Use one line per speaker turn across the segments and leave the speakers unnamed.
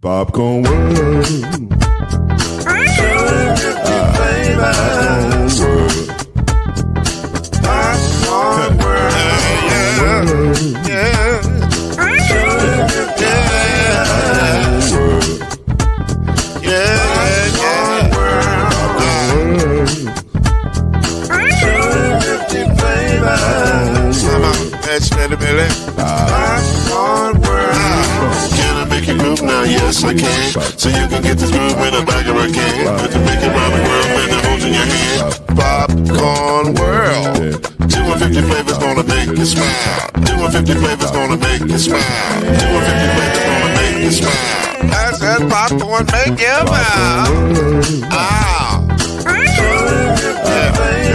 Popcorn World. Popcorn World.
Can I make you move now? Yes, I can. So you can get this groove in the back of a can. Put the big around the world when the holes in your hand. Popcorn World. 250 flavors gonna make you smile. 250 flavors gonna make you smile. 250 flavors gonna make you smile. I said popcorn make you smile. Ah.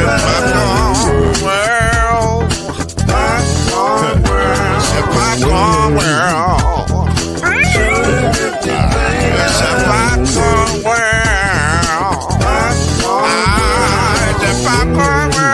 Popcorn World. Popcorn World. Popcorn World. It's a popcorn world. It's a popcorn world.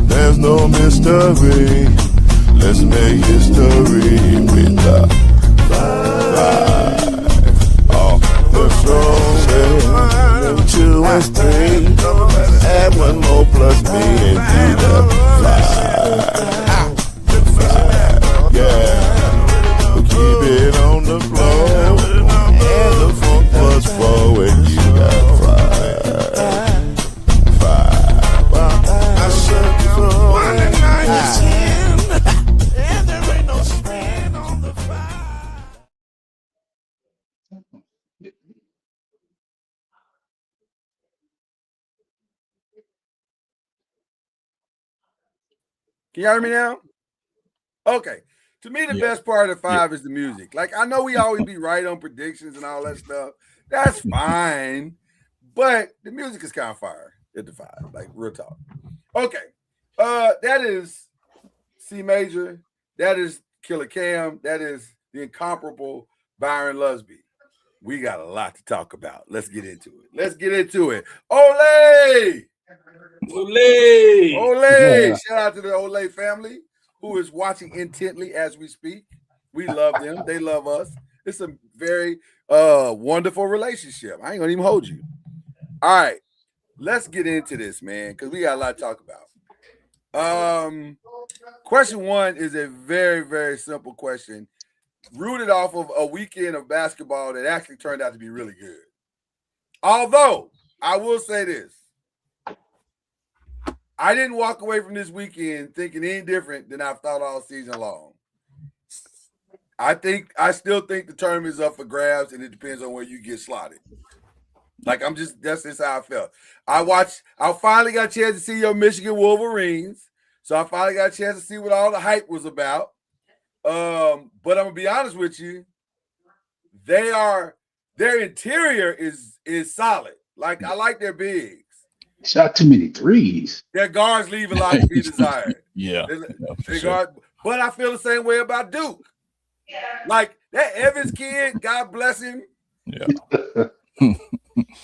There's no mystery. Let's make history with the five. Oh, the strong 2 and 3. Add 1 more plus me and do the 5. Yeah, we keep it on the floor. And the funk was 4 and you got 5. I said so. 1 and 9 is 10. And there ain't no span on the 5.
Can you hear me now? Okay. To me, the best part of the 5 is the music. Like, I know we always be right on predictions and all that stuff. That's fine. But the music is kind of fire at the 5. Like, real talk. Okay. That is C Major. That is Killer Cam. That is the incomparable Byron Lusby. We got a lot to talk about. Let's get into it. Ole!
Ole!
Shout out to the Ole family who is watching intently as we speak. We love them. They love us. It's a very wonderful relationship. I ain't gonna even hold you. All right. Let's get into this, man, because we got a lot to talk about. Question 1 is a very, very simple question, rooted off of a weekend of basketball that actually turned out to be really good. Although, I will say this. I didn't walk away from this weekend thinking any different than I've thought all season long. I still think the tournament is up for grabs, and it depends on where you get slotted. Like, that's just how I felt. I finally got a chance to see your Michigan Wolverines. So I finally got a chance to see what all the hype was about. But I'm gonna be honest with you, their interior is solid. Like, I like their bigs.
Shot too many threes.
Their guards leave a lot to be desired.
Yeah.
But I feel the same way about Duke. Like, that Evans kid, God bless him.
Yeah.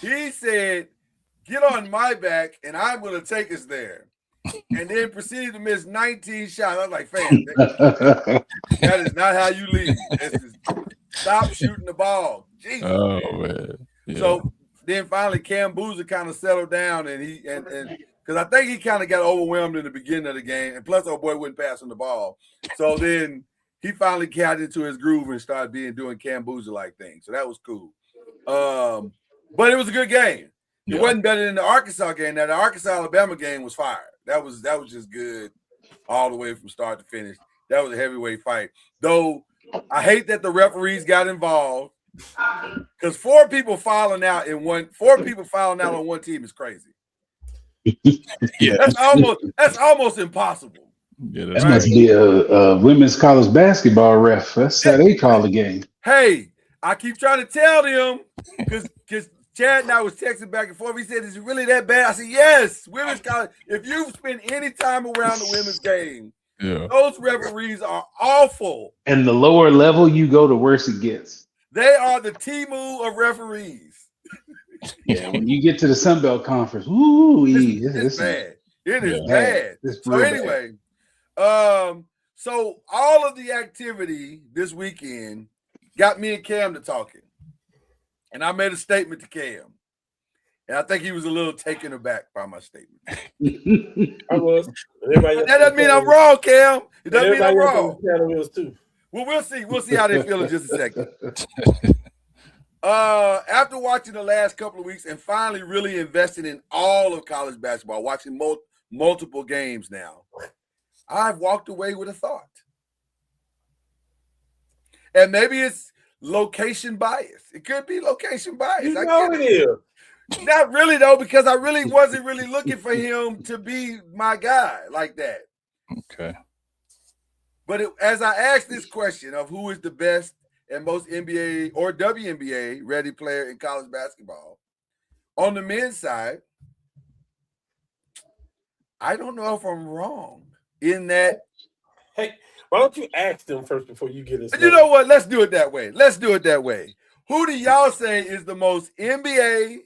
He said, "Get on my back, and I'm going to take us there." And then proceeded to miss 19 shots. I was like, "Fam, that is not how you lead. Stop shooting the ball." Jesus,
oh, man. Yeah.
So then finally Cam Boozer kind of settled down, and because I think he kind of got overwhelmed in the beginning of the game, and plus our boy wasn't passing the ball. So then he finally got into his groove and started doing Cam Boozer-like things. So that was cool. But it was a good game. It wasn't better than the Arkansas game. Now, the Arkansas-Alabama game was fire. That was just good all the way from start to finish. That was a heavyweight fight. Though I hate that the referees got involved, because 4 people fouling out on one team is crazy.
Yeah,
That's almost impossible.
yeah,
That
that's
must
crazy.
be a women's college basketball ref. That's how they call the game.
Hey, I keep trying to tell them because Chad and I was texting back and forth. He said, "Is it really that bad?" I said, "Yes, women's college. If you spend any time around the women's game,
Yeah.
those referees are awful.
And the lower level you go, the worse it gets.
They are the Temu of referees.
Yeah, when you get to the Sun Belt Conference, ooh,
It's bad. It is bad.
It's
So
real
anyway, so all of the activity this weekend got me and Cam to talking, and I made a statement to Cam, and I think he was a little taken aback by my statement.
I was.
But that doesn't mean I'm wrong, Cam. It doesn't mean I'm wrong.
Too.
Well, we'll see. We'll see how they feel in just a second. After watching the last couple of weeks and finally really investing in all of college basketball, watching multiple games now, I've walked away with a thought. And maybe it's location bias. It could be location bias.
You know it is.
Not really, though, because I really wasn't really looking for him to be my guy like that.
Okay.
But as I asked this question of who is the best and most NBA or WNBA ready player in college basketball, on the men's side, I don't know if I'm wrong in that.
Hey, why don't you ask them first before you get us?
You know what? Let's do it that way. Who do y'all say is the most NBA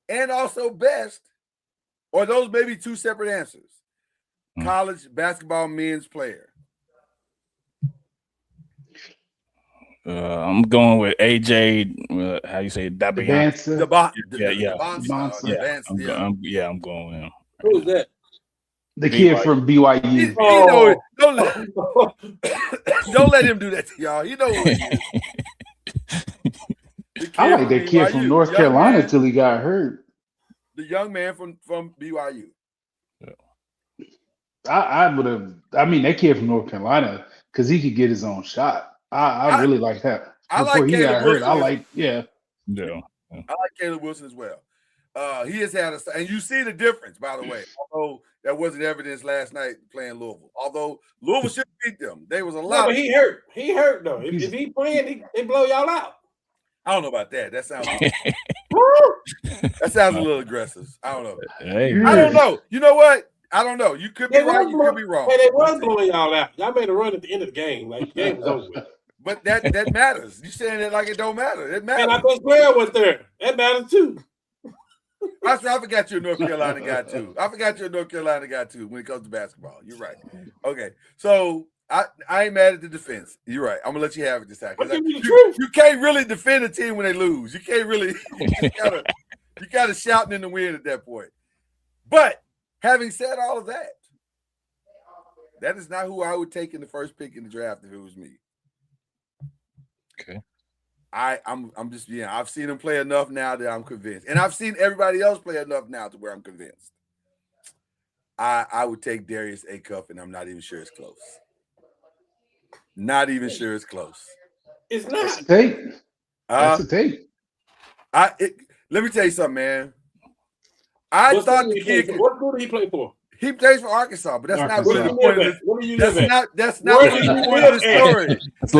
and also best, or those may be two separate answers, college basketball men's player?
I'm going with AJ. How you say it?
Advancer.
I'm going with him.
Who is that?
The kid from BYU.
Don't let him do that to y'all. You know who he is.
I like that kid from North Carolina till he got hurt.
The young man from BYU.
I would have. I mean, that kid from North Carolina, because he could get his own shot. I really like that.
I
Before
like
he
Caleb
got hurt,
Wilson.
I like
I like Caleb Wilson as well. He has had and you see the difference, by the way. Although that wasn't evidence last night playing Louisville. Although Louisville should beat them. There was a lot.
No, but he hurt. He hurt though. If he playing, they blow y'all out.
I don't know about that. That sounds a little aggressive. I don't know.
Hey.
I don't know. You know what? I don't know. You could be right. You could be wrong.
Hey, they was blowing y'all out. Y'all made a run at the end of the game. Like the game was over with.
But that matters. You saying it like it don't matter. It matters.
And I think Blair was there. That matters too.
I forgot you're a North Carolina guy too. When it comes to basketball. You're right. Okay. So I ain't mad at the defense. You're right. I'm gonna let you have it this time. You can't really defend a team when they lose. You can't really. You gotta shouting in the wind at that point. But having said all of that, that is not who I would take in the first pick in the draft if it was me.
Okay.
I'm just I've seen him play enough now that I'm convinced, and I've seen everybody else play enough now to where I'm convinced. I would take Darius Acuff, and I'm not even sure it's close. Not even sure it's close.
It's not.
That's a tape. That's a tape.
Let me tell you something, man. I thought the kid.
What school did he play for?
He plays for Arkansas, but that's not really the point of this.
Where do you live at?
That's not really the point of the story. That's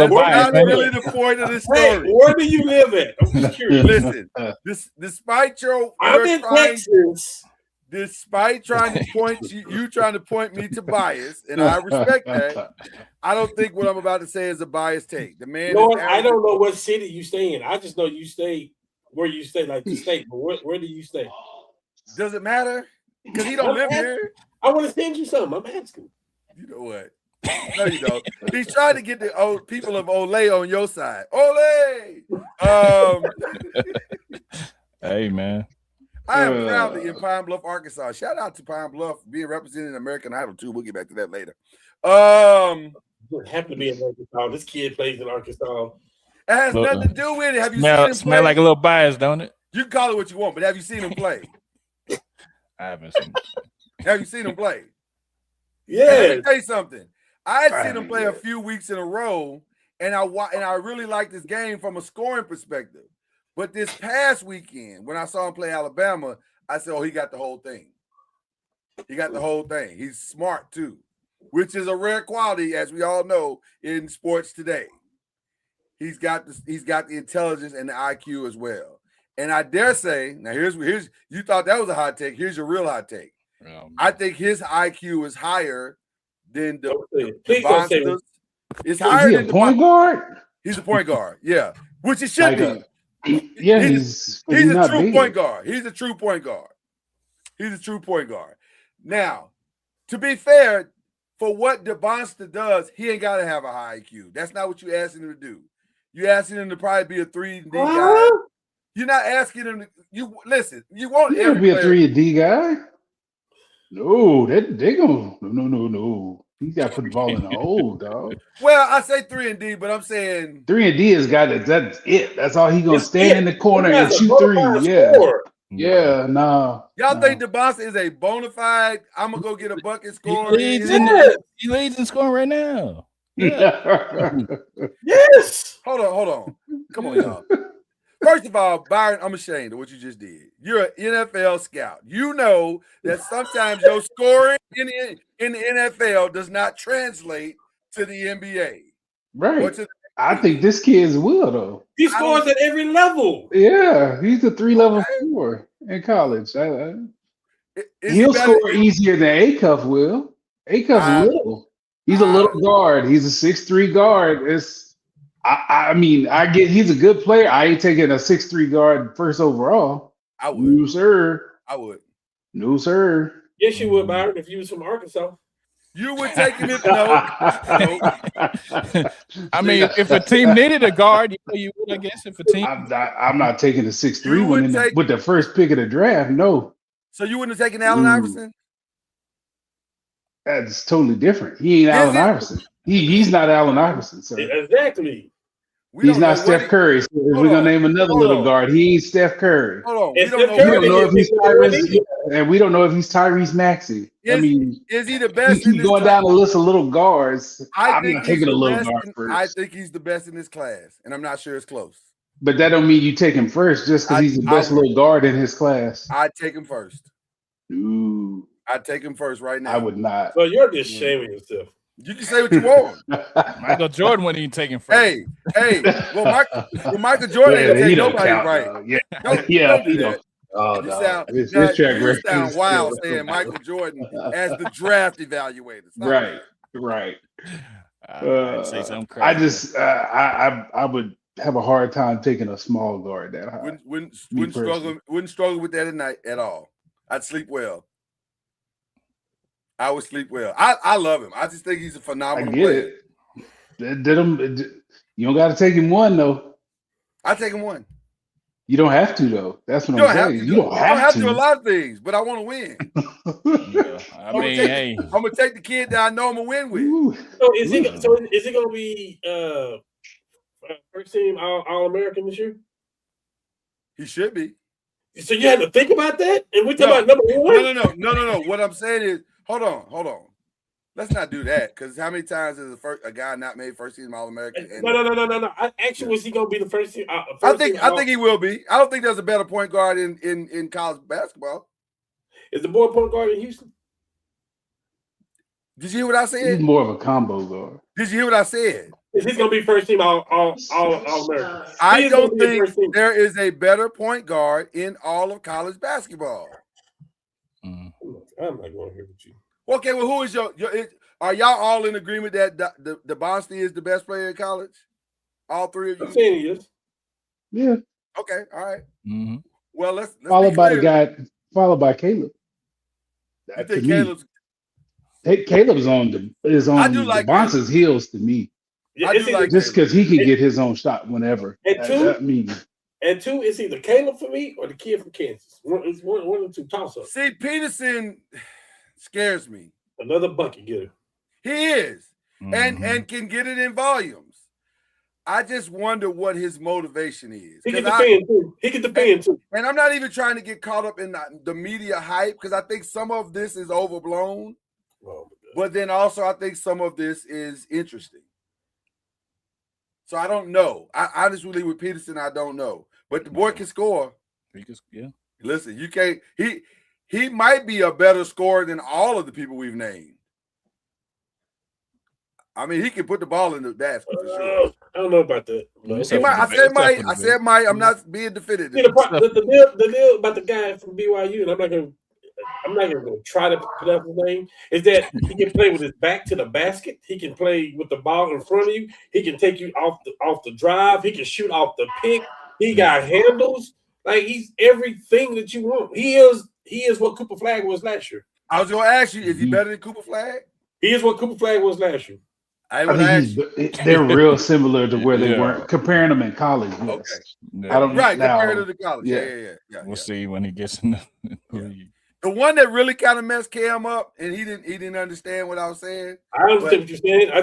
not really the point of the story.
Hey, where do you live at? I'm just curious.
Listen, despite
I'm in Texas.
Despite trying to point you trying to point me to bias, and I respect that, I don't think what I'm about to say is a biased take. The man.
Lord, I don't know what city you stay in. I just know you stay where you stay, like the state. But where do you stay?
Does it matter? Because he don't live here.
I want to send you something. I'm asking.
You know what? No, you don't. He's trying to get the old people of Ole on your side. Ole!
Hey, man.
I am proudly in Pine Bluff, Arkansas. Shout out to Pine Bluff being represented in American Idol too. We'll get back to that later.
It happened to be in Arkansas. This kid plays in Arkansas.
It has nothing to do with it. Have you seen him play?
Smell like a little bias, don't it?
You can call it what you want, but have you seen him play?
I haven't seen him.
Have you seen him play?
Yeah.
Let me tell you something. I had seen him play a few weeks in a row, and I really liked this game from a scoring perspective. But this past weekend, when I saw him play Alabama, I said, "Oh, he got the whole thing." He got the whole thing. He's smart too, which is a rare quality, as we all know, in sports today. He's got the intelligence and the IQ as well. And I dare say, now here's you thought that was a hot take. Here's your real hot take. I think his IQ is higher than
Please don't say
Devontae's. It's
Is
higher
he
than
a point guard?
He's a point guard, yeah, which it should
Like
be.
Yeah,
He's a
not
true
big.
point guard. He's a true point guard. He's a true point guard. Now, to be fair, for what Devontae does, he ain't got to have a high IQ. That's not what you asking him to do. You asking him to probably be a 3-and-D guy. You're not asking him to. You listen. You want
He gonna be a 3-and-D guy. No, they gonna no. He got to put the ball in the hole, dog.
Well, I say 3-and-D, but I'm saying
3-and-D is got it. That's it. That's all he gonna
It's
stand
it.
in the corner
He
and
has a
shoot
bona
three.
fide
Yeah,
scorer.
yeah. Nah.
y'all think Devontae is a bona fide. I'm gonna go get a bucket
He
scorer.
leads,
Yes.
he leads in scoring right now.
Yes.
Hold on. Come on, y'all. First of all, Byron, I'm ashamed of what you just did. You're an NFL scout. You know that sometimes your scoring in the NFL does not translate to the NBA. Or
Right.
to
I think this kid's will though.
He scores at every level.
Yeah, he's a 3-level scorer in college.
is he
He'll
better-
score easier than Acuff will. Acuff's little. He's a little guard. He's a 6'3" guard. I mean, I get he's a good player. I ain't taking a 6'3" guard first overall.
I would.
No, sir.
I would.
No, sir.
Yes, you would, Byron, if you was from Arkansas.
You would take him if no.
I mean, if a team needed a guard, you would, I guess. If a team,
I'm not taking the 6'3"
You
one
would
with the first pick of the draft. No,
So you wouldn't have taken Allen
Ooh.
Iverson?
that's totally different. He ain't
Is
Allen
it?
Iverson. He's not Allen Iverson, sir.
Exactly.
We
He's
don't know
not
what
Steph
he-
Curry. So if
Hold
we're gonna
on.
name another
Hold
little
on.
guard, he ain't Steph Curry.
Hold on. We
It's
don't
Steph
know
We
Curry.
what
don't know if he's
Curry.
and we don't know if he's Tyrese Maxey. I
Is-
mean,
is he the
we
best in
keep
this
going
class?
down the list of little guards.
I
I'm
think
not
he's
taking a
the
little
best
guard
in-
first.
I think he's the best in this class, and I'm not sure it's close.
But that don't mean you take him first just because he's the best little guard in his class.
I'd take him first.
Ooh,
I'd take him first right now.
I would not.
So you're just shaming yourself.
You can say what you want.
Michael Jordan wouldn't even take him first.
Hey, well, Michael Jordan ain't
he
take
don't
nobody
count,
right.
though. Yeah,
Don't
he
do
don't.
that.
Oh,
You
no.
sound,
His
now,
track
you
record
sound
is
wild
still-
saying Michael Jordan as the draft evaluator. Stop
Right,
that.
right.
I might say something crazy.
I just, I would have a hard time taking a small guard that high.
Wouldn't
Me
struggle with that at night at all. I'd sleep well. I would sleep well. I love him. I just think he's a
I
phenomenal
get
player.
it. You don't got to take him one though.
I take him one.
You don't have to though. That's what
You don't
I'm
have
saying.
to.
You don't
I don't
have
to do a
to.
lot of things, but I want to win.
Yeah, I mean, hey,
I'm gonna take the kid that I know I'm gonna win with.
Ooh.
So is he gonna be first team All American this year?
He should be.
So you had to think about that? And we're talking
No.
about number one?
No. What I'm saying is, hold on. Let's not do that because how many times has a guy not made first team All American?
No. I actually was he gonna be the first team?
I think he will be. I don't think there's a better point guard in college basketball.
Is the boy point guard in Houston?
Did you hear what I
He's
said?
more of a combo guard.
Did you hear what I said?
Is he gonna be first team All American?
I
He is gonna
don't
be the first team.
think there is a better point guard in all of college basketball.
mm,
I'm not going here with you.
Okay, well, who is are y'all all in agreement that the Boston is the best player in college? All three of
I'm
you?
saying he is.
Yeah.
Okay, all right.
mhm.
Well, let's
Followed
be
by the
clear.
guy, followed by Caleb.
I
To
think
me,
Caleb's.
Caleb's on
I do like
Devontae's heels to me,
Yeah,
I
it's
do
either-
like
just because he can get his own shot whenever.
And two-
I mean,
and two, it's either Caleb for me or the kid from Kansas. It's one of the two toss ups.
See, Peterson scares me.
Another bucket getter.
He is,
Mhm.
and can get it in volumes. I just wonder what his motivation is.
He can
'Cause
defend too. He can defend too.
and I'm not even trying to get caught up in the media hype because I think some of this is overblown,
Oh, my God.
but then also I think some of this is interesting. So I don't know. I honestly with Peterson, I don't know. But the boy can score.
He could- yeah.
Listen, you can't. he might be a better scorer than all of the people we've named. I mean, he can put the ball in the basket for sure.
I don't know about that.
He might. I said might. I'm not being definitive.
The deal about the guy from BYU, and I'm not gonna try to pronounce his name, is that he can play with his back to the basket. He can play with the ball in front of you. He can take you off the drive. He can shoot off the pick. He got handles. Like, he's everything that you want. He is what Cooper Flagg was last year.
I was gonna ask you, is he better than Cooper Flagg?
He is what Cooper Flagg was last year.
They're real similar to where they weren't comparing them in college. Yes.
Okay.
Yeah.
I don't
compared to the college.
Yeah.
Yeah.
We'll see when he gets in the league.
The one that really kind of messed Cam up, and he didn't understand what I was saying.
I understand what you're saying. I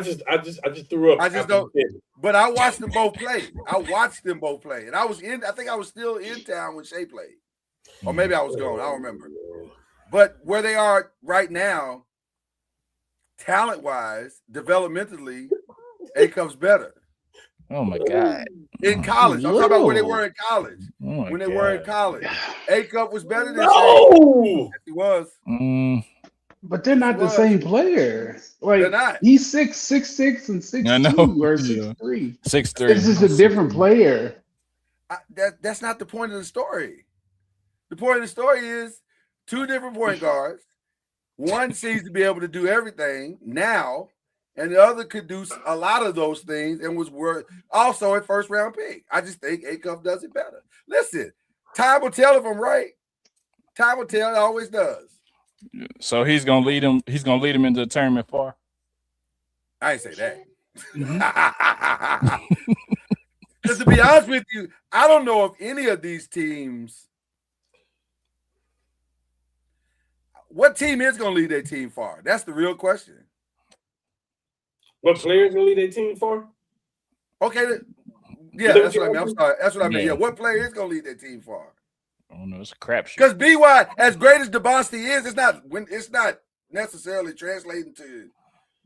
just threw up.
I just don't. But I watched them both play. And I think I was still in town when Shea played, or maybe I was gone. I don't remember. But where they are right now, talent-wise, developmentally, A-Cup's better.
Oh my God!
In college, I'm talking about where they were in college. When they were in college, A-Cup was better than Shea. He was.
But they're not the same player. Like,
they're not.
He's 6'6" and 6'2" or 6'3".
6'3".
It's just a different player.
That's not the point of the story. The point of the story is two different point guards. One seems to be able to do everything now, and the other could do a lot of those things and was also a first-round pick. I just think A-Cup does it better. Listen, time will tell if I'm right. Time will tell. It always does.
So he's gonna lead him. He's gonna lead him into the tournament far.
I ain't say that. Because to be honest with you, I don't know if any of these teams. What team is going to lead their team far? That's the real question.
What players going to lead their team far?
Okay, yeah, that's what I mean. I'm sorry. That's what I mean. Yeah, what player is going to lead their team far?
I don't know. It's a crapshoot.
Because BY, as great as DeBonste is, it's not necessarily translating to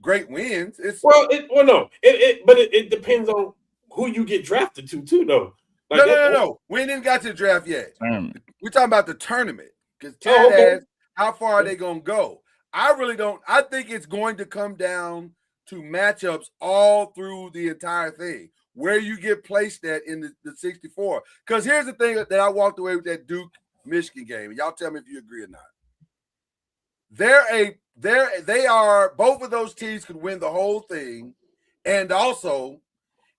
great wins.
But it depends on who you get drafted to too, though. Like
no. We didn't got to the draft yet. We're talking about the tournament. Because Chad asked, how far are they going to go? I really don't. I think it's going to come down to matchups all through the entire thing, where you get placed at in the 64. Because here's the thing that I walked away with that Duke-Michigan game. Y'all tell me if you agree or not. They are both of those teams could win the whole thing. And also,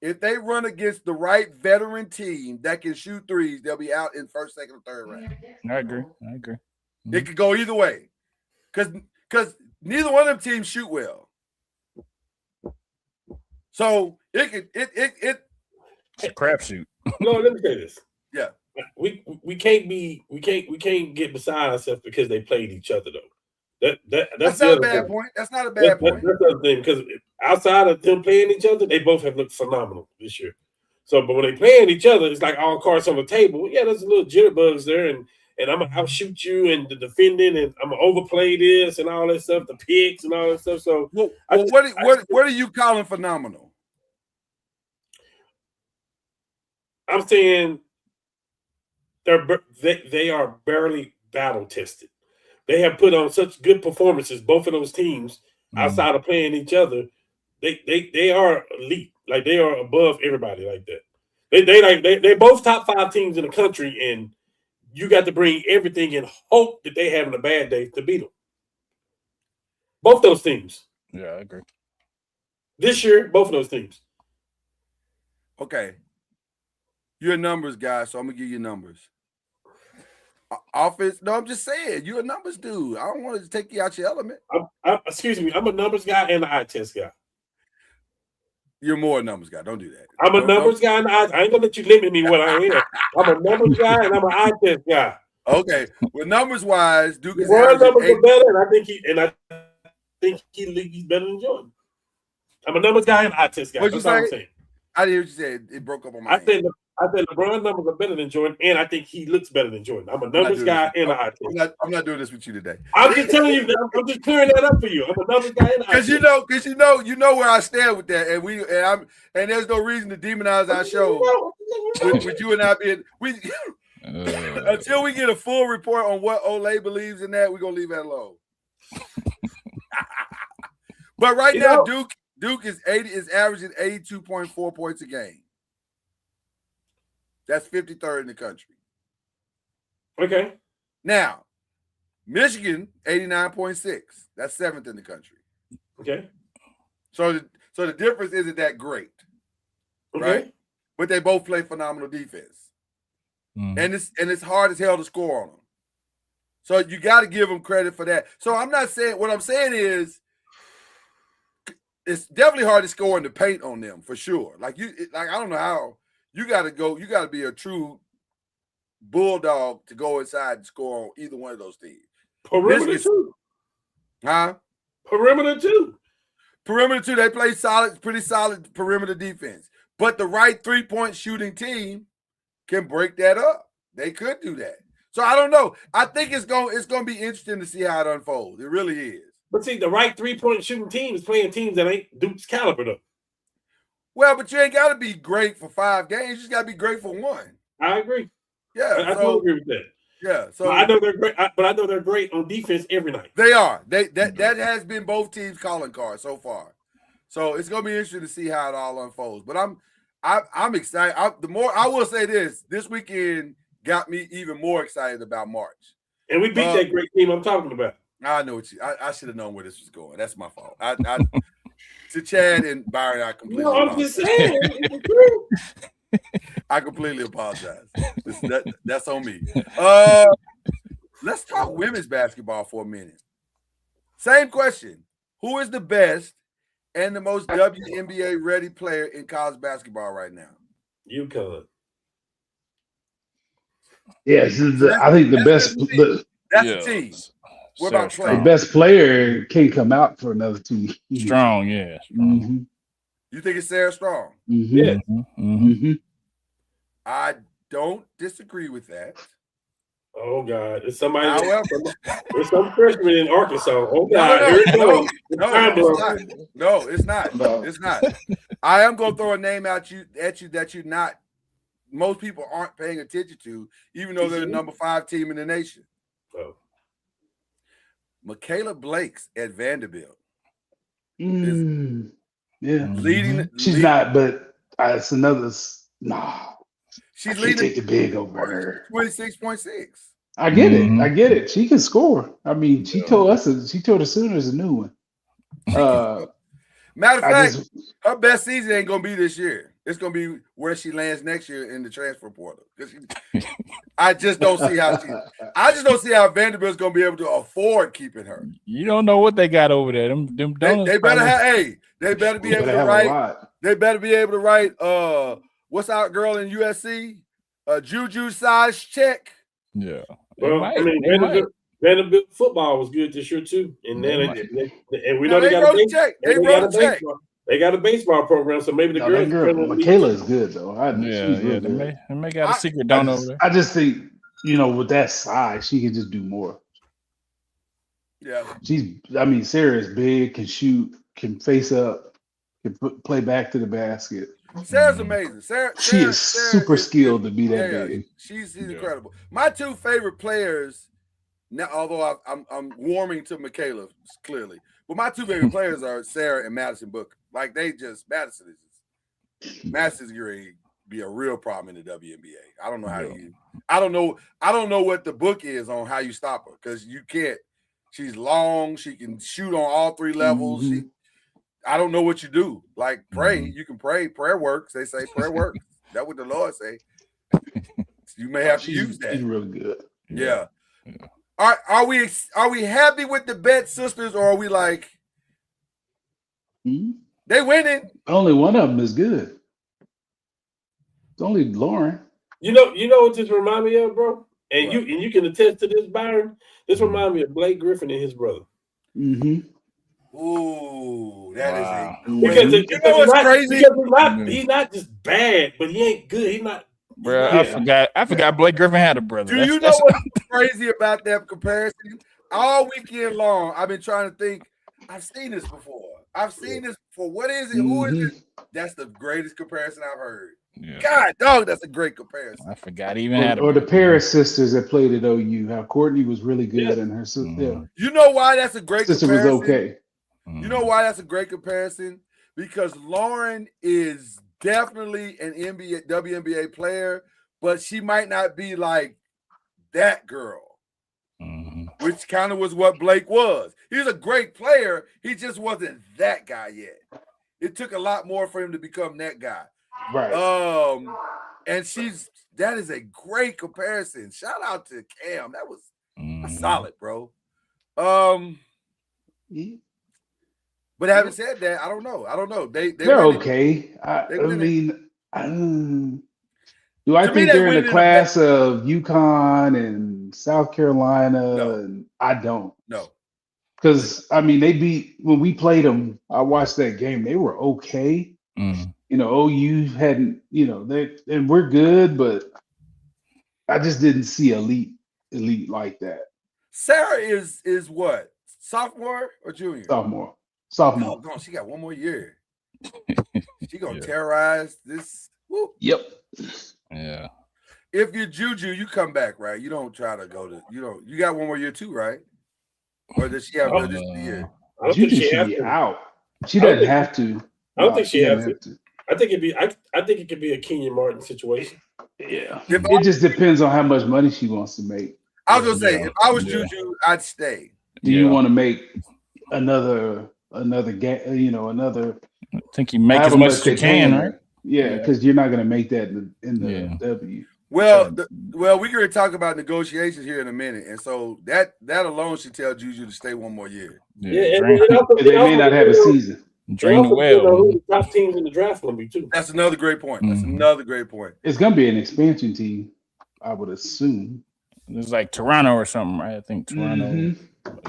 if they run against the right veteran team that can shoot threes, they'll be out in first, second, or third round.
I agree.
It could go either way. Because neither one of them teams shoot well. So it's
a crapshoot.
No, let me say this.
Yeah.
We can't get beside ourselves because they played each other though. That's
not a bad point. That's not a bad point.
That's the other thing, because outside of them playing each other, they both have looked phenomenal this year. So, but when they playing each other, it's like all cards on the table. Yeah, there's a little jitterbugs there, and I'm gonna outshoot you and the defending, and I'm gonna overplay this and all that stuff, the picks and all that stuff. So,
what are you calling phenomenal?
I'm saying they are barely battle tested. They have put on such good performances, both of those teams, outside of playing each other. They are elite, like they are above everybody like that. They're both top 5 teams in the country, and you got to bring everything and hope that they having a bad day to beat them. Both those teams.
Yeah, I agree.
This year, both of those teams. Okay. You're a numbers guy, so I'm going to give you numbers. Offense, no, I'm just saying, you're a numbers dude. I don't want to take you out your element.
Excuse me, I'm a numbers guy and an eye test guy.
You're more a numbers guy. Don't do that.
I'm a numbers guy and I ain't going to let you limit me what I am. I'm a numbers guy and I'm an eye test guy.
Okay. Well, numbers-wise, Duke is
numbers are better, and I think he's better than Jordan. I'm a numbers guy and eye test guy.
What'd you
That's what I'm
say?
saying.
I didn't hear what you said. It broke up on my
end. I said LeBron numbers are better than Jordan, and I think he looks better than Jordan. I'm a numbers guy and an eye test.
I'm not doing this with you today.
I'm just telling you. I'm just clearing that up for you. I'm a numbers guy and an eye test.
Because you know where I stand with that, and there's no reason to demonize our show with you and I being Until we get a full report on what Olay believes in that, we're gonna leave that alone. But right now, Duke is averaging 82.4 points a game. That's 53rd in the country.
Okay.
Now, Michigan 89.6. That's 7th in the country.
Okay.
So the difference isn't that great, right? But they both play phenomenal defense, and it's hard as hell to score on them. So you got to give them credit for that. So I'm not saying what I'm saying is it's definitely hard to score in the paint on them for sure. Like I don't know how you got to go. You got to be a true bulldog to go inside and score on either one of those teams.
Perimeter too.
Huh?
Perimeter too.
Perimeter too. They play solid, pretty solid perimeter defense. But the right 3-point shooting team can break that up. They could do that. So I don't know. I think it's gonna be interesting to see how it unfolds. It really is.
But see, the right 3-point shooting team is playing teams that ain't Duke's caliber though.
Well, but you ain't got to be great for 5 games. You just got to be great for 1.
I agree.
Yeah,
I totally agree with that.
Yeah, so
but I know they're great. But I know they're great on defense every night.
They are. That has been both teams' calling cards so far. So it's gonna be interesting to see how it all unfolds. But I'm excited. I will say this weekend got me even more excited about March.
And we beat that great team I'm talking about.
I know what I should have known where this was going. That's my fault. To Chad and Byron, I completely
I'm just saying. It's true.
I completely apologize. That's on me. Let's talk women's basketball for a minute. Same question. Who is the best and the most WNBA ready player in college basketball right now?
UConn.
Yes, I think the best.
That's the team. What about Clay?
The best player can't come out for another 2 years.
Strong, yeah. Strong.
Mm-hmm.
You think it's Sarah Strong?
Mm-hmm.
Yeah.
Mm-hmm.
I don't disagree with that.
Oh God! It's somebody.
However,
there's some freshman in Arkansas. Oh God!
No, it's not.
No.
It's not. I am going to throw a name at you that you not. Most people aren't paying attention to, even though they're the number 5 team in the nation.
Oh.
Michaela Blake's at Vanderbilt.
Yeah,
Leading.
She's not, but it's another. Nah.
She's
leading. Take the big over her.
26.6.
I get it. I get it. She can score. I mean, she told the Sooners a new one.
Matter of fact, her best season ain't gonna be this year. It's gonna be where she lands next year in the transfer portal. I just don't see how Vanderbilt's gonna be able to afford keeping her.
You don't know what they got over there. Them
they better have. They better be able to write. They better be able to write. What's our girl in USC? Juju size check.
Yeah.
Well, I mean, Vanderbilt football was good this year too, and then we know they got a check. They got a baseball program, so maybe the girl
Michaela is good though.
They may got a secret down over there.
I just think with that size, she can just do more.
Yeah,
Sarah is big, can shoot, can face up, can play back to the basket.
Sarah's amazing.
She is super skilled to be that big.
She's incredible. My 2 favorite players, now, although I'm warming to Michaela clearly, but my 2 favorite players are Sarah and Madison Booker. Like Madison's going to be a real problem in the WNBA. I don't know how I don't know what the book is on how you stop her because you can't. She's long. She can shoot on all 3 levels.
Mm-hmm.
I don't know what you do. Like pray, you can pray. Prayer works. They say prayer works. That's what the Lord say. You may have to use that.
She's really good.
Yeah. Are we happy with the Bet sisters, or are we like they winning?
Only one of them is good. It's only Lauren.
You know what this remind me of, bro? And you can attest to this, Byron. This reminds me of Blake Griffin and his brother.
Mm-hmm.
Ooh, that is
because
you know what's crazy?
Because he's not just bad, but he ain't good. He's not.
Bro, I forgot Blake Griffin had a brother.
Do you know what's crazy about that comparison? All weekend long, I've been trying to think. I've seen this before. What is it? Who is it? That's the greatest comparison I've heard.
Yeah.
God, dog, that's a great comparison.
I forgot he even had
Or the Paris sisters that played at OU. How Courtney was really good
Yeah.
and her sister,
Mhm.
You know why that's a great
sister was
comparison?
okay.
You know why that's a great comparison? Because Lauren is definitely an NBA, WNBA player, but she might not be like that girl,
Mhm.
which kind of was what Blake was. He was a great player. He just wasn't that guy yet. It took a lot more for him to become that guy.
Right.
And that is a great comparison. Shout out to Cam. That was
Mhm.
solid, bro.
Yeah.
But having said that, I don't know. They're
They're
winning.
okay. I
winning.
mean, do I
To me,
think
they
they're in
win
the
in a
class of UConn and South Carolina?
No.
And I don't.
No.
Because, I mean, when we played them, I watched that game. They were okay.
Mhm.
You know, OU hadn't, and we're good, but I just didn't see elite like that.
Sarah is what? Sophomore or junior?
Sophomore.
Oh, no, she got one more year. She gonna
Yeah.
terrorize this. Woo.
Yep.
Yeah.
If you're Juju, you come back, right? You don't try to go to. You got one more year too, right? Or does she have this year?
I don't think
Juju
she
should
has
be
to.
out. She
I don't
doesn't
think-
have to.
I don't
No,
think she has
doesn't
to.
have to.
I think it could be a Kenyon Martin situation.
Yeah.
If
It just depends on how much money she wants to make.
I was gonna say,
Yeah.
if I was
Yeah.
Juju, I'd stay.
Do you
Yeah.
want to make another game? Another
I think you make as
however
much as you
they
can,
pay
right?
her. Yeah,
Yeah.
because you're not going to make that in the
Yeah.
W.
Well, we're going to talk about negotiations here in a minute, and so that alone should tell Juju to stay one more year.
Yeah, and
Drain,
it also-
They may not have a season.
drain the
also depends on
well.
who the top teams in the draft going to be too.
That's another great point. That's
Mhm.
another great point.
It's going to be an expansion team, I would assume.
It's like Toronto or something, right? I think Toronto.
Mhm.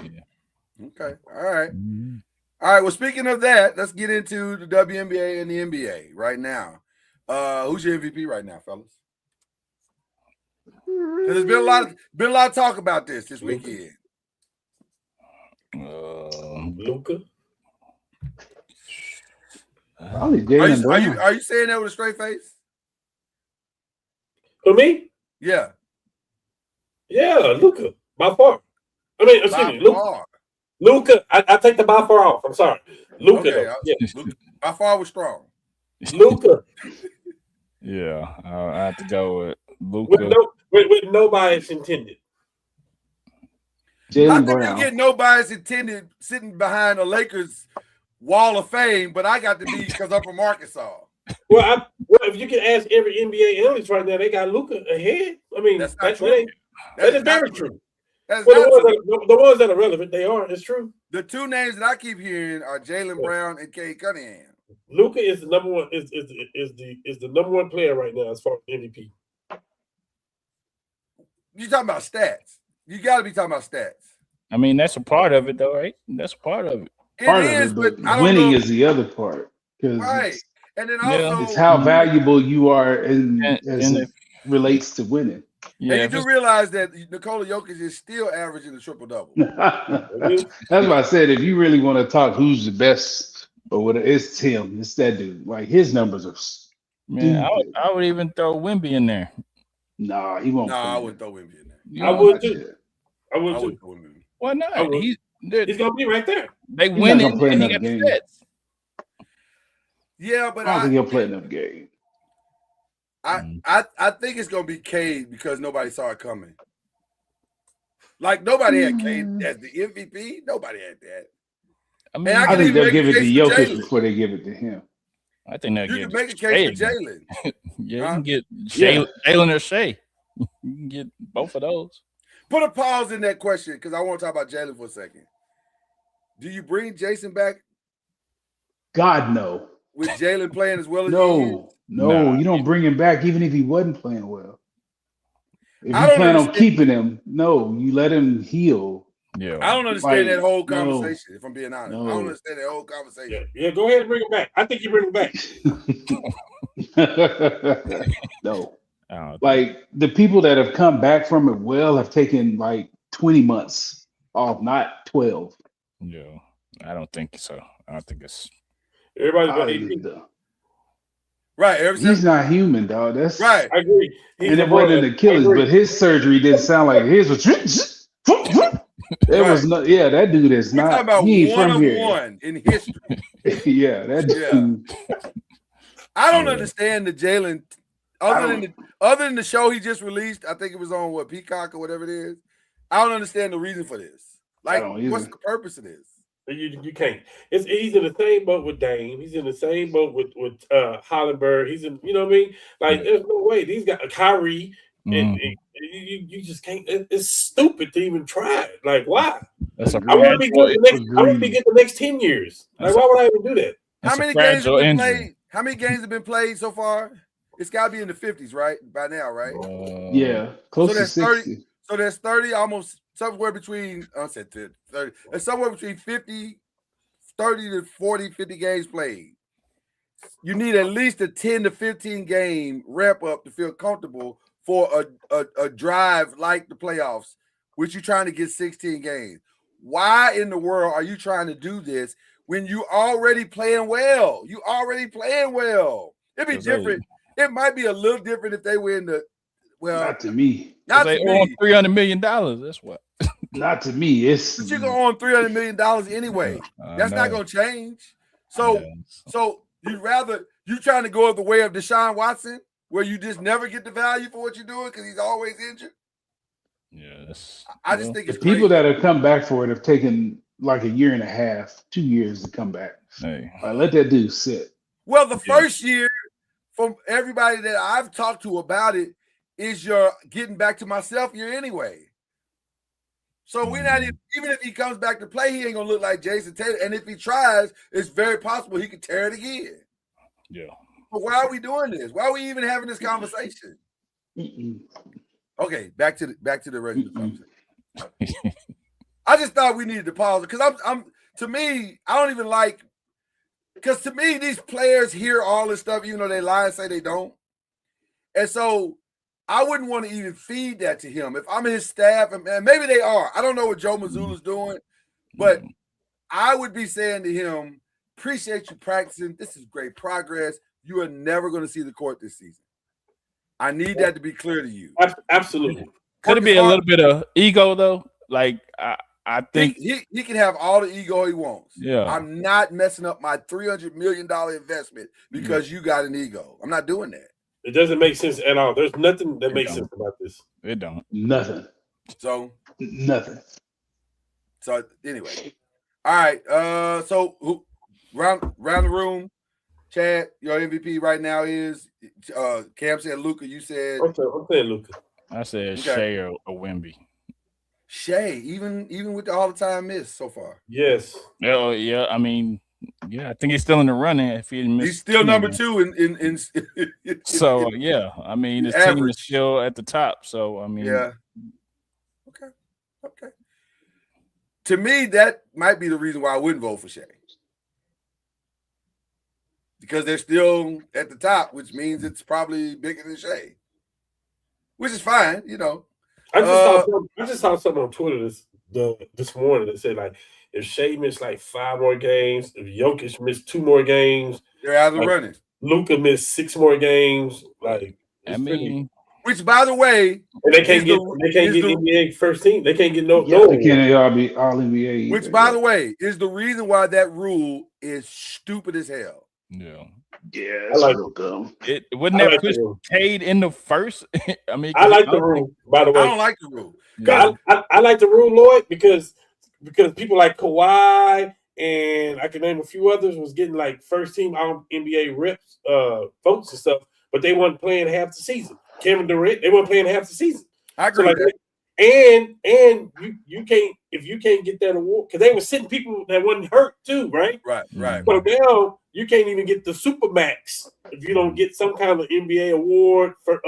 Yeah.
Okay. All right.
Mhm.
All right. Well, speaking of that, let's get into the WNBA and the NBA right now. Who's your MVP right now, fellas? Because there's been a lot of talk about this weekend.
Luka.
Probably Jalen Brown.
Are you saying that with a straight face?
For me?
Yeah.
Yeah, Luka. By far. I mean, excuse
By
me, Luka.
far.
Luka. I take the by far off. I'm sorry. Luka.
Okay,
Yeah.
Luka. By far was strong.
Luka.
Yeah, I have to go with Luka.
With no bias intended.
How
Jalen
come
Brown.
you get no bias intended sitting behind the Lakers wall of fame, but I got to be because I'm from Arkansas?
Well, if you can ask every NBA analyst right now, they got Luka ahead. I mean,
That's not
that
true.
is
not
very true.
That's
Well,
not true.
the ones that are relevant, they are. It's true.
The two names that I keep hearing are Jalen Brown and Kay Cunningham.
Luka is the number one. Is the number one player right now as far as MVP.
You talking about stats? You got to be talking about stats.
I mean, that's a part of it, though, right? That's a part of it.
Part
It
of
is,
it,
but
but
I don't
winning
know.
is the other part. Because
Right. And then
Yeah.
also,
it's how valuable you are as
And
it relates to winning.
Yeah,
and you
if
do
it's-
realize that Nikola Jokic is still averaging a triple-double.
That's why I said if you really want to talk who's the best or what, it's him. It's that dude. Like his numbers are
man,
stupid.
I would even throw Wemby in there.
Nah, he won't.
No,
play
I
that.
wouldn't throw him in there.
You
I
know,
would too. I
I
would
wouldn't
too.
throw him in.
Why
I
not?
would.
He's
He's gonna be right there.
they
not
winning
gonna play
and he
another
got the
game.
stats.
Yeah, but
I don't think he'll play enough game.
I think it's gonna be Cade because nobody saw it coming. Like nobody had Cade as the MVP. Nobody had that.
I mean,
And
I
can
think
even
they'll
make
give
a
it to
case for
Jokic
Jalen.
before they give it to him.
I think they'll
You
get
can make a case for Jalen.
Yeah, you
Huh?
can get
Yeah.
Jalen or Shea. You can get both of those.
Put a pause in that question because I want to talk about Jalen for a second. Do you bring Jason back
God, no.
with Jalen playing as well as he is?
No,
Nah.
you don't bring him back even if he wasn't playing well. If
I
you
don't
plan on
understand-
keeping him, no, you let him heal.
Yeah,
I don't understand
Like,
that whole
no.
conversation, if I'm being honest. I
No.
don't understand that whole conversation.
Yeah, go ahead and bring him back. I think you bring him back.
No.
I don't
Like the people that have come back from it well have taken like 20 months off, not 12.
yeah, I don't think so. I don't think it's
Everybody's got
I
AP.
just,
Right.
He's not human, dog. That's
right.
I agree.
And it wasn't an Achilles, but his surgery didn't sound like his was. It was not. Yeah, that dude is
We're
not.
talking about
He ain't
one
from
of
here.
one in history.
Yeah, that dude.
I don't understand the Jalen. Other than the show he just released, I think it was on Peacock or whatever it is. I don't understand the reason for this. Like, what's the purpose of this?
You can't. He's in the same boat with Dame. He's in the same boat with Hollenberg. He's in. You know what I mean? Like, there's no way these got Kyrie. And you just can't. It's stupid to even try it. Like, why?
That's a
I want to be good. I want to be good the next 10 years. Like, why would I even do that?
How many games have been played? How many games have been played so far? It's got to be in the 50s, right? By now, right?
Yeah, close to 60.
30. So there's 30, almost somewhere between. I said 30. There's somewhere between 30 to 40, 50 games played. You need at least a 10 to 15 game ramp up to feel comfortable for a drive like the playoffs, which you're trying to get 16 games. Why in the world are you trying to do this when you already playing well? You already playing well. It'd be different. It might be a little different if they were in the
not to me.
Not to me. $300 million. That's what.
Not to me. It's
but you're gonna own $300 million anyway. That's not gonna change. So you trying to go the way of Deshaun Watson, where you just never get the value for what you're doing because he's always injured.
Yes.
I just think it's
the people that have come back for it have taken like a year and a half, 2 years to come back.
Hey.
Let that dude sit.
Well, the first year from everybody that I've talked to about it is your getting back to myself year anyway. So we're not even if he comes back to play, he ain't gonna look like Jason Tatum. And if he tries, it's very possible he could tear it again.
Yeah.
But why are we doing this? Why are we even having this conversation? Okay, back to the rest of the conversation. I just thought we needed to pause because I'm to me, I don't even like because to me, these players hear all this stuff, even though they lie and say they don't. And so I wouldn't want to even feed that to him. If I'm his staff, and maybe they are. I don't know what Joe Mazzulla's doing, but I would be saying to him, appreciate you practicing. This is great progress. You are never going to see the court this season. I need that to be clear to you.
Absolutely.
Could it be a little bit of ego, though? Like, I think
he can have all the ego he wants.
Yeah.
I'm not messing up my $300 million investment because you got an ego. I'm not doing that.
It doesn't make sense at all. There's nothing that makes sense about this.
It don't.
Nothing.
So
nothing.
So anyway, all right. So who round the room? Chad, your MVP right now is Cam said Luka. You said
I'm saying Luka.
I said Shea or Wemby.
Shea, even with all the time missed so far.
Yes.
Yeah. I mean. Yeah, I think he's still in the running. If he didn't miss,
he's still number 2 in
So yeah, I mean his team is still at the top. So I mean,
yeah. Okay. To me, that might be the reason why I wouldn't vote for Shea, because they're still at the top, which means it's probably bigger than Shea, which is fine, you know.
I just saw something on Twitter this morning that said like, if Shea missed like 5 more games, if Jokic missed 2 more games,
they're out of the running.
Luka missed 6 more games. Like,
I mean,
which by the way,
and they can't get NBA first team. They can't get no.
They can't all be all NBA.
Which by the way is the reason why that rule is stupid as hell.
Yeah.
Yeah,
I like
real dumb.
It wouldn't that push Cade in the first. I mean,
I like the rule. By the way,
I don't like the rule.
I like the rule, Lloyd, because people like Kawhi and I can name a few others was getting like first team NBA reps, votes and stuff, but they weren't playing half the season. Kevin Durant, they weren't playing half the season.
I agree.
So like, and you can't if you can't get that award because they were sitting people that wasn't hurt too, right?
Right.
So now you can't even get the Supermax if you don't get some kind of NBA award for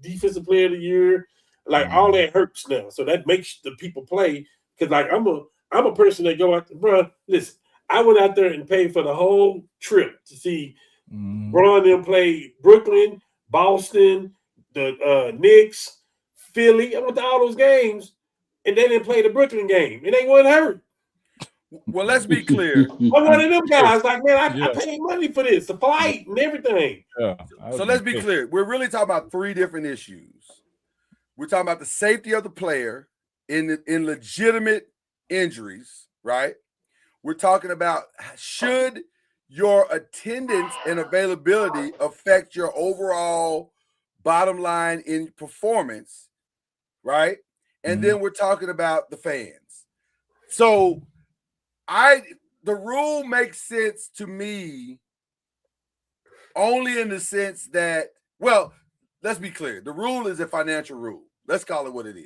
defensive player of the year. Like all that hurts now. So that makes the people play because like I'm a person that go out, bro. Listen, I went out there and paid for the whole trip to see Bron them play Brooklyn, Boston, the Knicks, Philly. I went to all those games, and they didn't play the Brooklyn game, and they weren't hurt.
Well, let's be clear.
I'm one of them guys. Like, man, I
Yeah.
paid money for this, the flight and everything.
Yeah.
So let's be clear. We're really talking about three different issues. We're talking about the safety of the player in legitimate injuries, right? We're talking about should your attendance and availability affect your overall bottom line in performance, right? And then we're talking about the fans. So the rule makes sense to me only in the sense that, well, let's be clear. The rule is a financial rule. Let's call it what it is.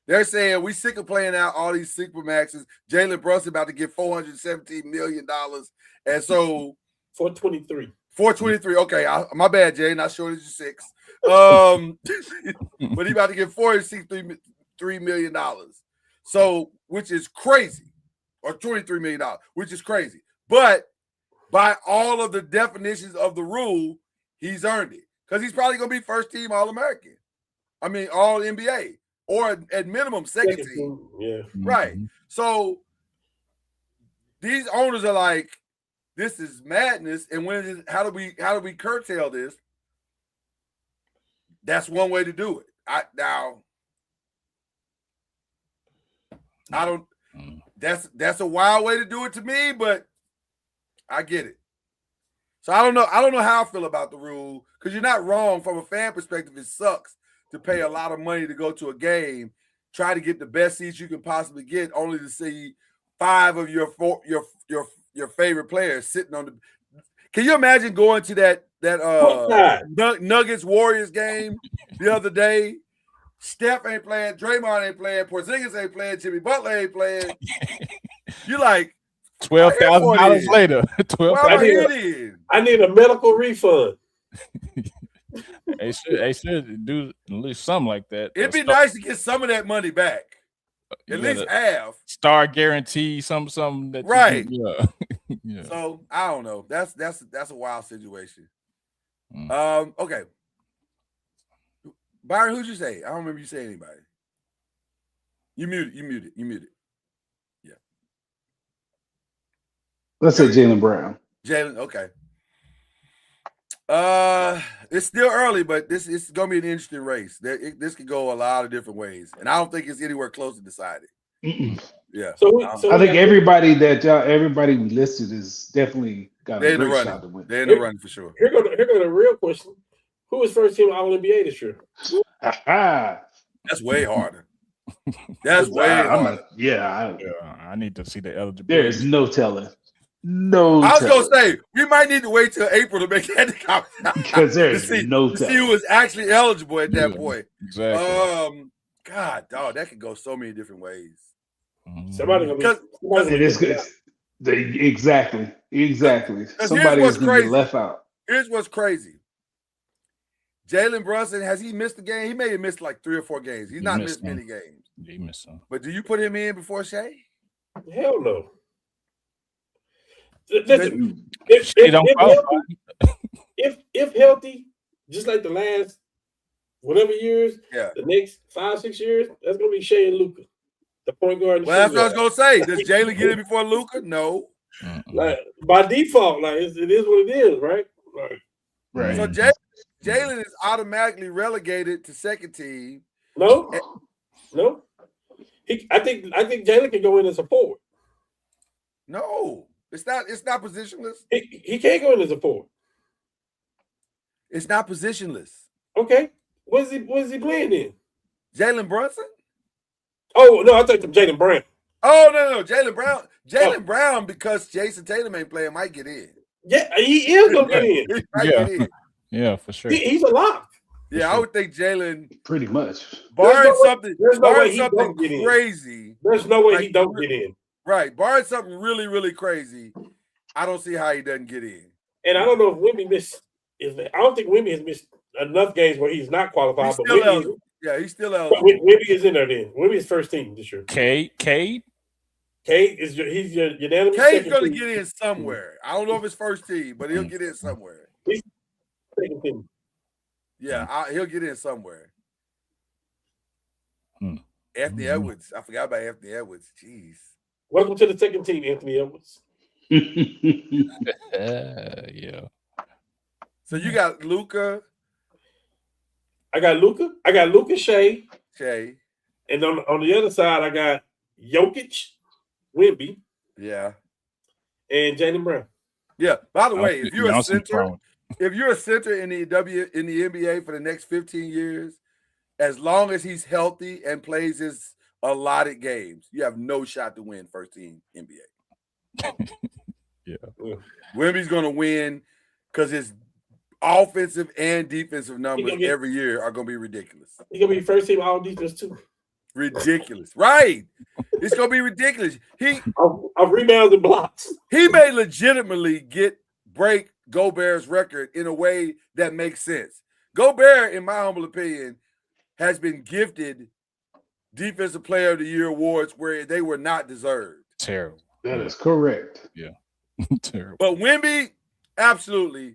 They're saying we sick of playing out all these Supermaxes. Jalen Brunson about to get $417 million. And so
423.
423. Okay, my bad, Jay. Not sure it's 6. But he about to get $463 million. So, which is crazy. Or $23 million, which is crazy. But by all of the definitions of the rule, he's earned it. Because he's probably going to be first team All-American. I mean, all NBA. Or at minimum, second team.
Yeah.
Right. So these owners are like, this is madness. And how do we curtail this? That's one way to do it. That's a wild way to do it to me, but I get it. So I don't know how I feel about the rule, because you're not wrong. From a fan perspective, it sucks to pay a lot of money to go to a game, try to get the best seats you can possibly get, only to see 5 of your favorite players sitting on the. Can you imagine going to that Nuggets Warriors game the other day? Steph ain't playing, Draymond ain't playing, Porzingis ain't playing, Jimmy Butler ain't playing. You're like
$12,000 later.
I need a medical refund.
They should do at least something like that.
It'd be nice to get some of that money back. At least half.
Star guarantee, something that
right.
Yeah.
So I don't know. That's a wild situation. Okay. Byron, who'd you say? I don't remember you saying anybody. You muted. Yeah.
Let's say Jaylen Brown.
Jaylen, okay. It's still early, but this is going to be an interesting race. This could go a lot of different ways, and I don't think it's anywhere close to decided. Yeah.
So I think everybody we listed is definitely got a great shot to win.
They're in the running for sure.
Here go the real question: who is first team All NBA this year?
That's way harder. That's way harder.
I need to see the eligibility.
There is no telling. No,
I was gonna say we might need to wait till April to make that comment
because there's no
to see who is actually eligible at that point.
Exactly.
God, dog, that could go so many different ways.
Somebody
it is good. Exactly. Somebody is gonna get left out.
Here's what's crazy. Jalen Brunson, has he missed a game? He may have missed like 3 or 4 games. He's not missed many games.
He missed some.
But do you put him in before Shea?
Hell no.
Listen,
if healthy, just like the last whatever years, the next 5-6 years, that's gonna be Shea and Luka, the point guard.
Well, that's what I was gonna say. Does Jalen get it before Luka? No.
Like by default, like it is what it is, right?
Right. So Jalen is automatically relegated to second team.
No. I think Jalen can go in as a forward.
No. It's not positionless.
He can't go in as a forward.
It's not positionless.
Okay. What is he playing in?
Jalen Brunson?
Oh, no, I thought Jaylen Brown.
Oh, no. Jaylen Brown. Brown, because Jason Tatum ain't playing, might get in.
Yeah, he is going to get in.
He might get in.
Yeah, for sure.
He's a lock.
Yeah, I would think Jalen.
Pretty much.
Barring something crazy.
There's no way he don't get in.
Right. Barring something really, really crazy, I don't see how he doesn't get in.
And I don't know if Wemby missed. I don't think Wemby has missed enough games where he's not qualified.
He's still eligible. Yeah, he's still eligible.
Wemby is in there then. Wemby is first team this year.
Cade
is he's your unanimous.
Cade's going to get in somewhere. I don't know if it's first team, but he'll get in somewhere.
He's second team.
Yeah, he'll get in somewhere. Anthony Edwards. I forgot about Anthony Edwards. Jeez.
Welcome to the second team, Anthony Edwards.
Yeah.
So you got Luka.
I got Luka. I got Luka Shea.
Shea.
And on the other side, I got Jokic, Wemby,
Yeah.
and Jaylen Brown.
Yeah. By the way, if you're a
Johnson
center,
Brown.
if you're a center in the NBA for the next 15 years, as long as he's healthy and plays his allotted games, you have no shot to win first team NBA.
Yeah.
Wemby's going to win because his offensive and defensive numbers every year are going to be ridiculous.
He's going to be first team all defense too.
Ridiculous. Right. It's going to be ridiculous.
Of rebounds and blocks.
He may legitimately break Gobert's record in a way that makes sense. Gobert, in my humble opinion, has been gifted Defensive Player of the Year awards where they were not deserved.
Terrible.
That is correct.
Yeah. Terrible.
But Wemby absolutely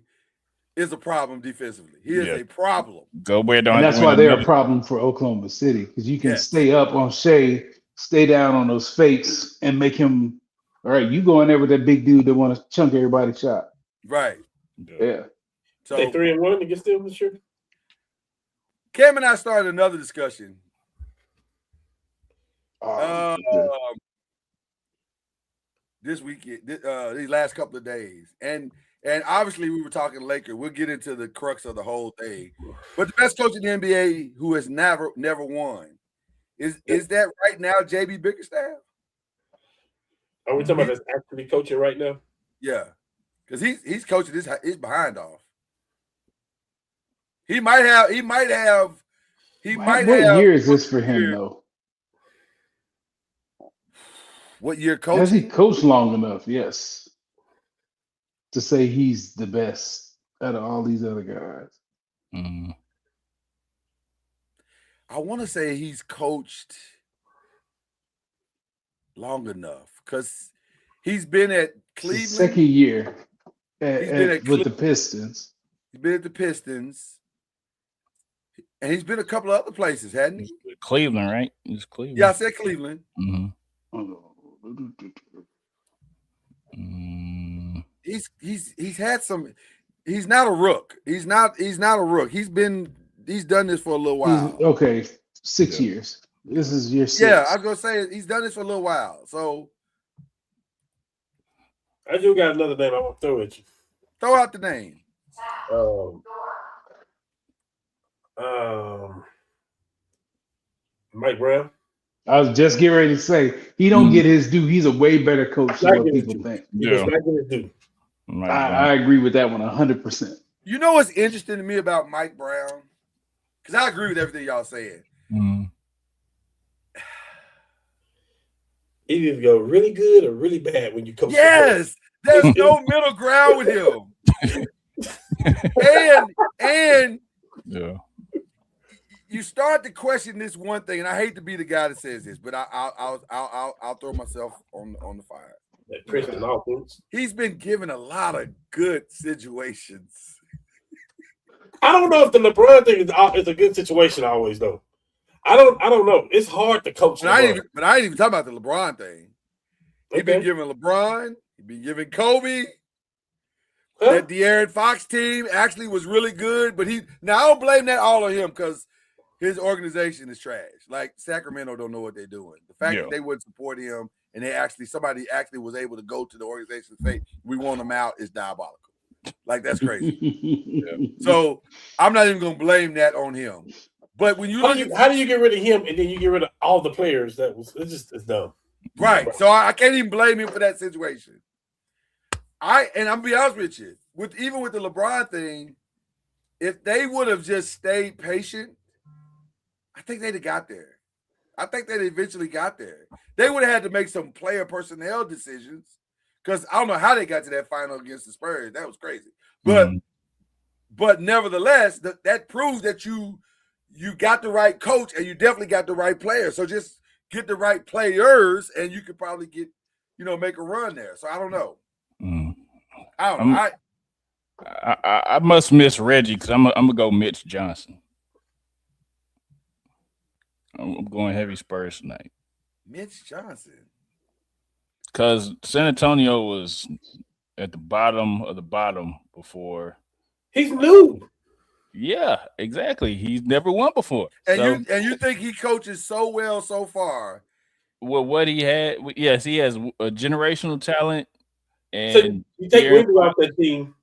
is a problem defensively. He is a problem.
Gobert don't.
And that's why they're a problem for Oklahoma City, because you can stay up on Shea, stay down on those fakes, and make him. All right, you go in there with that big dude that want to chunk everybody's shot.
Right.
Yeah.
So
they 3-1 against them this year.
Cam and I started another discussion. This weekend, these last couple of days, and obviously we were talking Lakers. We'll get into the crux of the whole thing. But the best coach in the NBA who has never won is that right now JB Bickerstaff?
Are we talking about that's actually coaching right now?
Yeah, because he's coaching his behind off. He might have.
What year is this for him though?
What year coaching?
Has he coached long enough? Yes. To say he's the best out of all these other guys.
Mm-hmm.
I want to say he's coached long enough because he's been at Cleveland.
Second year with the Pistons.
He's been at the Pistons. And he's been a couple of other places, hadn't he?
Cleveland, right? It's Cleveland.
Yeah, I said Cleveland.
Mm-hmm.
He's had some. He's not a rook. He's not a rook. He's done this for a little while.
Okay, 6 years. This is year 6.
Yeah, I was gonna say he's done this for a little while. So
I do got another name I want to throw at you.
Throw out the name.
Mike Brown.
I was just getting ready to say he don't get his due. He's a way better coach than what people think.
Yeah.
I agree with that one 100%.
You know what's interesting to me about Mike Brown? Because I agree with everything y'all saying.
Mm.
He either go really good or really bad when you coach.
Yes, there's no middle ground with him. and
yeah.
You start to question this one thing, and I hate to be the guy that says this, but I'll throw myself on the fire. He's been given a lot of good situations.
I don't know if the LeBron thing is a good situation always, though. I don't know. It's hard to coach.
But I ain't even talking about the LeBron thing. He's been giving LeBron. He's been giving Kobe. That De'Aaron Fox team actually was really good, but now I don't blame that all on him because his organization is trash. Like Sacramento don't know what they're doing. The fact that they wouldn't support him and somebody actually was able to go to the organization and say we want him out is diabolical. Like that's crazy. So I'm not even gonna blame that on him. But when
how do you get rid of him and then you get rid of all the players? It's dumb.
Right. So I can't even blame him for that situation. I'm gonna be honest with you. Even with the LeBron thing, if they would have just stayed patient, I think they'd have got there. I think they'd eventually got there. They would have had to make some player personnel decisions because I don't know how they got to that final against the Spurs. That was crazy. But nevertheless, that proves that you got the right coach and you definitely got the right player. So just get the right players and you could probably make a run there. So I don't know. I don't know.
I must miss Reggie because I'm gonna go Mitch Johnson. I'm going heavy Spurs tonight.
Mitch Johnson.
Because San Antonio was at the bottom of the bottom before.
He's new.
Yeah, exactly. He's never won before.
And you think he coaches so well so far?
Well, what he had, yes, he has a generational talent. And
so you take Wimby off that team.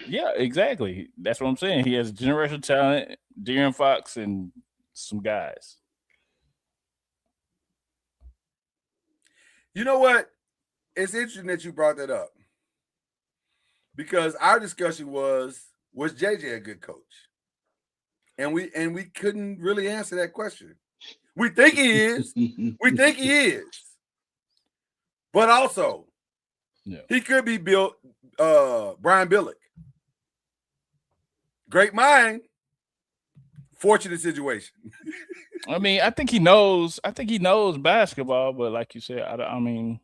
Yeah, exactly. That's what I'm saying. He has generational talent, De'Aaron Fox, and some guys.
You know what? It's interesting that you brought that up because our discussion was JJ a good coach? And we couldn't really answer that question. We think he is. We think he is. But also, he could be Brian Billick. Great mind, fortunate situation.
I mean, I think he knows basketball, but like you said, I mean,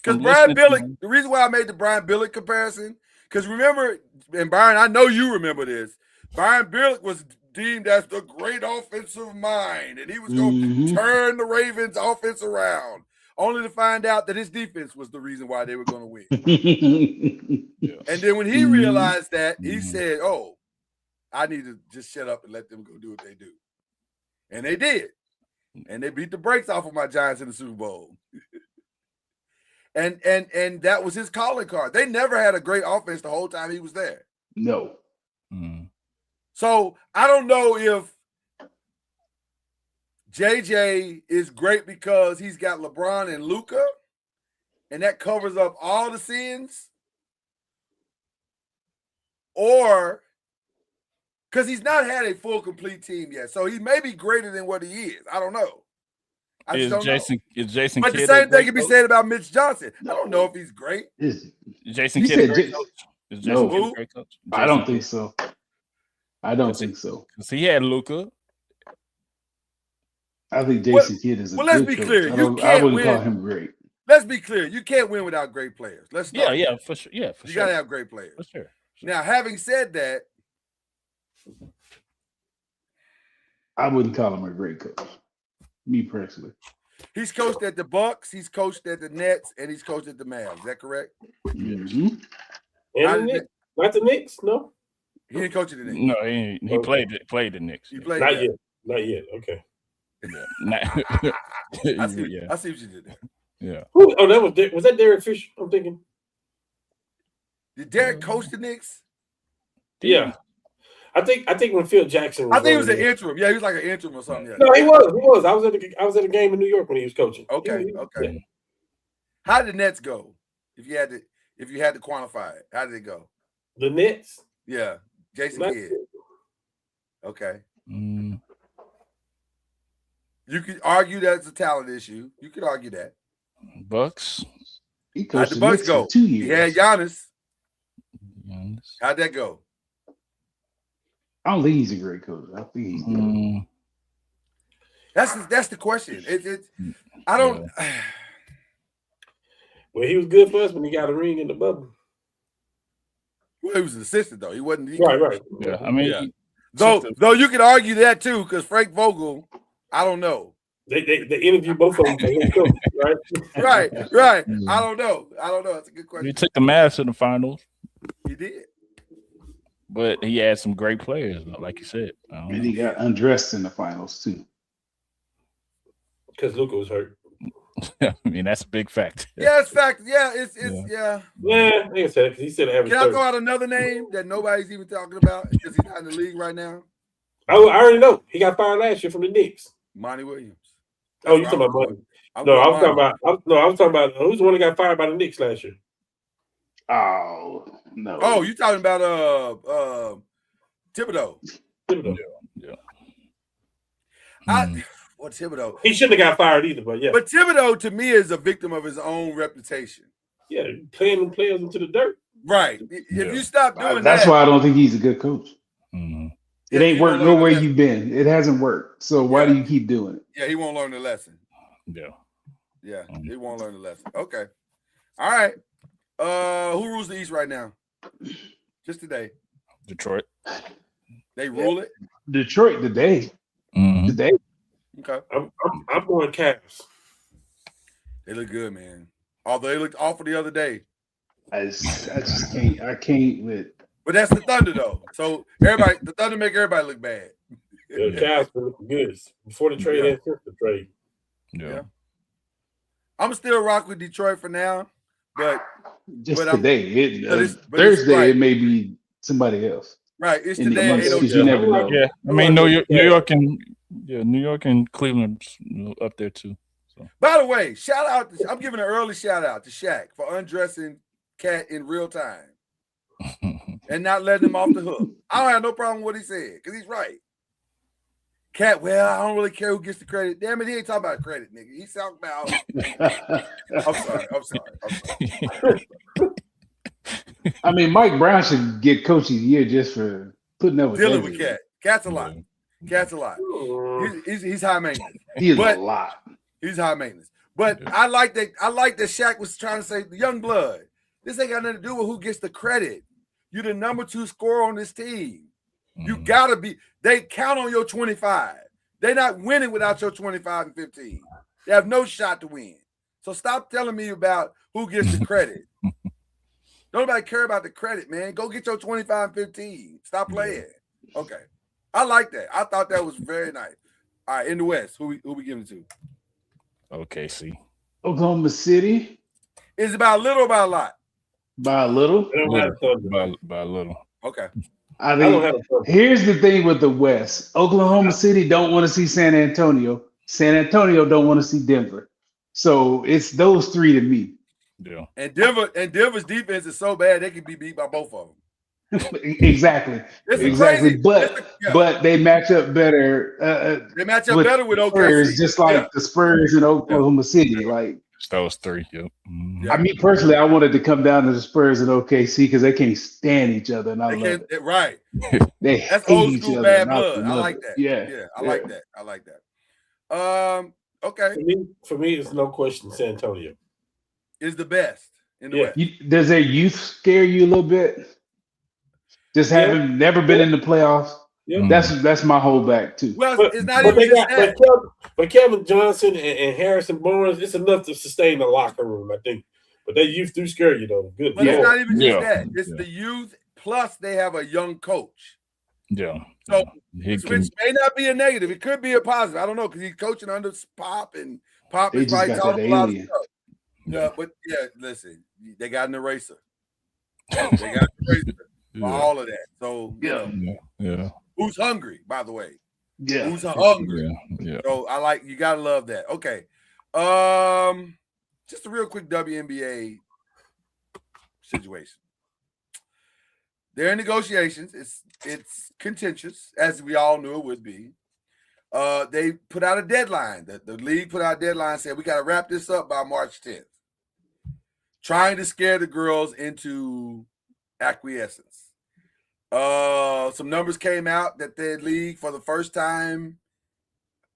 because Brian Billick, the reason why I made the Brian Billick comparison, because remember, and Brian, I know you remember this. Brian Billick was deemed as the great offensive mind, and he was going to turn the Ravens' offense around, only to find out that his defense was the reason why they were going to win. And then when he realized that, he said, "Oh, I need to just shut up and let them go do what they do." And they did. And they beat the brakes off of my Giants in the Super Bowl. And that was his calling card. They never had a great offense the whole time he was there.
No.
So I don't know if JJ is great because he's got LeBron and Luka, and that covers up all the sins, or because he's not had a full, complete team yet. So he may be greater than what he is. I don't know. I just don't know.
Is Jason
but
Kidd
the same thing can be said about Mitch Johnson. I don't know if he's great.
Jason Kidd a great coach? Is Jason Kidd a great coach?
I don't think so. I don't think so.
Because he had Luka.
I think Jason Kidd is a good
let's be clear.
coach. I wouldn't call him great.
Let's be clear. You can't win without great players. Let's start.
Yeah, for sure. Yeah, for
you
sure.
got to have great players.
For sure.
Now, having said that,
I wouldn't call him a great coach. Me personally.
He's coached at the Bucks, he's coached at the Nets, and he's coached at the Mavs. Is that correct?
And not the Knicks, no?
He didn't coach at the Knicks.
No, he played the Knicks.
He played
Not yet. Okay.
I see what you did there.
Yeah.
Was that Derek Fisher? I'm thinking.
Did Derek coach the Knicks?
Yeah. I think when Phil Jackson was
he was an interim. Yeah, he was like an interim or something. Yeah.
No, he was. I was at a game in New York when he was coaching.
Okay. How did the Nets go? If you had to quantify it, how did it go?
The Nets?
Yeah. Jason Kidd. Okay. You could argue that it's a talent issue. You could argue that.
Bucks.
He coached
the Bucks go?
2 years.
He had Giannis. How'd that go?
I don't think he's a great coach. I think he's good.
That's the question. I don't.
Well, he was good for us when he got a ring in the bubble.
Well, he was an assistant though. He wasn't.
Right.
Yeah, I mean,
though you could argue that too, because Frank Vogel, I don't know.
They interviewed both of them for him too, right?
Right. I don't know. That's a good question.
He took the Mavs to the finals.
He did.
But he had some great players, like you said.
And he got undressed in the finals too.
Because Luka was hurt.
I mean, that's a big fact.
Yeah, it's fact. Yeah, it's
Yeah, I think I said it because he said average.
Can I throw out another name that nobody's even talking about because he's not in the league right now?
I already know. He got fired last year from the Knicks.
Monty Williams.
Oh, you talking about Monty? No, I was talking about who's the one that got fired by the Knicks last year?
Oh no!
Oh, you talking about Thibodeau?
Yeah.
Thibodeau?
He shouldn't have got fired either, but yeah.
But Thibodeau to me is a victim of his own reputation.
Yeah, playing them players into the dirt.
Right. If you stop doing
that's why I don't think he's a good coach. It ain't worked nowhere you've been. It hasn't worked. So why do you keep doing it?
Yeah, he won't learn the lesson.
Yeah,
he won't learn the lesson. Okay. All right. Who rules the East right now? Just today.
Detroit.
They rule it?
Detroit today. Today.
Okay.
I'm going Cavs.
They look good, man. Although they looked awful the other day.
I just can't. I can't with.
But that's the Thunder, though. So the Thunder make everybody look bad.
The Cavs been looking good before the trade and since the trade.
Yeah.
I'm still rock with Detroit for now, but
Just
but
today.
it's
Thursday,
right.
it may be somebody else.
Right, it's
In the
today at
East, 'cause
8:02.
you never know.
Yeah. I mean, New York and Cleveland up there too. So.
By the way, shout out! I'm giving an early shout out to Shaq for undressing Cat in real time and not letting him off the hook. I don't have no problem with what he said because he's right. Cat, well, I don't really care who gets the credit. Damn it, he ain't talking about credit, nigga. He's talking about. I'm sorry.
I mean, Mike Brown should get Coach of the Year just for putting up with
Dealing with
everything.
Cat. Cat's a lot. Cat's a lot. He's high maintenance.
He's
But-
a lot.
He's high maintenance. But I like that Shaq was trying to say the young blood. This ain't got nothing to do with who gets the credit. You're the number 2 scorer on this team. You gotta be. They count on your 25. They're not winning without your 25 and 15. They have no shot to win. So stop telling me about who gets the credit. Nobody care about the credit, man. Go get your 25 and 15. Stop playing. Okay. I like that. I thought that was very nice. All right, in the West, who we giving it to?
OKC.
Oklahoma City
Is it about a little or about a lot?
by a little.
I don't have Thunder.
By a little.
Okay.
I
I don't
think
have Thunder.
here's the thing with the West. Oklahoma City don't want to see San Antonio. San Antonio don't want to see Denver. So it's those three to me.
Yeah.
And Denver's defense is so bad they can be beat by both of them.
Exactly.
It's
Exactly.
crazy.
But they match up better.
They match up
with
better with
Spurs,
OKC.
just like the Spurs in Oklahoma City. Like,
It's those three. Yep. Mhm.
Yeah.
I mean, personally, I wanted to come down to the Spurs and OKC because they can't stand each other, and I
They
love
can't,
it.
right.
They
That's
hate
old
each
school
other.
bad
and I
blood. I
love
like
it.
that.
Yeah,
I like that. I like that. Okay.
For me, it's no question San Antonio.
Is the best in the
Yeah.
West.
Does their youth scare you a little bit? Just having never been in the playoffs.
Yeah.
That's my holdback too.
Well,
But,
it's not
but
even
they
just
got
that.
but Kevin Johnson and Harrison Barnes, it's enough to sustain the locker room, I think. But they youth do scare you though. Good.
But it's
Lord.
not even just
Yeah.
that. It's
Yeah.
the youth plus they have a young coach.
Yeah.
So
He can.
which may not be a negative. It could be a positive. I don't know because he's coaching under Pop, and Pop
They
is
just
probably
got
taught
that
him a lot of
alien.
stuff. Yeah, but listen, they got an eraser. They got an eraser for
Yeah.
all of that. So
Yeah.
Yeah.
who's hungry? By the way,
Yeah.
who's hungry?
Yeah.
So you gotta love that. Okay, just a real quick WNBA situation. They're in negotiations. It's contentious, as we all knew it would be. They put out a deadline. The league put out a deadline saying we got to wrap this up by March 10th. Trying to scare the girls into acquiescence. Some numbers came out that the league for the first time.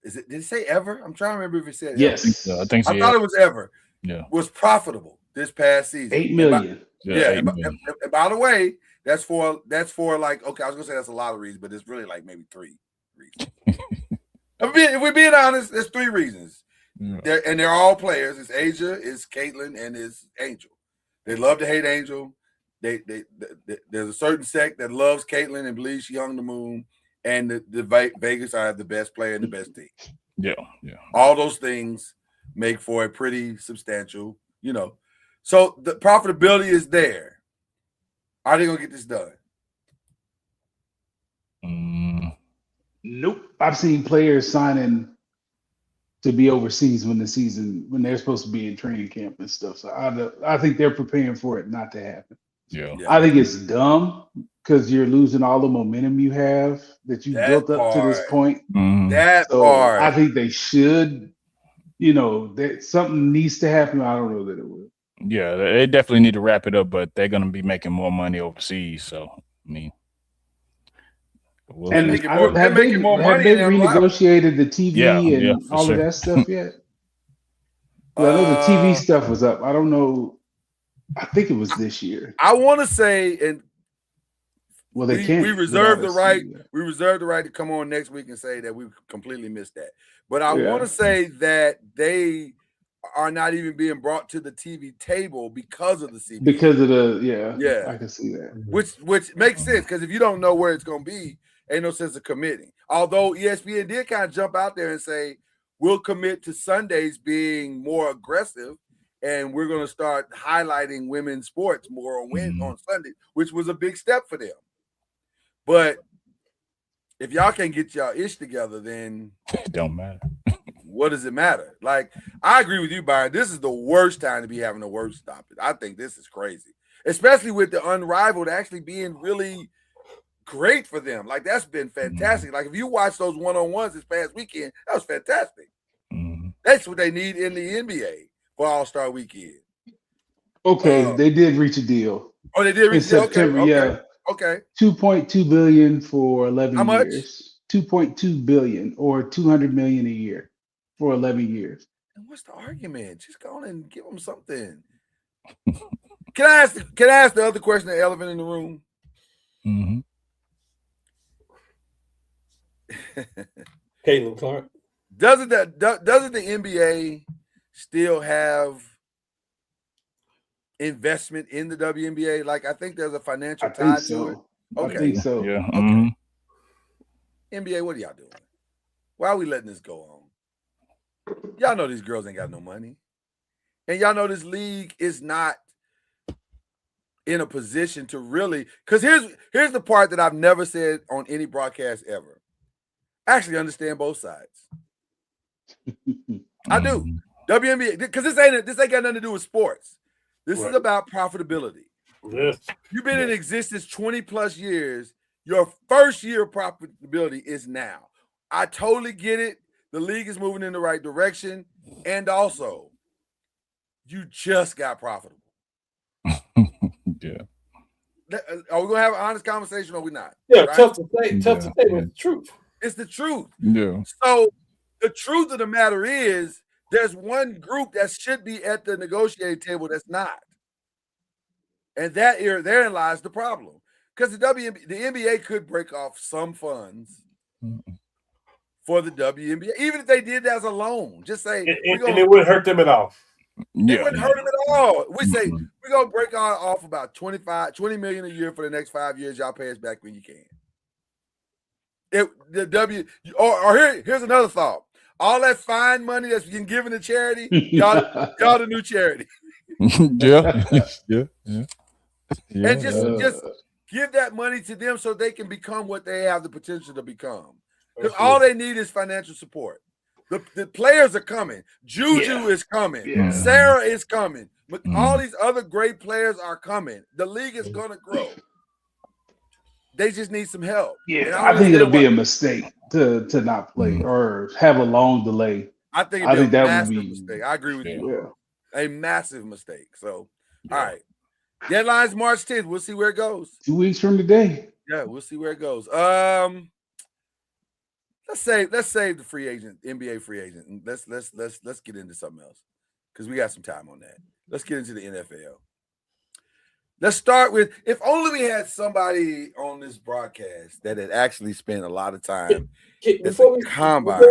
Did it say ever? I'm trying to remember if it said
Yes.
I think so.
ever. I thought it was ever.
Yeah.
Was profitable this past season.
8 million.
Yeah.
eight
And
million.
by the way, that's for like, okay, I was gonna say that's a lot of reasons, but it's really like maybe 3 reasons. If we're being honest, there's 3 reasons.
Yeah.
They're all players. It's Asia, it's Caitlin, and it's Angel. They love to hate Angel. There's a certain sect that loves Caitlin and believes she hung the moon, and the Vegas are the best player and the best team.
Yeah. Yeah.
All those things make for a pretty substantial, So the profitability is there. Are they gonna get this done?
Nope. I've seen players signing to be overseas when they're supposed to be in training camp and stuff. So I think they're preparing for it not to happen.
Yeah.
Yeah.
I think it's dumb because you're losing all the momentum you have that you
That
built up to this
part.
point.
Mhm.
That
So
part.
I think they should, that something needs to happen. I don't know that it will.
Yeah, they definitely need to wrap it up, but they're gonna be making more money overseas. So I mean, we'll
And
see.
making
I
more-
don't,
they're
have they,
making more
have
money
they
in their life.
renegotiated the TV
Yeah,
and
yeah, for
all
sure.
of that stuff yet? Well, I know the TV stuff was up. I don't know. I think it was this year.
I want to say, and
Well, they
we
can't.
reserve the
without a
right.
studio.
We reserve the right to come on next week and say that we completely missed that. But I
Yeah.
want to say that they are not even being brought to the TV table because of the CBA.
Because of the
Yeah.
I can see that.
Which makes sense, because if you don't know where it's going to be, ain't no sense of committing. Although ESPN did kind of jump out there and say, we'll commit to Sundays being more aggressive, and we're going to start highlighting women's sports more on Sunday, which was a big step for them. But if y'all can't get y'all ish together, then
It don't matter.
what does it matter? Like, I agree with you, Byron. This is the worst time to be having a word stop it. I think this is crazy, especially with the Unrivaled actually being really great for them. Like, that's been fantastic. Like, if you watch those one-on-ones this past weekend, that was fantastic. That's what they need in the NBA for All-Star Weekend.
Okay, they did reach a deal.
Oh, they did
in September.
Okay.
Yeah,
Okay.
$2.2 billion for 11
How much?
years. $2.2 billion or $200 million a year for 11 years.
And what's the argument? Just go on and give them something. Can I ask the other question, the elephant in the room?
Caitlin Clark.
Doesn't the NBA still have investment in the WNBA? Like, I think there's a financial
I
tie
think so.
to it. Okay.
I think so.
Yeah.
Okay. NBA, what are y'all doing? Why are we letting this go on? Y'all know these girls ain't got no money. And y'all know this league is not in a position to really, because here's the part that I've never said on any broadcast ever. I actually understand both sides. I do. WNBA, because this ain't got nothing to do with sports. This is about profitability.
Yes.
You've been in existence 20 plus years. Your first year of profitability is now. I totally get it. The league is moving in the right direction. And also, you just got profitable.
Yeah.
Are we going to have an honest conversation or are we not?
Yeah,
Right?
tough to say, but it's the truth.
It's the truth.
Yeah.
So the truth of the matter is there's one group that should be at the negotiating table that's not. And therein lies the problem. Because the NBA could break off some funds for the WNBA, even if they did that as a loan. Just say,
and it wouldn't hurt them at all.
It wouldn't hurt them at all. We say we're gonna break off about $20 million a year for the next 5 years. Y'all pay us back when you can. Here's another thought. All that fine money that's been given to charity, y'all the new charity.
Yeah.
And just give that money to them so they can become what they have the potential to become. Because all they need is financial support. The players are coming. Juju is coming.
Yeah.
Sarah is coming. All these other great players are coming. The league is going to grow. They just need some help.
Yeah, I think it'll be a mistake to not play or have a long delay.
I think it'd be a
that
massive
would be
mistake. I agree with you.
Yeah.
A massive mistake. So, all right. Deadline's March 10th. We'll see where it goes.
2 weeks from today.
Yeah, we'll see where it goes. Let's save the free agent, NBA free agent, and let's get into something else because we got some time on that. Let's get into the NFL. Let's start with, if only we had somebody on this broadcast that had actually spent a lot of time
Before we
combine.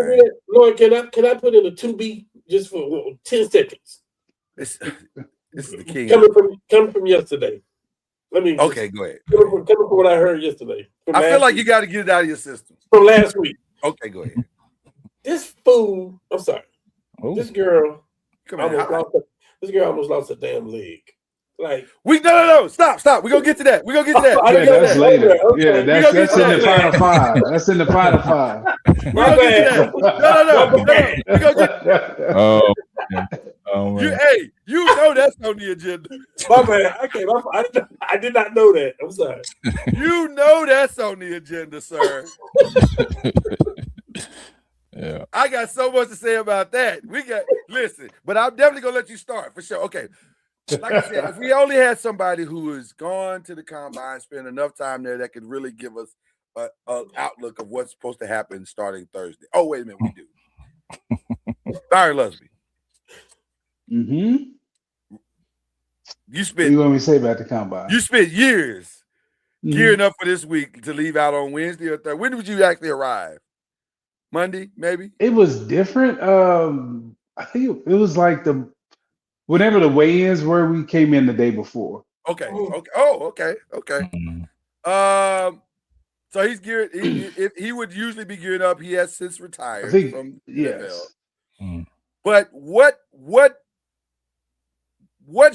Lord, can I put in a 2B just for 10 seconds?
This is the king.
Coming from yesterday.
Go ahead.
Coming from what I heard yesterday.
I feel like you got to get it out of your system.
From last week.
Okay, go ahead.
This fool, I'm sorry.
Oh.
This girl
Come on.
almost lost a damn leg. Like
no. Stop. We're gonna get to that.
Yeah, that's later. Yeah, that's in the final five. That's in the final five.
My bad.
No. We're gonna get
Oh, man.
you know that's on the agenda.
My bad. I did not know that. I'm sorry.
You know that's on the agenda, sir.
Yeah.
I got so much to say about that. Listen, but I'm definitely gonna let you start for sure. Okay. Like I said, if we only had somebody who has gone to the combine, spent enough time there that could really give us an outlook of what's supposed to happen starting Thursday. Oh, wait a minute, we do. Byron Lusby.
Mm-hmm.
You
What do you want me to say about the combine?
You spent years gearing up for this week to leave out on Wednesday or Thursday. When did you actually arrive? Monday, maybe?
It was different. I think it was like whenever the weigh-ins were, we came in the day before.
Okay. Okay. Oh, okay. Okay.
Mhm.
So he's geared. He would usually be geared up. He has since retired
I think
from the NFL.
yes.
Mm.
But what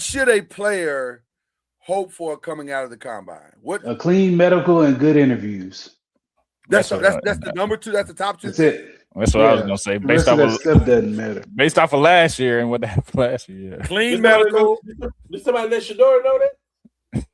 should a player hope for coming out of the combine? What
A clean medical and good interviews.
that's
That's
the number two. That's the top two.
That's
things.
it.
That's what I was
Yeah.
gonna say.
The
Based
rest of
off
that
of
stuff doesn't matter.
based off of last year and what happened last year. Yeah.
Clean medical.
Did somebody let Shador know that?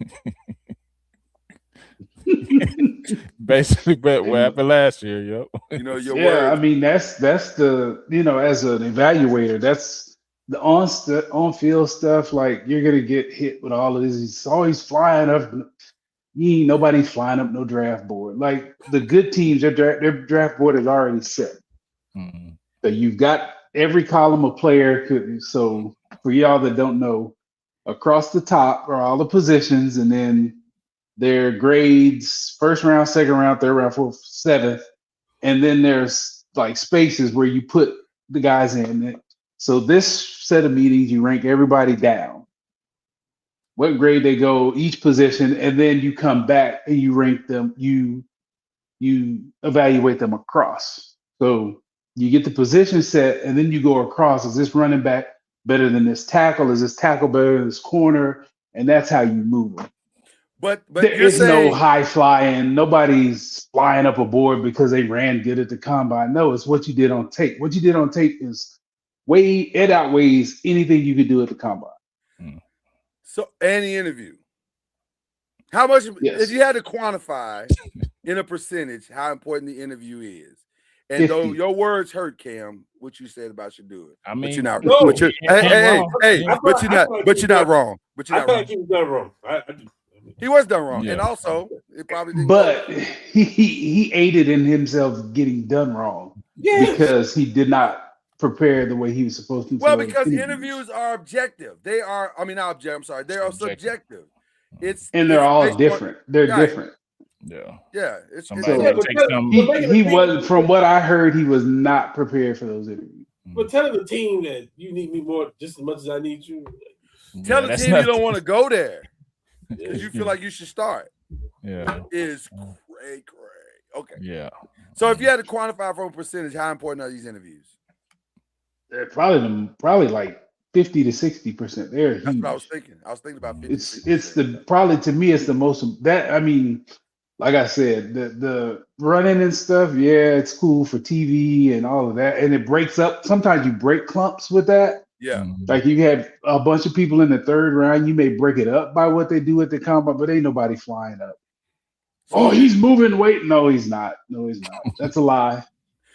Basically, but what happened last year, yo.
You know your
Yeah,
words.
I mean that's the as an evaluator, that's the on field stuff. Like you're gonna get hit with all of this. He's always flying up. Nobody's flying up no draft board. Like the good teams, their draft board is already set.
Mhm.
So you've got every column of player. So for y'all that don't know, across the top are all the positions, and then their grades: first round, second round, third round, fourth, seventh, and then there's like spaces where you put the guys in. So this set of meetings, you rank everybody down, what grade they go, each position, and then you come back and you rank them. You evaluate them across. So you get the position set, and then you go across. Is this running back better than this tackle? Is this tackle better than this corner? And that's how you move them.
But
There
you're
is no
saying
high flying. Nobody's flying up a board because they ran good at the combine. No, it's what you did on tape. What you did on tape is it outweighs anything you could do at the combine.
so any interview. How much
Yes.
if you had to quantify in a percentage how important the interview is? And though
50.
your words hurt, Cam, what you said about Shador.
I
But
mean,
you're not.
No,
but you're,
he ain't wrong.
hey,
I
but
thought-
you're
I
not.
thought
But
he
you're not
was-
wrong. But you're
I
not
feel
wrong.
like he was done wrong.
He was done wrong,
Yeah.
and also it probably didn't.
But he aided in himself getting done wrong
Yeah.
because he did not prepare the way he was supposed to. for
Well,
those
because interviews are objective. They are. I mean, not objective. I'm sorry. They are subjective. It's
and they're
it's
all
based on-
different. They're
Right.
different.
Yeah.
Yeah, it's
Somebody
So-
that
but
takes
tell-
them.
but making
He
a team-
was, from what I heard, he was not prepared for those interviews.
But telling the team that you need me more just as much as I need you.
tell
Yeah,
the
that's
team you
not-
don't want to go there
Yeah.
because you feel like you should start.
Yeah.
Is cray. Okay.
Yeah.
So if you had to quantify from a percentage, how important are these interviews?
They're probably like 50 to 60%. They're
That's
huge.
what I was thinking. I was thinking about 50.
It's the probably, to me, it's the most that, I mean, like I said, the running and stuff, yeah, it's cool for TV and all of that, and it breaks up. Sometimes you break clumps with that.
Yeah.
Mhm.
Like you have a bunch of people in the third round, you may break it up by what they do at the combine, but ain't nobody flying up. Oh, he's moving weight. No, he's not. No, he's not. That's a lie.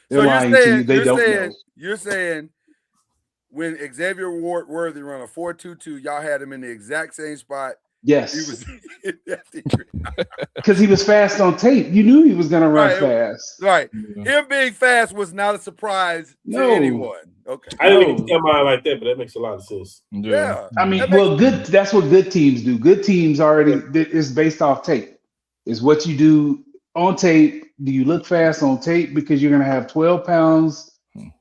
They're
So
lying to you. They don't know.
You're saying when Xavier Worthy run a 4.22, y'all had him in the exact same spot. He
Yes,
was
because he was fast on tape. You knew he was going to run
Right.
fast.
right.
Yeah.
Him being fast was not a surprise to
No.
anyone. Okay.
I didn't
No.
even tell mine like that, but that makes a lot of sense.
Yeah.
I mean,
That makes-
well, good. That's what good teams do. Good teams already is based off tape. Is what you do on tape. Do you look fast on tape because you're going to have 12 pounds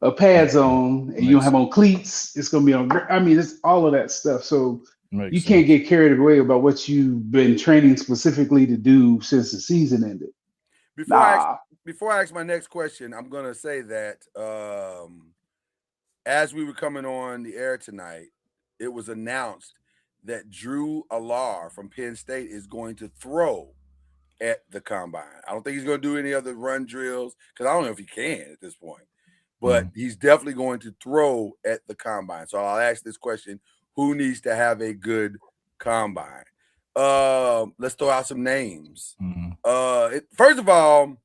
of pads on, and you don't have on cleats? It's going to be on. I mean, it's all of that stuff. So
Makes
you
sense.
can't get carried away about what you've been training specifically to do since the season ended.
Before I ask my next question, I'm gonna say that as we were coming on the air tonight, it was announced that Drew Alar from Penn State is going to throw at the combine. I don't think he's going to do any other run drills because I don't know if he can at this point, but he's definitely going to throw at the combine. So I'll ask this question: who needs to have a good combine? Let's throw out some names.
Mhm.
First of all,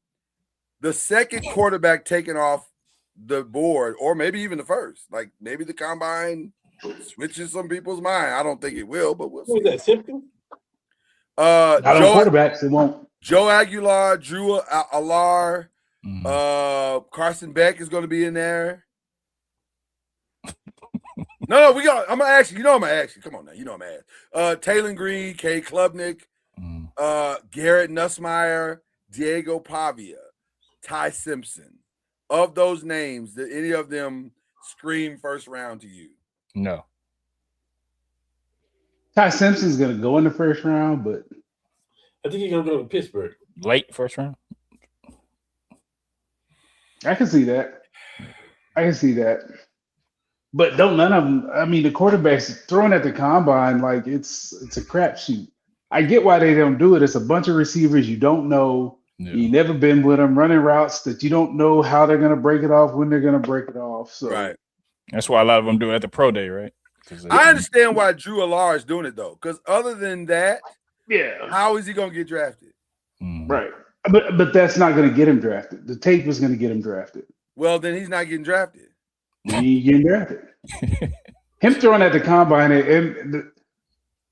the second quarterback taken off the board, or maybe even the first, like maybe the combine switches some people's mind. I don't think it will, but we'll
Who was
see.
that? Simpson?
Not on quarterbacks, it won't.
Joe Aguilar, Drew Alar,
Mhm.
Carson Beck is going to be in there. No, we got. I'm gonna ask you. You know, I'm gonna ask you. Come on now. You know, I'm gonna ask. Taylor Green, Kay Klubnik,
Mhm.
Garrett Nussmeier, Diego Pavia, Ty Simpson. Of those names, did any of them scream first round to you?
No.
Ty Simpson's gonna go in the first round, but
I think he's gonna go to Pittsburgh.
Late first round.
I can see that. But don't none of them. I mean, the quarterbacks throwing at the combine like it's a crapshoot. I get why they don't do it. It's a bunch of receivers you don't know.
Yeah.
You never been with them, running routes that you don't know how they're gonna break it off, when they're gonna break it off. So
Right.
That's why a lot of them do it at the pro day, right?
I understand why Drew Allar is doing it though, because other than that,
yeah,
how is he gonna get drafted?
right. But that's not gonna get him drafted. The tape was gonna get him drafted.
Well, then he's not getting drafted.
He ain't getting drafted. Him throwing at the combine,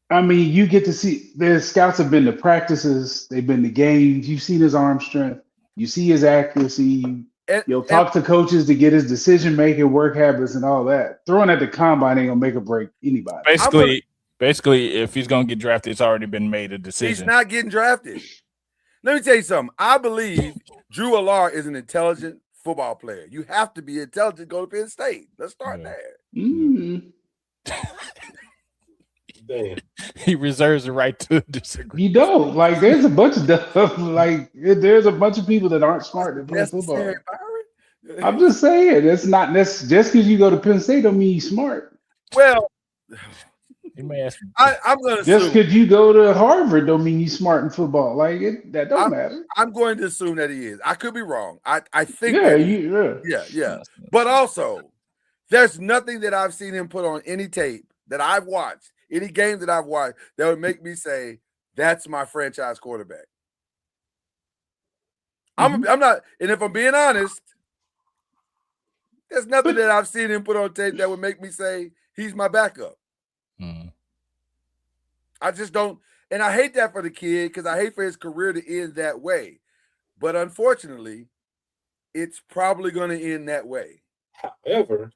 I mean, you get to see the scouts have been to practices, they've been to games. You've seen his arm strength, you see his accuracy. You'll talk to coaches to get his decision making, work habits, and all that. Throwing at the combine ain't gonna make or break anybody.
Basically, if he's gonna get drafted, it's already been made a decision.
He's not getting drafted. Let me tell you something. I believe Drew Allar is an intelligent football player. You have to be intelligent to go to Penn State. Let's start there.
Damn.
He reserves the right to disagree.
You don't. Like, there's a bunch of stuff. Like, there's a bunch of people that aren't smart to play football. I'm just saying, it's not necessary. Just because you go to Penn State don't mean you're smart.
Well,
You may ask me.
I'm going to
just because you go to Harvard don't mean you're smart in football. Like, that don't matter.
I'm going to assume that he is. I could be wrong. I think.
Yeah.
But also, there's nothing that I've seen him put on any tape that I've watched, any game that I've watched, that would make me say that's my franchise quarterback. I'm not, and if I'm being honest, there's nothing that I've seen him put on tape that would make me say he's my backup. I just don't, and I hate that for the kid because I hate for his career to end that way. But unfortunately, it's probably going to end that way.
However,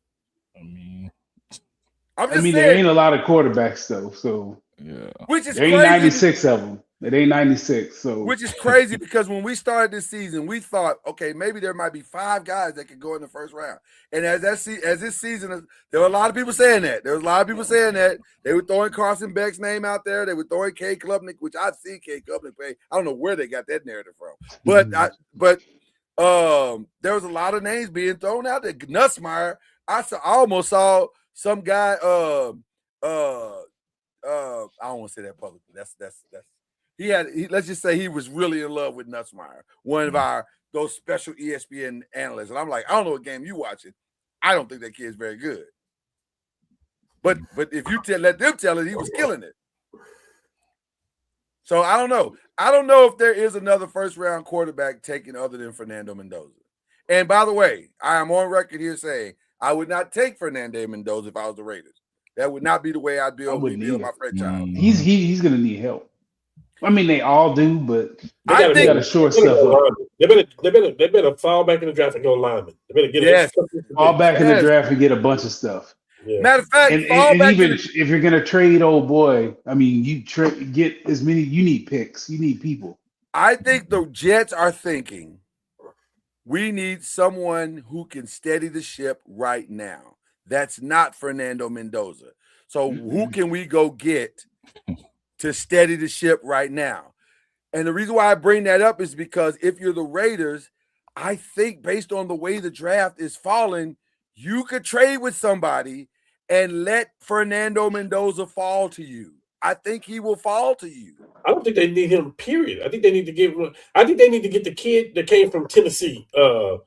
there ain't a lot of quarterbacks though, so
yeah,
which is
there ain't
crazy.
96 of them. It ain't 96, so
which is crazy because when we started this season, we thought, okay, maybe there might be 5 guys that could go in the first round. And as this season, there were a lot of people saying that. There was a lot of people saying that they were throwing Carson Beck's name out there. They were throwing K. Klubnik, which I've seen K. Klubnik play. I don't know where they got that narrative from, but there was a lot of names being thrown out there. Nussmeier, I almost saw some guy. I don't want to say that publicly. That's. Let's just say he was really in love with Nussmeier, one of those special ESPN analysts. And I'm like, I don't know what game you watching. I don't think that kid's very good. But if you let them tell it, he was killing it. So I don't know. I don't know if there is another first round quarterback taken other than Fernando Mendoza. And by the way, I am on record here saying I would not take Fernando Mendoza if I was the Raiders. That would not be the way I'd build my franchise.
He's gonna need help. I mean, they all do, but
I think
gotta short stuff up.
They better fall back in the draft and go lineman. They better get
fall back in the draft and get a bunch of stuff.
Yeah.
Matter of fact,
and even if you're gonna trade old boy, I mean, you get as many. You need picks. You need people.
I think the Jets are thinking we need someone who can steady the ship right now. That's not Fernando Mendoza. So who can we go get to steady the ship right now? And the reason why I bring that up is because if you're the Raiders, I think based on the way the draft is falling, you could trade with somebody and let Fernando Mendoza fall to you. I think he will fall to you.
I don't think they need him, period. I think they need to get the kid that came from Tennessee. And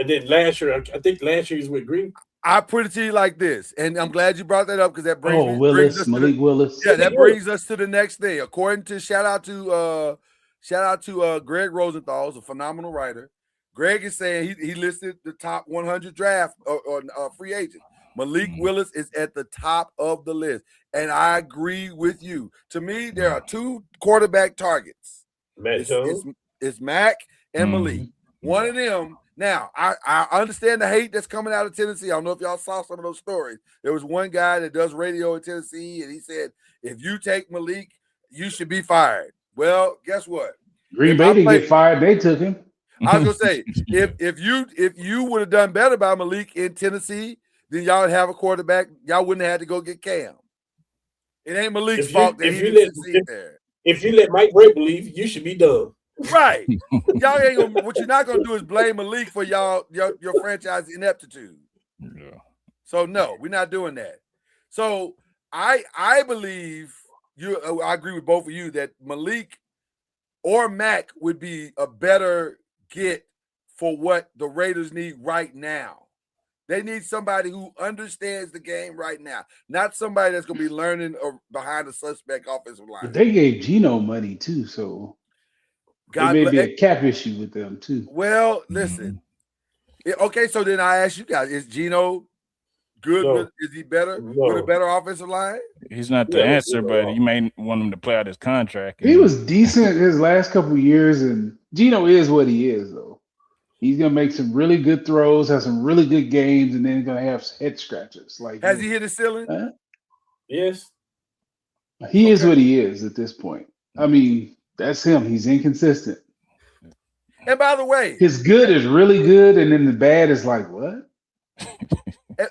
then last year, I think last year he's with Green.
I put it to you like this, and I'm glad you brought that up because that brings
Malik Willis.
Yeah, that brings us to the next thing. According to shout out to Greg Rosenthal, who's a phenomenal writer. Greg is saying he listed the top 100 draft or free agent. Malik Willis is at the top of the list, and I agree with you. To me, there are 2 quarterback targets. It's Mac and Malik. One of them. Now, I understand the hate that's coming out of Tennessee. I don't know if y'all saw some of those stories. There was one guy that does radio in Tennessee, and he said, if you take Malik, you should be fired. Well, guess what?
Green Bay didn't get fired. They took him.
I was going to say, if you would have done better by Malik in Tennessee, then y'all would have a quarterback. Y'all wouldn't have had to go get Cam. It ain't Malik's
If
fault that
if
he
you
didn't
let-
succeed there.
If you let Mike Vrabel leave, you should be done.
Right. Y'all ain't gonna, what you're not gonna do is blame Malik for your franchise ineptitude.
Yeah.
So no, we're not doing that. So I believe I agree with both of you that Malik or Mac would be a better get for what the Raiders need right now. They need somebody who understands the game right now, not somebody that's going to be learning behind a suspect offensive line.
But they gave Geno money too, so
God
there may be
bless-
a cap issue with them too.
Well, listen. Okay, so then I ask you guys: is Geno good?
No.
Is he better
No.
with a better offensive line?
He's not the
Yeah,
answer,
yeah.
but you may want him to play out his contract.
He was decent his last couple of years, and Geno is what he is, though. He's gonna make some really good throws, have some really good games, and then he's gonna have head scratches. Like
Has he hit his ceiling?
Yes.
He is what he is at this point. I mean, that's him. He's inconsistent.
And by the way,
His good is really good, and then the bad is like what?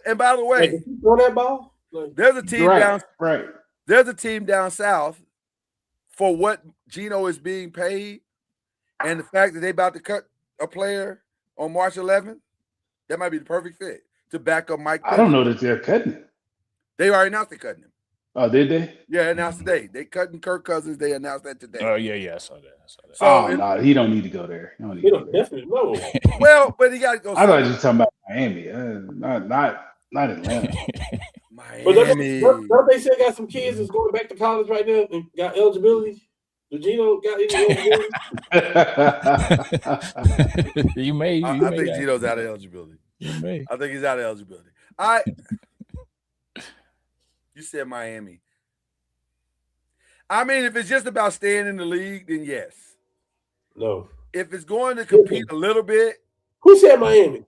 and by the
Like,
way,
did you throw that ball? Like,
there's a team down.
Right.
There's a team down south for what Geno is being paid, and the fact that they about to cut a player on March 11th, that might be the perfect fit to back up Mike.
I don't know that they're cutting it.
They already announced they're cutting him.
Oh, did they?
Yeah, announced today. They cutting Kirk Cousins. They announced that today.
Oh yeah, I saw that.
So,
Oh no, he don't need to go there. He don't need to
you
go
know,
there.
definitely no.
well, but he got to go.
I thought you were talking about Miami, not Atlanta.
But
Miami.
don't they say got some kids that's going back to college right now and got eligibility? Do Geno got any eligibility?
You may.
I think Geno's out of eligibility.
You may.
I think he's out of eligibility. You said Miami. I mean, if it's just about staying in the league, then yes.
No.
If it's going to compete a little bit,
Who said Miami?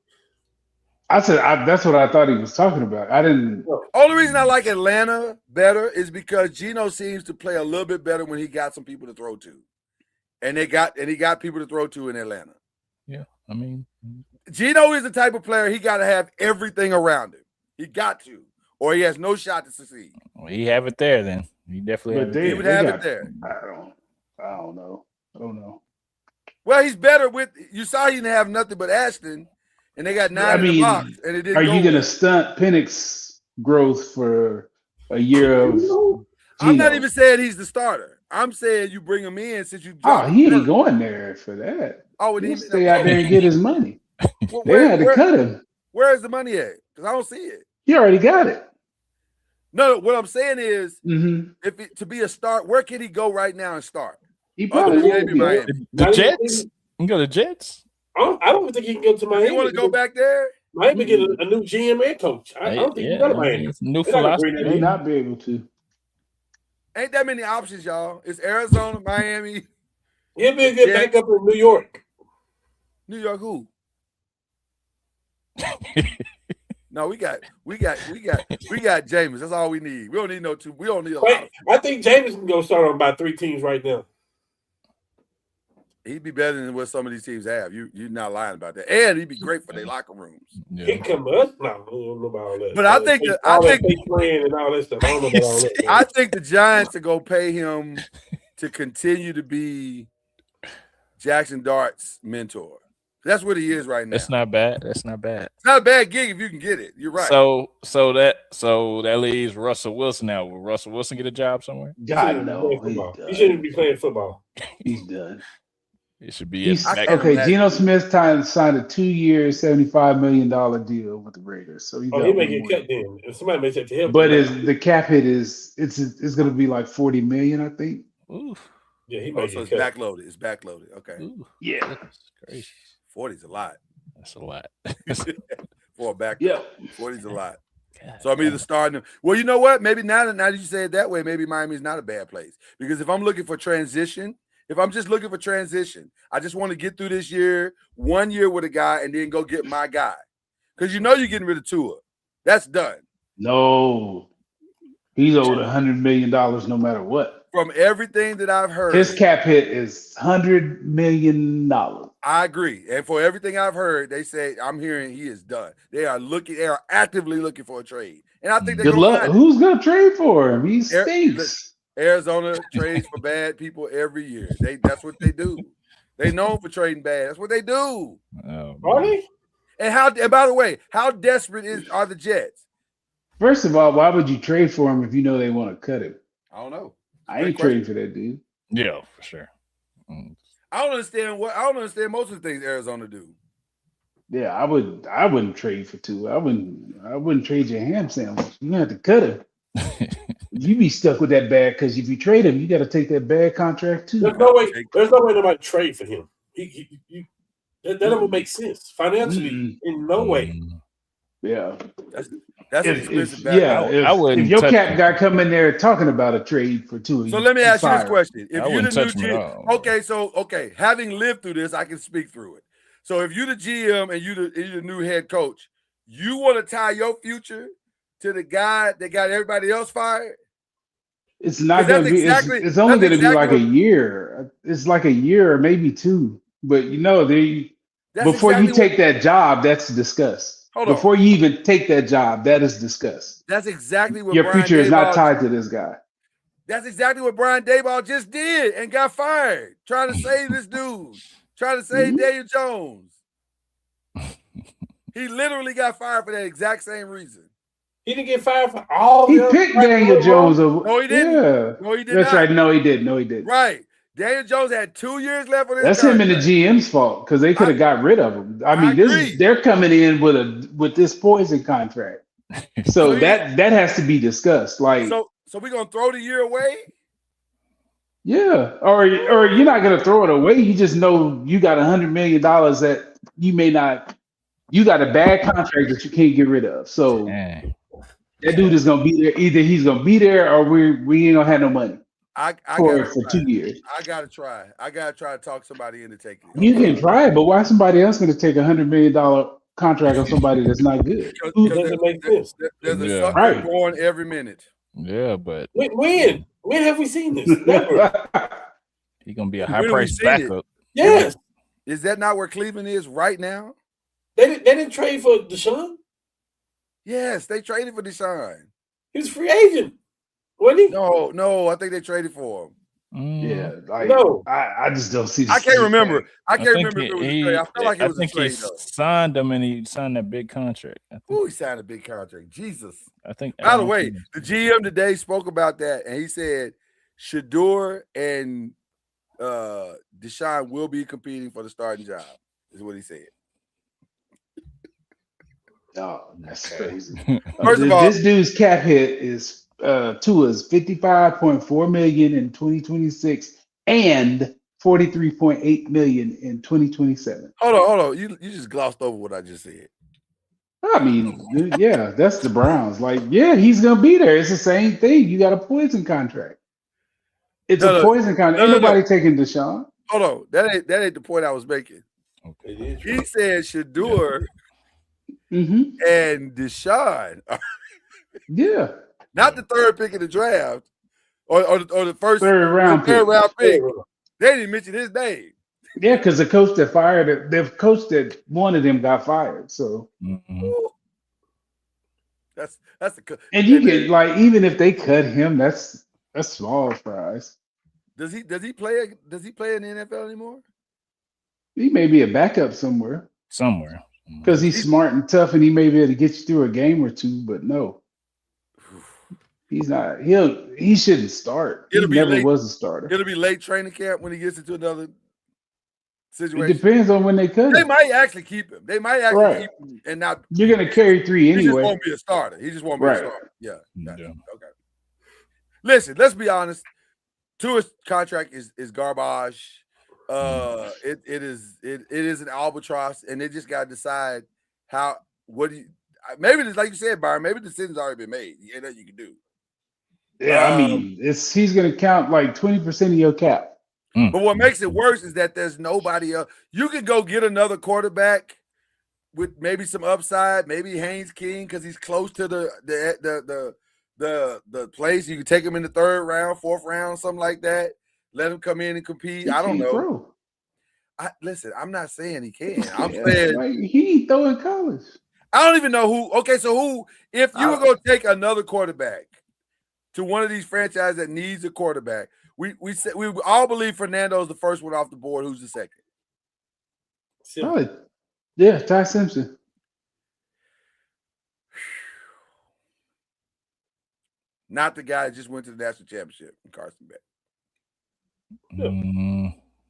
I said that's what I thought he was talking about. I didn't.
only reason I like Atlanta better is because Geno seems to play a little bit better when he got some people to throw to, and he got people to throw to in Atlanta.
Yeah, I mean,
Geno is the type of player he got to have everything around him. He got to, or he has no shot to succeed.
well, he have it there. Then he definitely have it
He
there.
would have it there.
I don't know.
Well, he's better with. You saw he didn't have nothing but Ashton, and they got 9 in the box, and it didn't.
Are
go
you going to
well.
stunt Penix's growth for a year of?
I'm not
Geno?
even saying he's the starter. I'm saying you bring him in since you.
Oh,
dropped
he
Kirk.
ain't going there for that.
Oh, and
He'll
he
stay out there and get his money.
Well,
They had to cut him.
Where is the money at? Because I don't see it.
He already got it.
No, what I'm saying is,
Mm-hmm.
to be a start, where can he go right now and start?
He probably
Other than
won't
maybe
be.
Miami.
The Jets. You can go to Jets.
I don't think he can go to Miami.
You want to go back there?
Miami get a new GM and coach. I don't think he can go to Miami.
It's a new
They're not gonna
philosophy.
bring
He may not be able to.
Ain't that many options, y'all. It's Arizona, Miami,
He'll be a good
Yeah.
backup in New York.
New York. Who? No, we got Jameis. That's all we need. We don't need no two. We don't need a lot.
Wait, I think James can go start on about 3 teams right now.
He'd be better than what some of these teams have. You're not lying about that. And he'd be great for their locker rooms.
He
Yeah.
can come up. No, I don't know about all that.
But I think that- I
all that
think-
fake friend and all that stuff. I don't know about all that.
I think the Giants are gonna pay him to continue to be Jackson Dart's mentor. That's what he is right now.
That's not bad. That's not bad.
It's not a bad gig if you can get it. You're right.
So that leaves Russell Wilson now. Will Russell Wilson get a job somewhere?
God no,
He shouldn't be playing football.
He's done.
It should be.
He's,
I
back-
can
okay,
imagine.
Geno Smith signed a 2-year, $75 million deal with the Raiders. So he's
Oh,
got
he may
one
get
more.
cut then. If somebody may take to him.
But the cap hit is it's going to be like $40 million, I think.
Oof.
yeah, he
Oh,
may
so it's
get cut.
backloaded. It's backloaded. Okay.
Ooh.
Yeah.
Goodness gracious.
40's a lot.
That's a lot.
For a back.
Yeah.
40's a lot.
God
So I'm either starting them. Well, you know what? Maybe now that you say it that way, maybe Miami's not a bad place. Because if I'm looking for transition, if I'm just looking for transition, I just want to get through this year, 1 year with a guy, and then go get my guy. Because you know you're getting rid of Tua. That's done.
No. He's owed $100 million no matter what.
From everything that I've heard,
His cap hit is $100 million.
I agree. And for everything I've heard, they say I'm hearing he is done. They are actively looking for a trade. And I think they're
Good
gonna
luck.
find it.
Who's gonna trade for him? He
Air-
stinks.
Arizona trades for bad people every year. That's what they do. They known for trading bad. That's what they do.
Oh,
Are
man.
they?
And by the way, how desperate are the Jets?
First of all, why would you trade for him if you know they want to cut him?
I don't know.
I
Great
ain't
question.
trading for that dude.
Yeah, for sure. Mm.
I don't understand most of the things Arizona do.
Yeah, I wouldn't trade for Tua. I wouldn't trade your ham sandwich. You have to cut him. You be stuck with that bad because if you trade him, you got to take that bad contract too.
There's no way. There's no way nobody trade for him. That never makes sense financially.
Mm-mm.
In no way.
Mm.
Yeah.
That's an
If,
expensive
if,
bad.
yeah,
I
if
wouldn't
your
touch
cap
him.
guy come in there talking about a trade for Tua,
So let me ask you this question:
I
If you're
wouldn't
the new
touch him at
GM,
all.
okay, having lived through this, I can speak through it. So if you're the GM and you're the new head coach, you want to tie your future to the guy that got everybody else fired?
It's not
'Cause
going
that's
to be.
exactly-
It's only
that's
going to be like
exactly
a year. It's like a year or maybe two. But
That's
before
exactly
you take that job, that's discussed.
Hold on.
Before you even take that job, that is discussed.
That's exactly what
Your
Brian
future is not
Daboll-
tied to this guy.
That's exactly what Brian Daboll just did and got fired, trying to save this dude, trying to save
Mhm.
Daniel Jones. He literally got fired for that exact same reason.
He didn't get fired for all.
He
the
picked
other-
Daniel Jones over.
No, he didn't.
Yeah,
No, he did
that's
not.
right. No, he didn't. No, he didn't.
Right. Daniel Jones had 2 years left on his
That's him and the
contract.
GM's fault because they could have got rid of him. I mean,
agree.
they're coming in with this poison contract, so
So
that has to be discussed. Like,
So we're gonna throw the year away?
yeah, or you're not gonna throw it away. You just know you got $100 million that you may not. You got a bad contract that you can't get rid of. So
Dang.
that dude is gonna be there. Either he's gonna be there, or we ain't gonna have no money
I
for
gotta try.
2 years.
I gotta try. I gotta try to talk somebody into taking it.
You can try, but why somebody else gonna take $100 million contract on somebody that's not good?
Because
Doesn't make sense.
there's a
Yeah.
sucker
Right.
born every minute.
Yeah, but
When have we seen this? Never.
he's gonna be a
When
high
have we
price
seen it?
backup.
Yes,
Is that not where Cleveland is right now?
they didn't trade for Deshaun.
Yes, they traded for Deshaun.
He was a free agent, wasn't he?
No, I think they traded for him.
Mm.
Yeah, like
No.
I just don't see.
I can't remember. I can't
think
remember if it was a
he-
trade. I feel like it was a
think
trade
he
though.
signed him and he signed that big contract.
Ooh, he signed a big contract. Jesus.
I think.
By the way, the GM today spoke about that, and he said Shador and Deshaun will be competing for the starting job. Is what he said.
Oh, that's crazy.
First of all-
this dude's cap hit is Tua's $55.4 million in 2026 and $43.8 million in 2027.
Hold on. You just glossed over what I just said.
I mean, yeah, that's the Browns. Like, yeah, he's gonna be there. It's the same thing. You got a poison contract. It's
No,
a poison contract. Ain't
no.
nobody taking Deshaun.
Hold on. That ain't the point I was making.
It is.
He said Shador
Mm-hmm.
and Deshaun,
Yeah,
not the third pick of the draft, or the first
third round pick.
third round pick. They didn't mention his name.
Yeah, because the coach that fired, the coach that wanted him got fired. So,
Mhm.
That's the.
and you get like, even if they cut him, that's small fries.
Does he play in the NFL anymore?
He may be a backup somewhere
somewhere.
because he's smart and tough, and he may be able to get you through a game or two. But no, he's not. He shouldn't start. He
It'll be
never
late.
was a starter.
It'll be late training camp when he gets into another
It
situation.
depends on when they cut
They
him.
might actually keep him. They might actually
Right.
keep him and not.
You're gonna carry 3
He just
anyway.
won't be a starter. He just won't be
Right.
a starter. Yeah. Gotcha.
Yeah.
Okay. Listen, let's be honest. Tua's contract is garbage. It is an albatross, and they just gotta decide maybe it's like you said, Byron. Maybe the decision's already been made. Yeah, that you can do.
Yeah, I mean, he's gonna count like 20% of your cap.
But what makes it worse is that there's nobody else. You could go get another quarterback with maybe some upside, maybe Haynes King because he's close to the place. You can take him in the 3rd round, 4th round, something like that. Let him come in and compete. I don't know.
Bro.
Listen, I'm not saying he can. I'm
Yeah,
saying
like, he ain't throwing college.
I don't even know who. Okay, so who? If you were going to take another quarterback to one of these franchises that needs a quarterback, we all believe Fernando's the first one off the board. Who's the second?
Probably, yeah, Ty Simpson.
Not the guy that just went to the national championship, Carson Beck.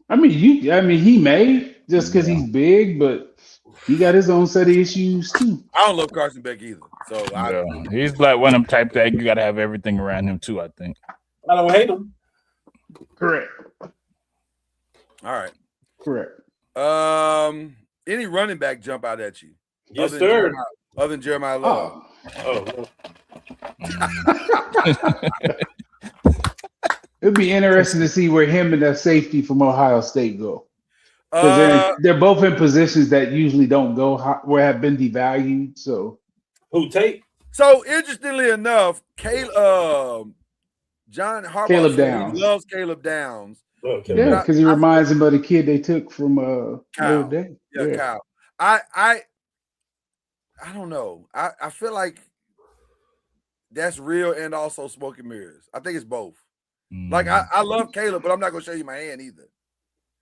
I mean, he may just because he's big, but he got his own set of issues too.
I don't love Carson Beck either. So
he's like one of them type that you got to have everything around him too. I think.
I don't hate him.
Correct.
All right.
Correct.
Any running back jump out at you?
Yes, sir.
Other than Jeremiah Love.
Oh.
It'd be interesting to see where him and that safety from Ohio State go. Because they're both in positions that usually don't go where have been devalued. So
who Tate?
So interestingly enough, John Harbaugh
Downs.
loves Caleb Downs.
Okay.
Yeah, because he reminds him of the kid they took from Notre Dame.
Yeah, Kyle. I don't know. I feel like that's real and also smoke and mirrors. I think it's both. Like I love Caleb, but I'm not gonna show you my hand either.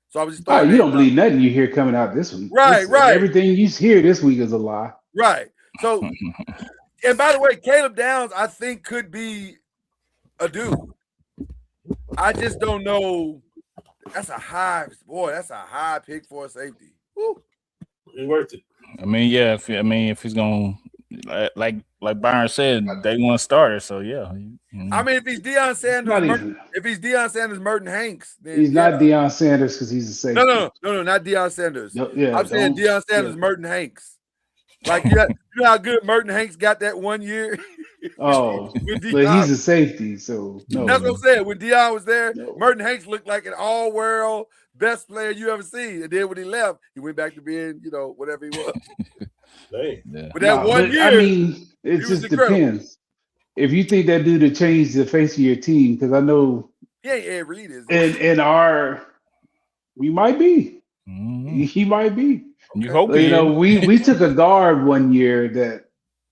So I was just
you don't believe nothing you hear coming out this week.
Right.
Everything you hear this week is a lie.
Right. So and by the way, Caleb Downs, I think could be a dude. I just don't know. That's a high pick for a safety. Woo.
It's worth it.
I mean, yeah. If he's gonna like Byron said, they want to start it. So yeah.
I mean, if he's Deion Sanders, Merton Hanks, then
he's not Deion Sanders because he's a safety.
No, not Deion Sanders.
No, yeah,
I'm saying Deion Sanders, Merton Hanks. Like you know how good Merton Hanks got that 1 year.
Oh, but he's a safety, so no.
That's what I'm saying. When Deion was there, Merton Hanks looked like an all-world best player you ever seen. And then when he left, he went back to being, whatever he was.
Yeah.
But that 1 year,
I mean, it just depends. If you think that dude would change the face of your team, because I know
he ain't Ed Reed, is
we might be. He might be.
You hope
we took a guard 1 year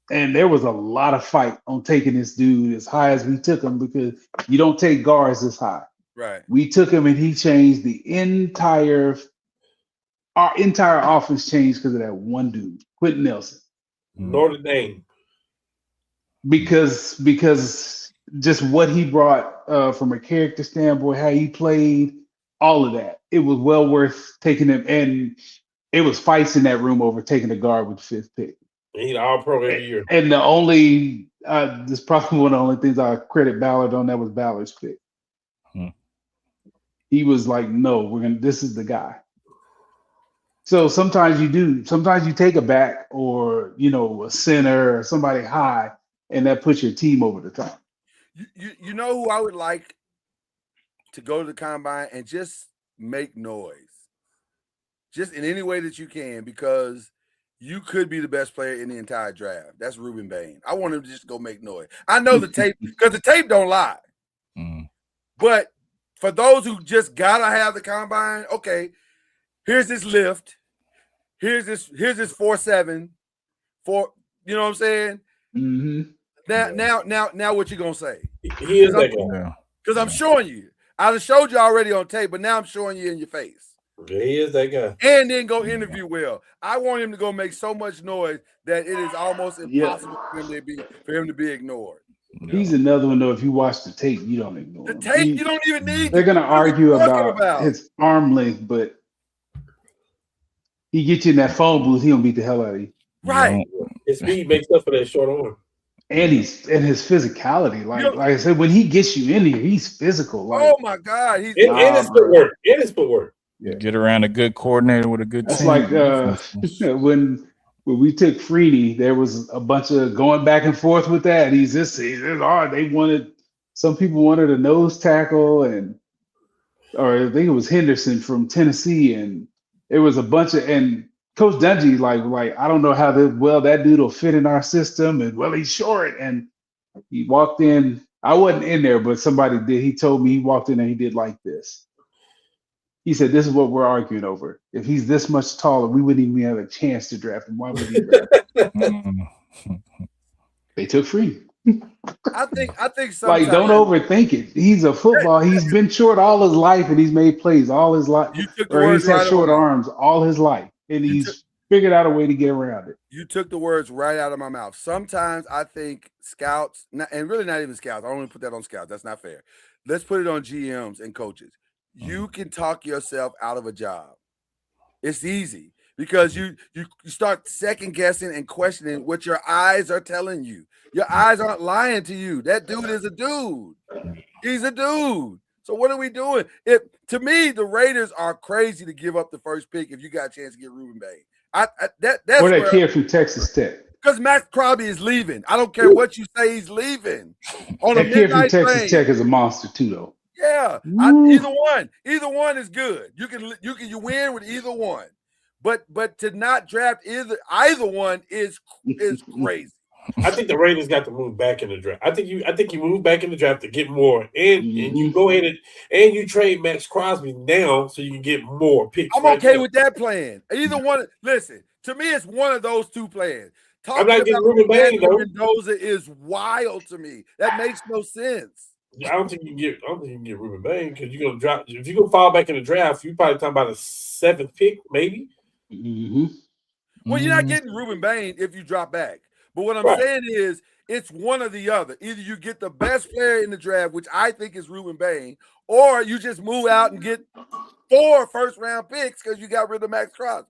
and there was a lot of fight on taking this dude as high as we took him because you don't take guards this high.
Right.
We took him and he changed our entire offense changed because of that one dude, Quentin Nelson.
Notre Dame.
Because just what he brought from a character standpoint, how he played, all of that. It was well worth taking him, and it was fights in that room over taking the guard with the 5th pick.
He's all pro every year.
And the only this is probably one of the only things I credit Ballard on that was Ballard's pick. He was like, no, this is the guy. So sometimes you take a back or a center or somebody high, and that puts your team over the top.
You know who I would like to go to the combine and just make noise, just in any way that you can, because you could be the best player in the entire draft. That's Ruben Bain. I want him to just go make noise. I know the tape, because the tape don't lie. But for those who just gotta have the combine, okay, here's this lift. Here's this 4.7. You know what I'm saying? Now what you gonna say?
He is that guy.
Because I'm showing you. I showed you already on tape, but now I'm showing you in your face.
He is that guy.
And then go interview well. I want him to go make so much noise that it is almost impossible for him to be ignored.
He's another one though. If you watch the tape, you don't ignore
the
him.
tape. You don't even need.
They're gonna argue about his arm length, but he gets you in that phone booth, he gonna beat the hell out of you.
Right.
His speed makes up for that short arm.
And his physicality. Like I said, when he gets you in here, he's physical. Like,
oh my God.
And his footwork.
Yeah. Get around a good coordinator with a good team.
That's like when we took Freeney, there was a bunch of going back and forth with that. He's hard. Some people wanted a nose tackle, or I think it was Henderson from Tennessee, and it was a bunch of, and Coach Dungy, like I don't know how that dude will fit in our system, and he's short, and he walked in. I wasn't in there, but somebody did. He told me he walked in and he did like this. He said, "This is what we're arguing over. If he's this much taller, we wouldn't even have a chance to draft him. Why would we draft him?" They took Freeman.
I think sometimes
Like, don't overthink it. He's a football. He's been short all his life, and he's made plays all his life.
You took the
Or
words
he's had
right
short
out of my-
arms all his life, and
You
he's figured out a way to get around it.
You took the words right out of my mouth. Sometimes I think scouts, and really not even scouts. I don't want to put that on scouts. That's not fair. Let's put it on GMs and coaches. You can talk yourself out of a job. It's easy because you start second guessing and questioning what your eyes are telling you. Your eyes aren't lying to you. That dude is a dude. He's a dude. So what are we doing? To me, the Raiders are crazy to give up the first pick if you got a chance to get Ruben Bain. That's
Or that kid from Texas Tech.
because Max Crosby is leaving. I don't care what you say, he's leaving. On a
That kid from
midnight
Texas
train.
Tech is a monster too, though.
Yeah,
Woo.
either one is good. You win with either one, but to not draft either one is crazy.
I think the Raiders got to move back in the draft. I think you move back in the draft to get more, and you go ahead and you trade Max Crosby now so you can get more picks.
I'm okay with that plan. Either one. Listen, to me, it's one of those two plans.
I'm not getting Ruben Bain, though.
Mendoza is wild to me. That makes no sense.
I don't think you can get Ruben Bain because you're gonna drop. If you go fall back in the draft, you probably talking about a 7th pick, maybe.
Mm-hmm.
Well, you're not getting Ruben Bain if you drop back. But what I'm saying is, it's one or the other. Either you get the best player in the draft, which I think is Ruben Bain, or you just move out and get 4 first-round picks because you got rid of Max Crosby.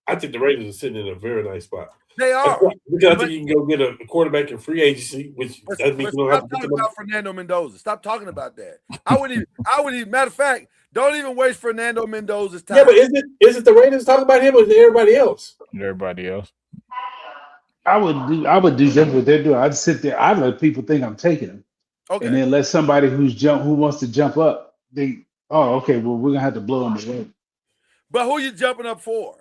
I think the Raiders are sitting in a very nice spot.
They are.
Because I think you can go get a quarterback in free agency, which doesn't mean you don't have
Stop
to
talking
get them.
about Fernando Mendoza. Stop talking about that. I wouldn't even. Matter of fact, don't even waste Fernando Mendoza's time.
Yeah, but is it the Raiders talking about him or is it everybody else?
Everybody else.
I would do just what they're doing. I'd sit there. I'd let people think I'm taking them,
Okay.
and then let somebody who wants to jump up. Okay, well, we're gonna have to blow them away.
But who you jumping up for?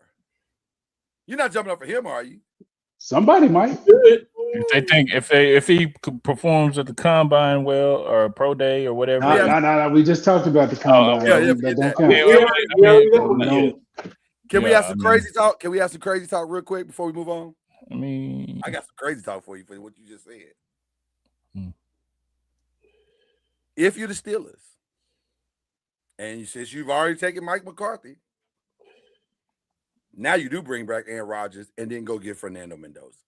You're not jumping up for him, are you?
Somebody might.
If they think if he performs at the combine well or pro day or whatever.
No. We just talked about the combine. That don't count.
Can we have some crazy talk? Can we have some crazy talk real quick before we move on?
I mean,
I got some crazy talk for you for what you just said. If you're the Steelers, and since you've already taken Mike McCarthy, now you do bring back Aaron Rodgers and then go get Fernando Mendoza.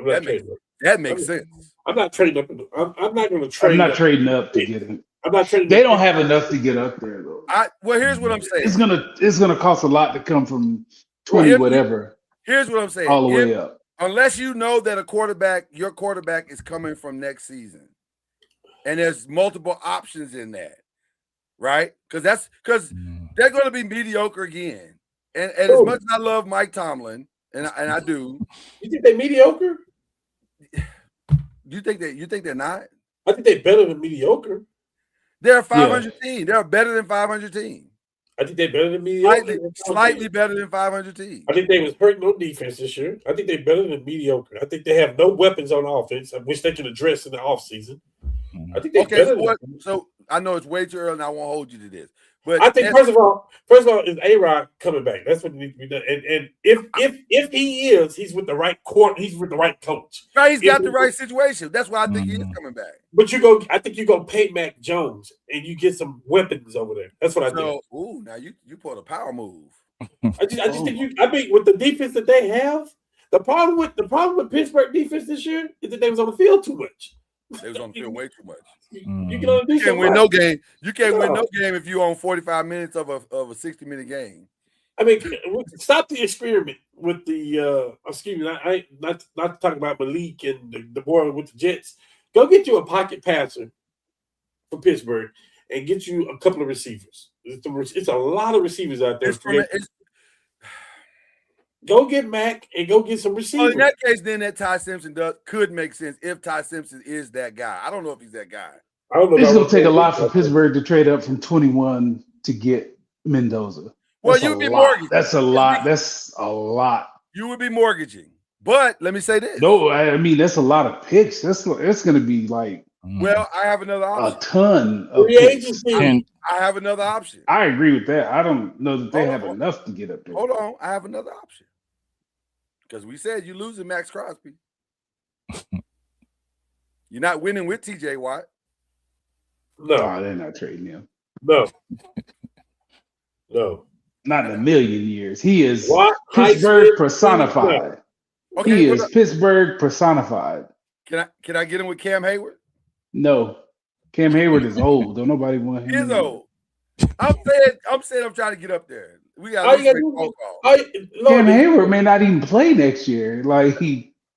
That makes sense.
I'm not trading up. I'm not going to trade.
I'm not trading up to get him.
I'm not trading.
They don't have enough to get up there though.
Well, here's what I'm saying.
It's gonna cost a lot to come from 20 whatever.
Here's what I'm saying.
All the way up.
Unless you know that your quarterback is coming from next season, and there's multiple options in that, right? Because they're going to be mediocre again. And as much as I love Mike Tomlin, and I do,
you think they're mediocre?
You think they're not?
I think they're better than mediocre.
They're a 500 team. They're a better than 500 team.
I think they're better than mediocre.
Slightly better than 500 team.
I think they was hurting on defense this year. I think they're better than mediocre. I think they have no weapons on offense, which they can address in the offseason. I think they're better than
so I know it's way too early and I won't hold you to this. But
I think first of all, is A-Rod coming back? That's what needs to be done. And if he is, he's with the right court. He's with the right coach.
Right, he's got the right situation. That's why I think he is coming back.
But I think you go pay Mac Jones and you get some weapons over there. That's what I think.
Ooh, now you pulled a power move.
I just think with the defense that they have, the problem with Pittsburgh defense this year is that they was on the field too much.
They was on the field way too much.
You can only do
you can't win no game. You can't win no game if you own 45 minutes of a 60-minute game.
I mean, stop the experiment with the excuse me, I not to talk about Malik and the boy with the Jets. Go get you a pocket passer for Pittsburgh and get you a couple of receivers. It's a lot of receivers out there. Go get Mac and go get some receivers.
Well, in that case, then that Ty Simpson could make sense if Ty Simpson is that guy. I don't know if he's that guy.
I don't know.
It's going to take a lot for Pittsburgh to trade up from 21 to get Mendoza.
Well, you would be mortgaging.
That's a lot. That's a lot.
You would be mortgaging. But let me say this.
No, I mean, that's a lot of picks. It's going to be like
Well, I have another
A
option.
ton of
Free
picks.
agency.
Ten,
I have another option.
I agree with that. I don't know that they
Hold
have
on.
enough to get up there.
Hold on. I have another option. Because we said you're losing Max Crosby. You're not winning with TJ Watt.
No,
Oh, they're not trading him.
no, no.
Not in a million years. He is
What?
Pittsburgh
Highsmith,
personified.
Okay,
He
well,
is Pittsburgh personified.
can I get him with Cam Hayward?
No, Cam Hayward is old. Don't nobody want him.
He is
anymore.
old. I'm saying I'm trying to get up there. We got
All
to
you
make
gotta
phone
do-
call.
Cam Hayward may not even play next year. Like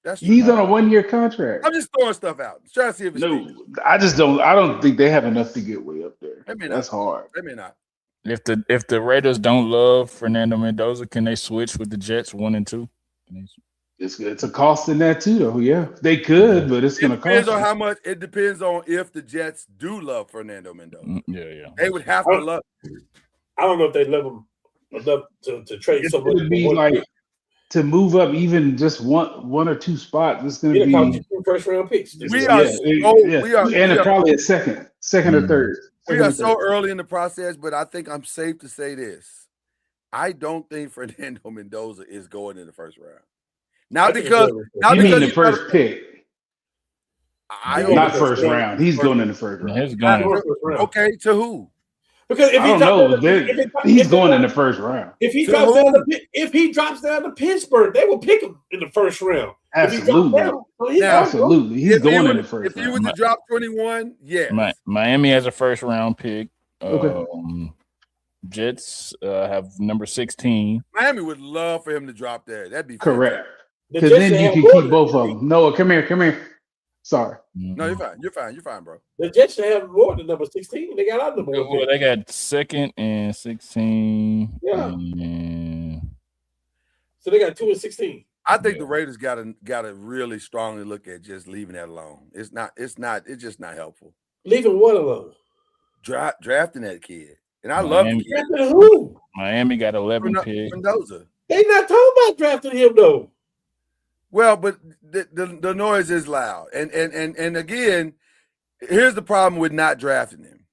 That's true.
he's on a 1-year contract.
I'm just throwing stuff out. Trying to see if it's
No,
sticks.
I just don't. I don't think they have enough to get way up there.
They may not.
That's hard.
They may not.
if the Raiders don't love Fernando Mendoza, can they switch with the Jets 1 and 2?
It's a cost in that too, though. Yeah, they could, but it's
It
going to
depends
cost.
on
them.
how much. It depends on if the Jets do love Fernando Mendoza.
Yeah.
They would have to love.
I don't know if they love him enough to trade
It's
so much.
going to be like to move up even just one or two spots. It's going to
Yeah,
be
2 first-round picks.
We are
and probably a second or third.
We
Second
are
or
so
third.
early in the process, but I think I'm safe to say this. I don't think Fernando Mendoza is going in the first round. Not because
You mean the
he's
first pick,
I
Yeah,
not
the
first
first
round. He's going in the first round.
He's going.
Okay, to who?
Because if
I
he
don't
drops
know.
down to-
He's going in the first round.
If he
To
drops
who?
down if he drops down to Pittsburgh, they will pick him in the first round. If he drops
Absolutely.
down, so he's
Now,
Absolutely. He's
If he
going in
would-
the first
If you
round.
were to drop 21, yes.
Miami has a first round pick.
Okay.
Jets have number 16.
Miami would love for him to drop there. That'd be
Correct.
The
Because
Jets
then
should
you
have
can
more
keep
than
both of
16.
them. Noah, come here. Sorry.
No, you're fine. You're fine, bro.
The Jets should have more than number 16. They got out number
Well,
1.
they got 2nd and 16.
Yeah.
And
So they got 2 and 16.
I think the Raiders got to really strongly look at just leaving that alone. It's just not helpful.
Leaving one alone.
Drafting that kid. And I love the
Miami-
kid.
Drafting who?
Miami got 11 pick.
Mendoza.
They not talking about drafting him though.
Well, but the noise is loud. And again, here's the problem with not drafting him.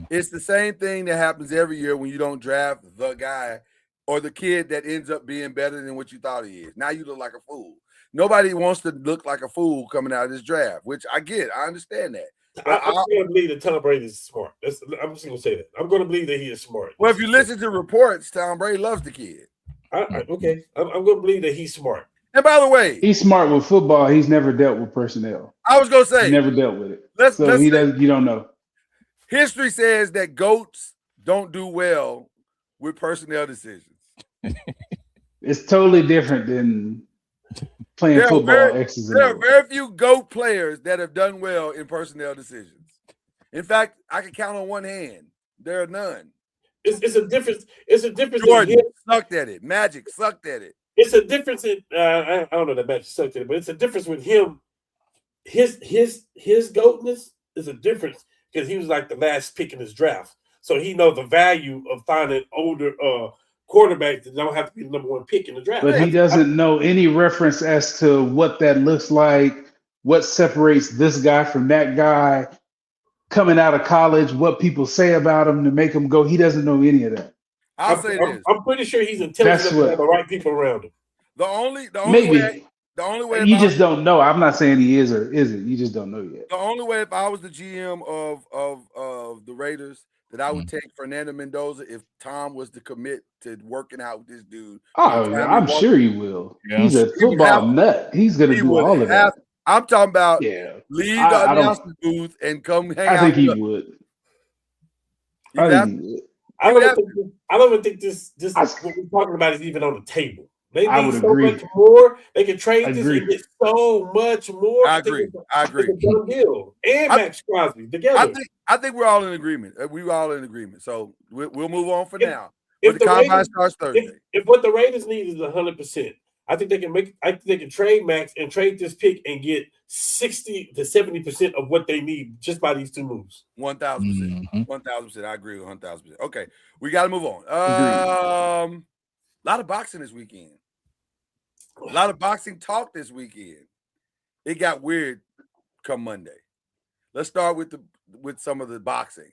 It's the same thing that happens every year when you don't draft the guy or the kid that ends up being better than what you thought he is. Now you look like a fool. Nobody wants to look like a fool coming out of this draft, which I get. I understand that.
I'm going to believe that Tom Brady is smart. I'm just going to say that. I'm going to believe that he is smart.
Well, if you listen to reports, Tom Brady loves the kid.
Okay, I'm going to believe that he's smart.
And by the way,
He's smart with football. He's never dealt with personnel.
I was going to say,
He never dealt with it.
let's
He
say,
doesn't. You don't know.
history says that GOATs don't do well with personnel decisions.
It's totally different than playing
There are
football.
very-
X's and
There are
O's.
very few GOAT players that have done well in personnel decisions. In fact, I can count on one hand. There are none.
It's a difference. It's a difference.
Jordan sucked at it. Magic sucked at it.
It's a difference in I don't know that Magic sucked at it, but it's a difference with him. His goatness is a difference because he was like the last pick in his draft, so he knows the value of finding older quarterbacks that don't have to be the number 1 pick in the draft.
But he doesn't know any reference as to what that looks like, what separates this guy from that guy coming out of college, what people say about him to make him go. He doesn't know any of that.
I'll say this.
I'm pretty sure he's intelligent
That's
enough to
what-
have the right people around him.
The only
Maybe.
way
You
if
just don't know. I'm not saying he is or isn't. You just don't know yet.
the only way if I was the GM of the Raiders that I would take Fernando Mendoza if Tom was to commit to working out with this dude.
Oh,
Time
I'm
he
sure he will.
Yeah.
He's a
would
football
have-
nut. He's going to
He
do
would
all of
have-
that.
I'm talking about
Yeah,
leave
I
the
don't-
announcement booth and come hang
I
out.
think he
with us.
would.
He'd
I
have-
think he would.
I don't even think this
I-
what we're talking about is even on the table. They
I
need
would
so
agree.
much more. They can trade this
Agree.
and get so much more.
I agree. I
It's
agree.
a done deal. And
I-
Max Crosby together.
I think we're all in agreement. We're all in agreement. So we'll move on for
If-
now.
if
But the combine
Raiders-
starts Thursday.
if what the Raiders need is 100%, I think they can trade Max and trade this pick and get 60 to 70% of what they need just by these 2 moves.
1,000%.
Mhm.
1,000%. I agree with 1,000%. Okay, we got to move on. A lot of boxing this weekend. A lot of boxing talk this weekend. It got weird come Monday. Let's start with some of the boxing.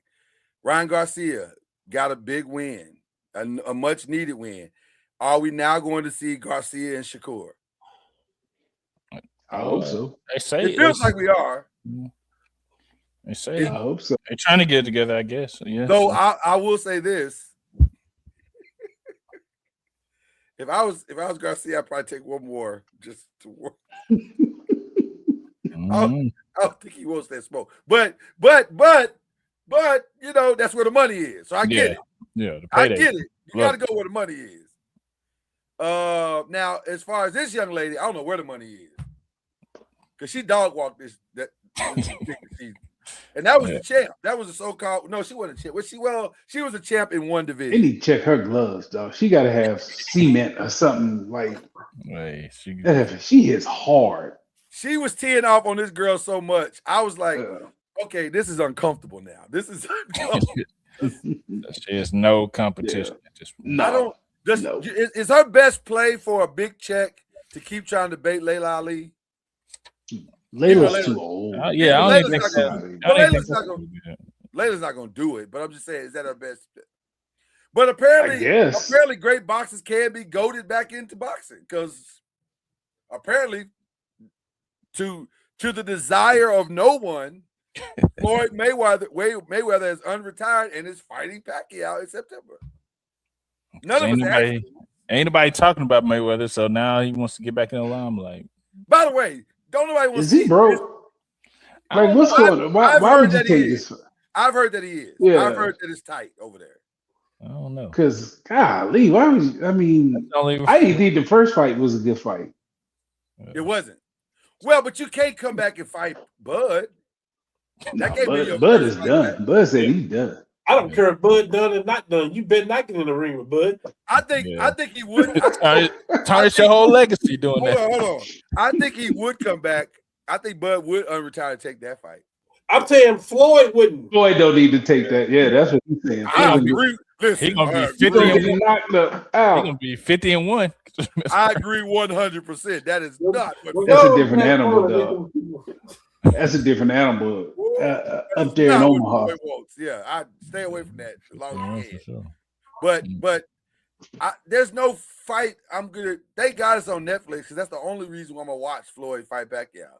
Ryan Garcia got a big win, a much needed win. Are we now going to see Garcia and Shakur?
I hope so.
They say
It feels like we are.
They say
I hope so.
they're trying to get it together, I guess. Yeah.
Though I will say this. If I was Garcia, I'd probably take one more just to work. I don't think he wants that smoke. But you know, that's where the money is. So I get it.
Yeah,
I get it. You got to go where the money is. Now, as far as this young lady, I don't know where the money is. Because she dog walked this season. And that was the champ. That was a so-called. No, she wasn't a champ. She was a champ in one
They
division.
need to check her gloves, dog. She got to have cement or something like.
Hey,
She hits hard.
She was teeing off on this girl so much. I was like, okay, this is uncomfortable now. This is uncomfortable.
There's no competition.
No.
Is her best play for a big check to keep trying to bait Layla Ali?
Layla's too old.
Yeah, I don't even think so.
Layla's not going to do it, but I'm just saying, is that her best? But apparently great boxers can be goaded back into boxing because apparently to the desire of no one, Floyd Mayweather is unretired and is fighting Pacquiao in September.
Ain't nobody talking about Mayweather, so now he wants to get back in the limelight.
By the way, don't nobody want to
Is
see
he broke? Like, what's going on? Why would you take this?
I've heard that he is.
Yeah.
I've heard that it's tight over there.
I don't know.
Because, golly, why would you? I mean, I didn't think the first fight was a good fight.
It wasn't. Well, but you can't come back and fight Bud.
Bud is done. Bud said he's done.
I don't care if Bud done or not done. You better not get in the ring with Bud.
I think he would.
Tarnish your whole legacy doing that.
Hold on. I think he would come back. I think Bud would unretire and take that fight.
I'm saying Floyd wouldn't.
Floyd don't need to take that. Yeah, that's what he's saying.
I agree. Listen,
He's gonna be 50 and 1.
He's
gonna be 50 and 1.
I agree 100%. That is not.
That's a different animal, dog. That's a different animal up there in Omaha.
Yeah, I stay away from that as long as you can.
Sure.
But there's no fight. They got us on Netflix because that's the only reason I'm gonna watch Floyd fight Pacquiao.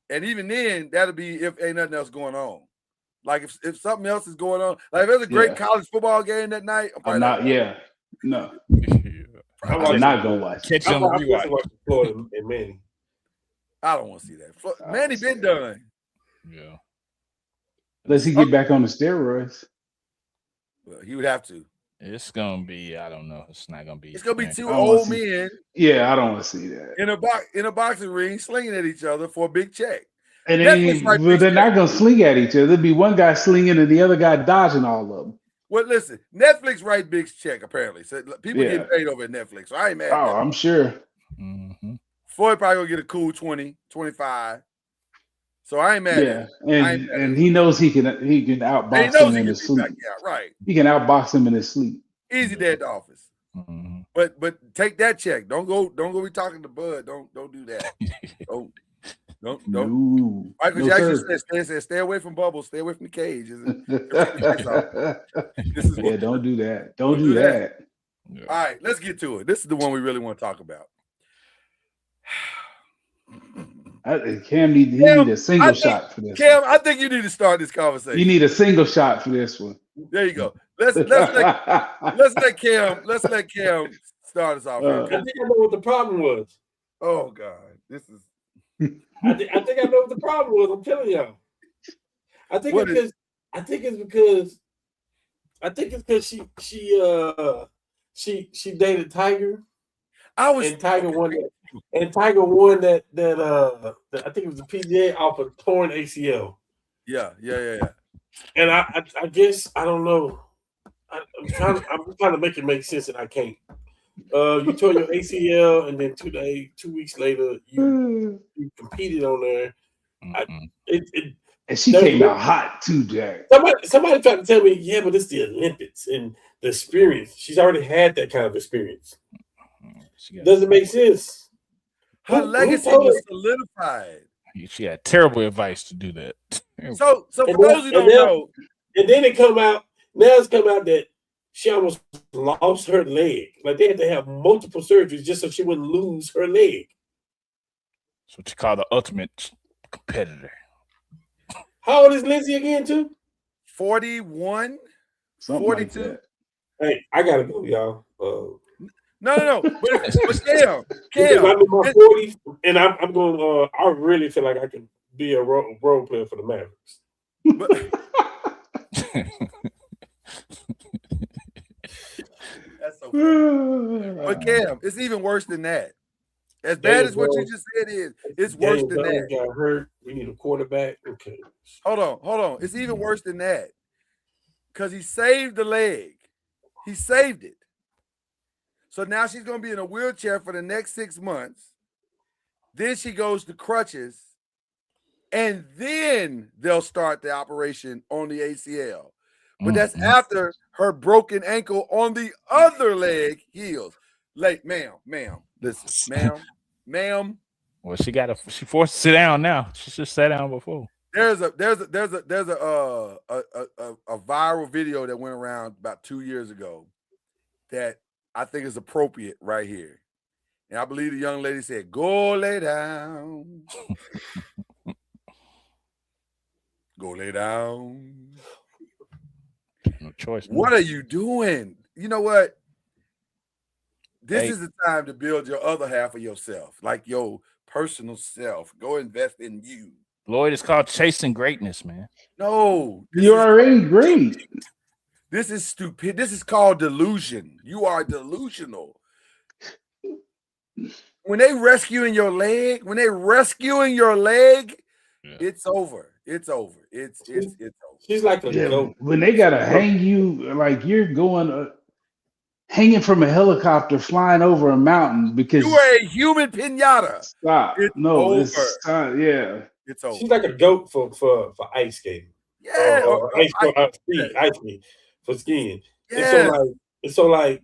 And even then, that'll be if ain't nothing else going on. Like if something else is going on, like if there's a great college football game that night, I'm not
gonna watch.
Catch you on the rewatch.
Floyd and Manny.
I don't want to see that. Manny been done.
Yeah.
Unless he get back on the steroids.
Well, he would have to.
It's gonna be. I don't know. It's not gonna be.
It's gonna be two old men.
Yeah, I don't want to see that
in a boxing ring, slinging at each other for a big check.
And they're not gonna sling at each other. There'll be one guy slinging and the other guy dodging all of them.
Well, listen, Netflix write big check apparently. So people get paid over at Netflix. So I ain't mad.
Oh, I'm sure.
Mm-hmm.
Floyd probably gonna get a cool 20, 25. So I ain't mad.
Yeah, and he knows he can outbox him in his sleep.
Right.
He can outbox him in his sleep.
Easy day at the office.
Mm-hmm.
But take that check. Don't go be talking to Bud. Don't do that. Don't.
No,
Michael Jackson said, stay away from Bubbles. Stay away from the cage.
Don't do that. Don't do that.
Yeah.
All right, let's get to it. This is the one we really want to talk about.
Cam need a single shot for this.
Cam, I think you need to start this conversation.
You need a single shot for this one.
There you go. Let's let Cam start us off.
I think I know what the problem was.
Oh God, this is.
I think I know what the problem was. I'm telling y'all. I think it's because she dated Tiger. And Tiger won that. And Tiger won that I think it was the PGA off a torn ACL.
Yeah.
And I guess I don't know. I'm trying to make it make sense, and I can't. You tore your ACL, and then 2 weeks later, you competed on there.
And she came out hot too, Jack.
Somebody tried to tell me, yeah, but it's the Olympics and the experience. She's already had that kind of experience. Doesn't make sense.
Her legacy was solidified.
She had terrible advice to do that.
So for
And
those who don't know,
and then it come out. Now it's come out that she almost lost her leg. Like they had to have multiple surgeries just so she wouldn't lose her leg.
That's what you call the ultimate competitor.
How old is Lindsay again, too?
41,
Something
42.
like that.
Hey, I gotta go, y'all.
No. But Cam,
Because I'm in my 40s, and I'm going. I really feel like I can be a role player for the Mavericks.
That's so funny. But Cam, it's even worse than that. As bad as what you just said is, it's worse than that.
Got hurt. We need a quarterback. Okay.
Hold on. It's even worse than that. Because he saved the leg. He saved it. So now she's going to be in a wheelchair for the next 6 months. Then she goes to crutches. And then they'll start the operation on the ACL. But that's after her broken ankle on the other leg heals. Like, ma'am, listen, ma'am.
Well, she forced to sit down now. She just sat down before.
There's a viral video that went around about 2 years ago that I think is appropriate right here. And I believe the young lady said, "Go lay down." Go lay down.
No choice.
What are you doing? You know what? This is the time to build your other half of yourself, like your personal self. Go invest in you.
Lloyd, it's called chasing greatness, man.
No.
You're already great.
This is stupid. This is called delusion. You are delusional. When they rescuing your leg, it's over. It's over. It's over.
She's like a goat.
When they gotta hang you, like you're going hanging from a helicopter flying over a mountain because
you are a human pinata.
Stop.
It's
over.
It's over.
It's over. She's like a goat for ice skating.
Yeah.
Ice skating for skiing.
Yeah.
And so like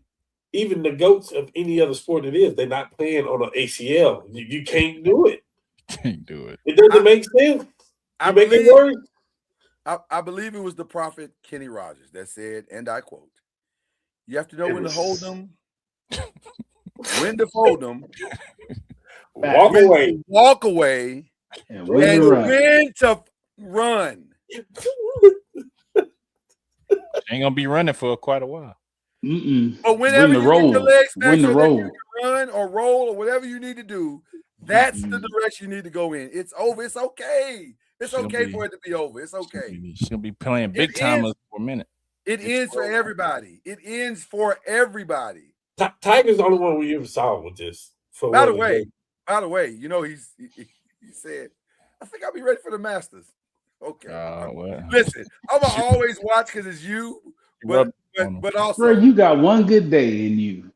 even the goats of any other sport it is, they're not playing on an ACL. You can't do it.
Can't do it.
It doesn't make sense. I
believe it was the prophet Kenny Rogers that said, and I quote, "You have to know when to hold them, when to fold them,
walk
away, and when to run."
Ain't gonna be running for quite a while.
But whenever you get your legs back so that you can run or roll or whatever you need to do, that's the direction you need to go in. It's over. It's okay. It's okay for it to be over. It's okay.
She'll be playing big timers for a minute.
It ends for everybody. It ends for everybody.
Tiger's the only one we ever saw with this.
By the way, you know he said, "I think I'll be ready for the Masters." Okay.
Well.
Listen, I'm gonna always watch because it's you, but also,
bro, you got one good day in you.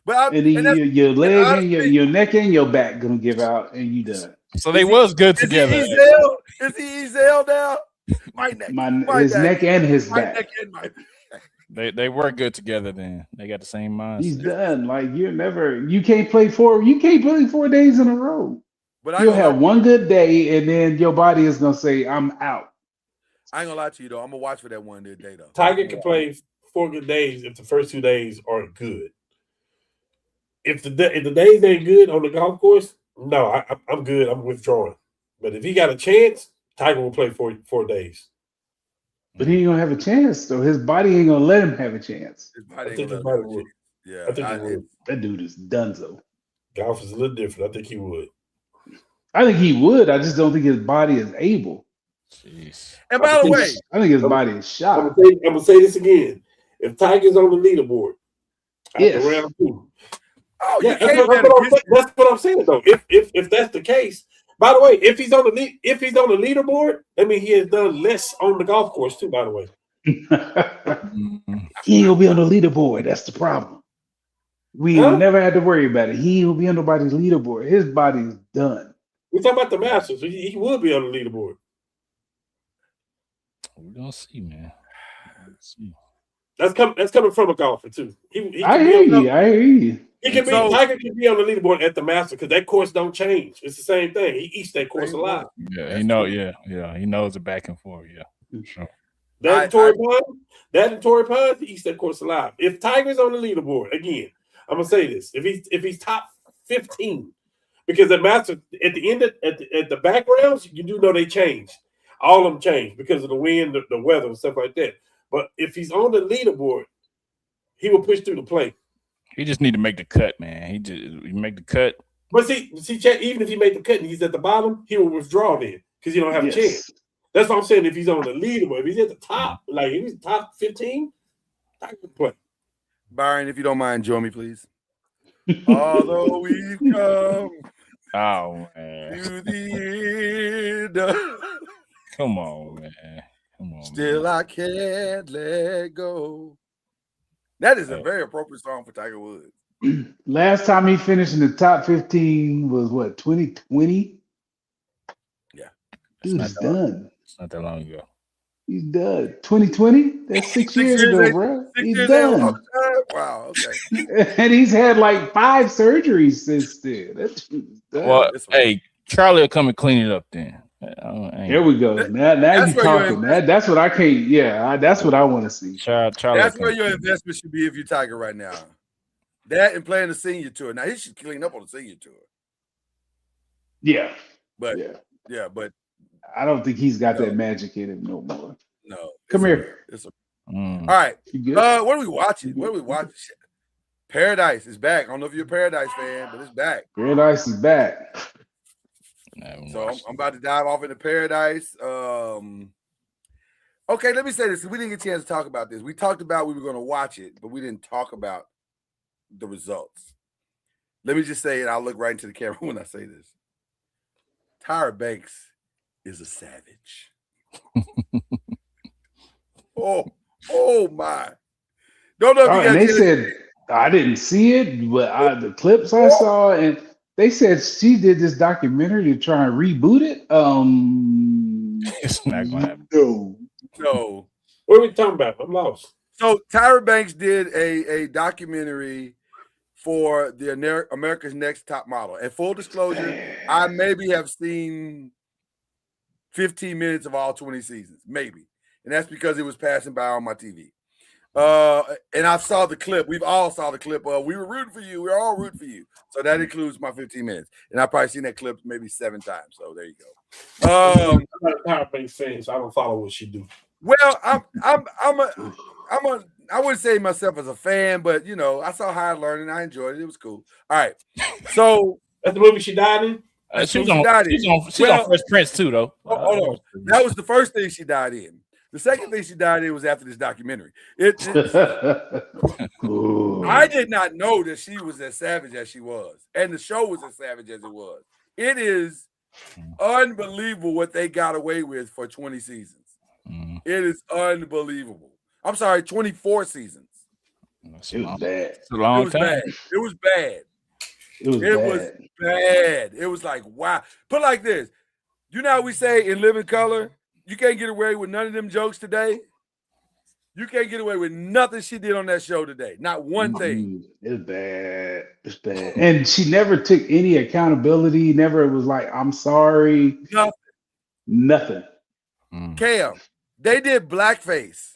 But
your leg and your neck and your back gonna give out, and you done.
So they was good together.
Is he Ezel now? My neck,
his neck and his back.
Neck and my back.
They work good together. Then they got the same mindset.
He's done. Like you can't play 4 days in a row. But you'll have one good day, and then your body is gonna say, "I'm out."
I ain't gonna lie to you though. I'm gonna watch for that one good day though.
Tiger can play 4 good days if the first 2 days aren't good. If the days ain't good on the golf course, no, I'm good. I'm withdrawing. But if he got a chance, Tiger will play 4 days.
But he ain't gonna have a chance though. His body ain't gonna let him have a chance.
I think his body would.
Yeah,
I think he would.
That dude is donezo.
Golf is a little different. I think he would.
I think he would. I just don't think his body is able.
Jeez.
And by the way,
I think his body is shot.
I'm gonna say this again. If Tiger's on the leaderboard after round 2, that's what I'm saying though. If that's the case, by the way, if he's on the leaderboard, that means he has done less on the golf course too. By the way,
he ain't gonna be on the leaderboard. That's the problem. We never had to worry about it. He will be on nobody's leaderboard. His body's done.
We're talking about the Masters. He would be on the leaderboard.
We're gonna see, man. Let's see.
That's coming from a golfer too. He
I
can
hear
be on,
you. I hear you.
he can be
So-
Tiger can be on the leaderboard at the Master because that course don't change. It's the same thing. He eats that course a lot.
Yeah,
That's
he know.
true.
Yeah, he knows it back and forth. Yeah, sure.
That and Torrey Pines, he eats that course alive. If Tiger's on the leaderboard, again, I'm gonna say this: if he's top 15, because the Master at the end at the backgrounds, you do know they change. All of them change because of the wind, the weather, and stuff like that. But if he's on the leaderboard, he will push through the play.
He just need to make the cut, man. He make the cut.
But see, Chad, even if he make the cut and he's at the bottom, he will withdraw then because he don't have a chance. That's what I'm saying. If he's on the leaderboard, if he's at the top, like if he's top 15, I can play.
Byron, if you don't mind, join me, please. Although we've come
Oh man,
to the end,
come on, man. Come on.
still
man.
I can't let go. That is a very appropriate song for Tiger Woods.
Last time he finished in the top 15 was what, 2020?
Yeah.
Dude's done.
It's not that long ago.
He's done. 2020? That's 6 years ago, bro.
6
He's
years
done.
old. Wow. Okay.
And he's had like 5 surgeries since then. That's done.
Well,
This one.
hey, Charlie will come and clean it up then.
Here we go. Now
That's
you're
where
talking. That's what I can't. Yeah, that's what I want to see.
Charlie
That's
will
where
come
your
clean it up.
investment should be if you're Tiger right now. That and playing the senior tour. Now he should clean up on the senior tour.
Yeah,
But
yeah.
but
I don't think he's got
No.
that magic in him no more.
no.
Come here.
Mm.
All right.
You good?
What are we watching? What are we watching? Shit. Paradise is back. I don't know if you're a Paradise fan, but it's back.
Paradise is back.
I haven't
So
watched
I'm about to dive off into Paradise. Okay, let me say this. We didn't get a chance to talk about this. We talked about we were going to watch it, but we didn't talk about the results. Let me just say it. I'll look right into the camera when I say this. Tyra Banks is a savage. oh my. Don't know if you
And they
guys
said I didn't see it, but the clips I saw, and they said she did this documentary to try and reboot it.
It's not gonna happen.
No.
What are we talking about? I'm lost.
So Tyra Banks did a documentary for the America's Next Top Model. And full disclosure, I maybe have seen 15 minutes of all 20 seasons, maybe. And that's because it was passing by on my TV. And I saw the clip. We've all saw the clip of we were rooting for you. We're all rooting for you. So that includes my 15 minutes. And I've probably seen that clip maybe 7 times. So there you go.
I'm not a Tyra Banks fan, so I don't follow what she do.
Well, I wouldn't say myself as a fan, but you know, I saw High Learning. I enjoyed it. It was cool. All right. So
That's the movie she died in?
She's
she
on
died in.
on Fresh Prince too, though.
Hold on. That was the first thing she died in. The second thing she died in was after this documentary. I did not know that she was as savage as she was, and the show was as savage as it was. It is unbelievable what they got away with for 20 seasons.
Mm.
It is unbelievable. I'm sorry, 24 seasons.
It's
It was bad.
a long
It was
time.
bad. It was bad.
It was
It
bad.
was bad. It was like, wow. Put it like this. You know how we say in Living Color, you can't get away with none of them jokes today? You can't get away with nothing she did on that show today. Not one thing.
It's bad. It's bad. And she never took any accountability. Never was like, I'm sorry. Nothing.
Mm.
Cam, they did blackface.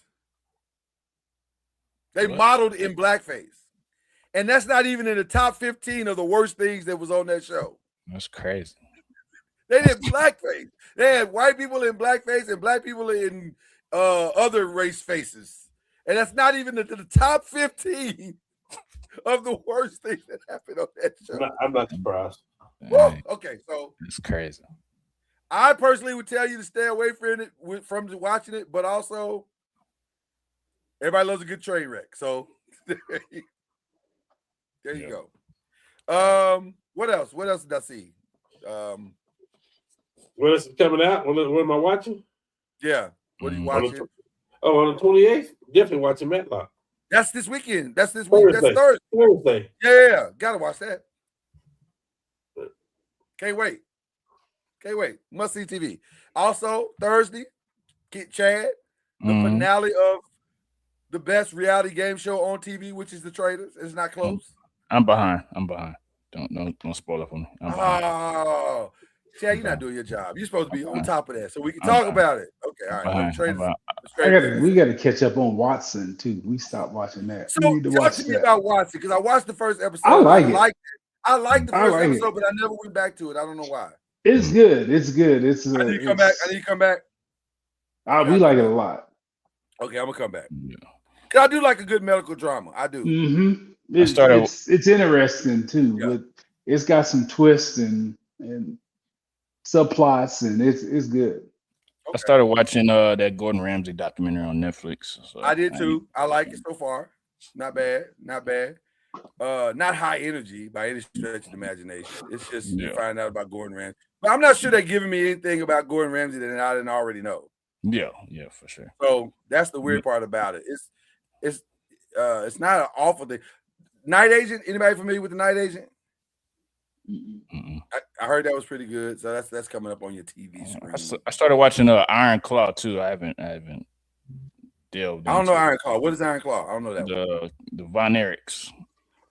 They
What?
modeled in blackface. And that's not even in the top 15 of the worst things that was on that show.
That's crazy.
They did blackface. They had white people in blackface and black people in other race faces. And that's not even the top 15 of the worst things that happened on that show.
I'm not surprised.
Whoa, okay, so
It's crazy.
I personally would tell you to stay away from watching it, but also everybody loves a good train wreck. So there you go. What else? What else did I see?
What else is coming out? What am I watching?
Yeah. What are you
On the
watching?
On the 28th? Definitely watching Matlock.
That's this weekend. That's this week. That's Thursday.
Thursday.
Yeah. Gotta watch that. Can't wait. Must see TV. Also, Thursday, get Chad, the
Mhm.
finale of the best reality game show on TV, which is The Traitors. It's not close.
I'm behind. Don't spoil it for me. I'm behind.
Oh, Chad, you're not doing your job. You're supposed to be on top of that, so we can talk about it. Okay, all right.
We got to catch up on Watson too. We stopped watching that.
So
We need to
talk
watch
to me
that.
about Watson because I watched the first episode.
I like it.
I liked the first episode,
it.
but I never went back to it. I don't know why.
It's good. It's good. It's.
I need to come back. I need to come back.
We like it a lot.
Okay, I'm gonna come back.
Yeah.
'Cause I do like a good medical drama. I do.
Mm-hmm.
started-
It's interesting too,
Yeah.
but it's got some twists and subplots, and it's good.
I started watching that Gordon Ramsay documentary on Netflix. So
I did too. I like it so far. Not bad. Not bad. Not high energy by any stretch of the imagination. It's just you find out about Gordon Ramsay. But I'm not sure they're giving me anything about Gordon Ramsay that I didn't already know.
Yeah, for sure.
So that's the weird part about it. It's not an awful thing. Night Agent. Anybody familiar with the Night Agent?
Mm-mm.
I heard that was pretty good. So that's coming up on your TV screen.
I started watching Iron Claw too. I haven't delved.
I don't know
into
Iron Claw. What is Iron Claw? I don't know that.
the Von Erichs.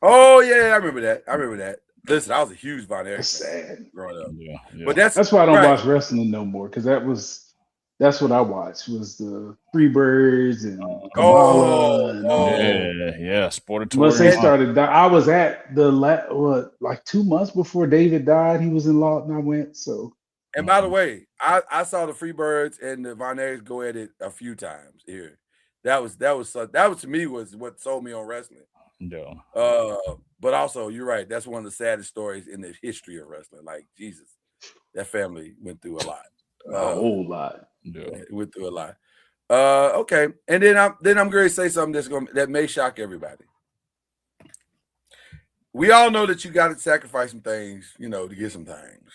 Oh yeah, I remember that. Listen, I was a huge Von Erich
It's
fan
sad.
growing up.
Yeah.
But that's
why I don't
right.
watch wrestling no more, because that's what I watched was the Freebirds and Kamala and all that.
Yeah. Sportatorium.
Once they started, I was at the like 2 months before David died. He was in law, and I went. So,
And by the way, I saw the Freebirds and the Von Erichs go at it a few times here. That was to me was what sold me on wrestling.
Yeah.
But also you're right. That's one of the saddest stories in the history of wrestling. Like Jesus, that family went through a lot.
a whole lot.
Yeah.
It went through a lot. Okay, and then I'm going to say something that may shock everybody. We all know that you got to sacrifice some things, to get some things.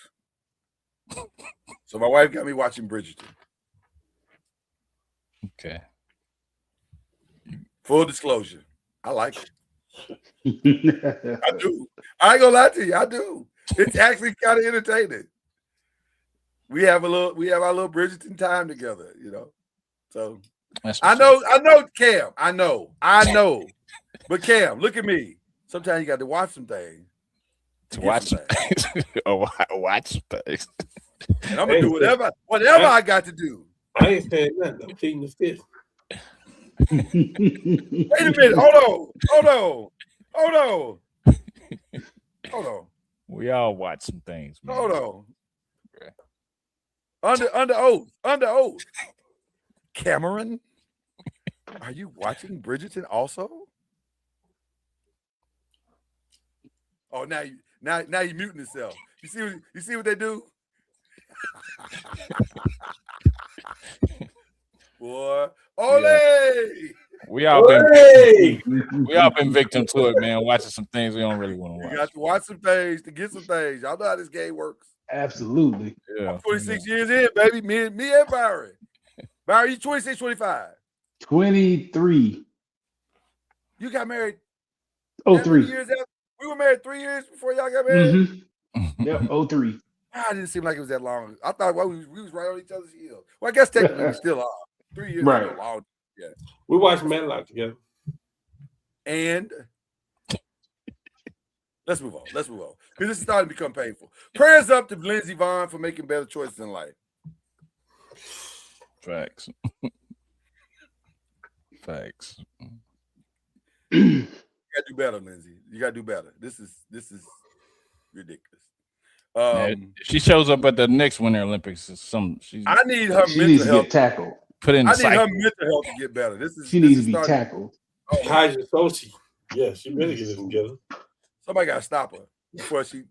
So my wife got me watching Bridgerton.
Okay.
Full disclosure, I like it. I do. I ain't gonna lie to you. I do. It's actually kind of entertaining. We have our little Bridgerton time together, So I know, Cam. I know. But Cam, look at me. Sometimes you got to watch some things.
Watch watch things.
And I'm gonna do whatever I got to do.
I ain't saying nothing. I'm feeding the fish.
Wait a minute. Hold on.
We all watch some things, man.
Hold on. Under oath. Cameron, are you watching Bridgerton also? Oh, now you muting yourself. You see what they do? Boy, ole!
We all been victim to it, man. Watching some things we don't really want to watch.
You got to watch some things to get some things. Y'all know how this game works.
Absolutely.
Yeah.
I'm 26 years in, baby. Me and Byron. Byron, you 26, 25.
23.
You got married.
03.
Years after? We were married 3 years before y'all got married.
Mm-hmm. Yep, 03.
It didn't seem like it was that long. I thought we was right on each other's heels. Well, I guess technically we still are. 3 years
Right.
is still long. Yeah.
We watched Matlock together.
And let's move on. Because this is starting to become painful. Prayers up to Lindsey Vonn for making better choices in life.
Facts. Facts.
You gotta do better, Lindsey. You gotta do better. This is ridiculous.
If she shows up at the next Winter Olympics,
I need her
She
mental
needs to
health.
get tackled.
put in
I
the
need her
cycle.
mental health to get better.
She needs to be tackled.
Kaiser Sochi. Yeah, she better get it together.
Somebody gotta stop her before she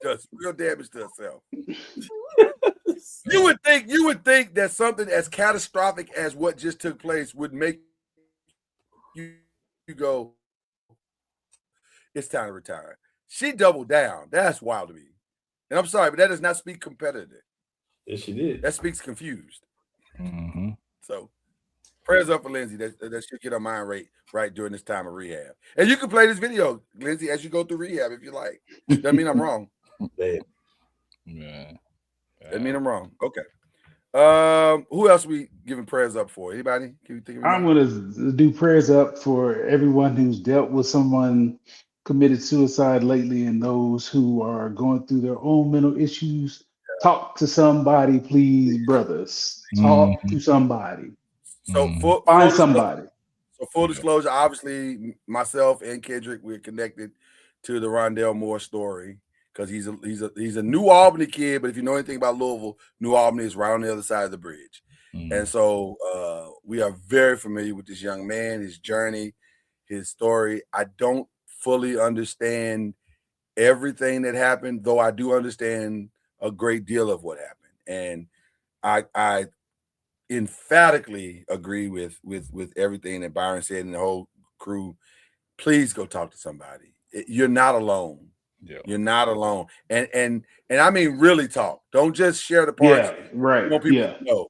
does real damage to herself. You would think that something as catastrophic as what just took place would make you go, it's time to retire. She doubled down. That's wild to me. And I'm sorry, but that does not speak competitive.
Yes, she did.
That speaks confused.
Mm-hmm.
So prayers up for Lindsey. That should get her mind right during this time of rehab. And you can play this video, Lindsey, as you go through rehab if you like. Doesn't mean I'm wrong.
Man.
Yeah.
Doesn't mean I'm wrong. Okay. Who else we giving prayers up for? Anybody? Can you think of
I'm
anybody?
going to do prayers up for everyone who's dealt with someone committed suicide lately and those who are going through their own mental issues. Talk to somebody, please, brothers. Talk to somebody.
So
Find somebody.
So full disclosure, obviously, myself and Kendrick, we're connected to the Rondell Moore story because he's a New Albany kid. But if you know anything about Louisville, New Albany is right on the other side of the bridge, and so we are very familiar with this young man, his journey, his story. I don't fully understand everything that happened, though I do understand a great deal of what happened, and I emphatically agree with everything that Byron said and the whole crew. Please go talk to somebody. You're not alone.
Yeah.
You're not alone. And I mean really talk. Don't just share the parts.
Yeah, right.
You want people to know.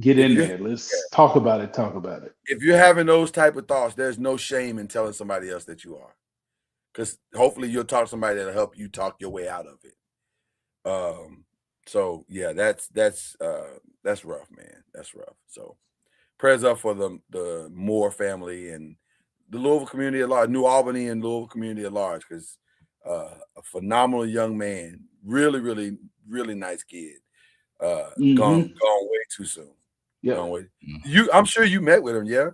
Get in there. Let's talk about it. Talk about it.
If you're having those type of thoughts, there's no shame in telling somebody else that you are. Because hopefully you'll talk to somebody that'll help you talk your way out of it. So yeah, that's rough, man. That's rough. So prayers up for the Moore family and the Louisville community at large, New Albany and Louisville community at large, because a phenomenal young man, really, really, really nice kid. Gone way too soon.
Yeah.
I'm sure you met with him, yeah?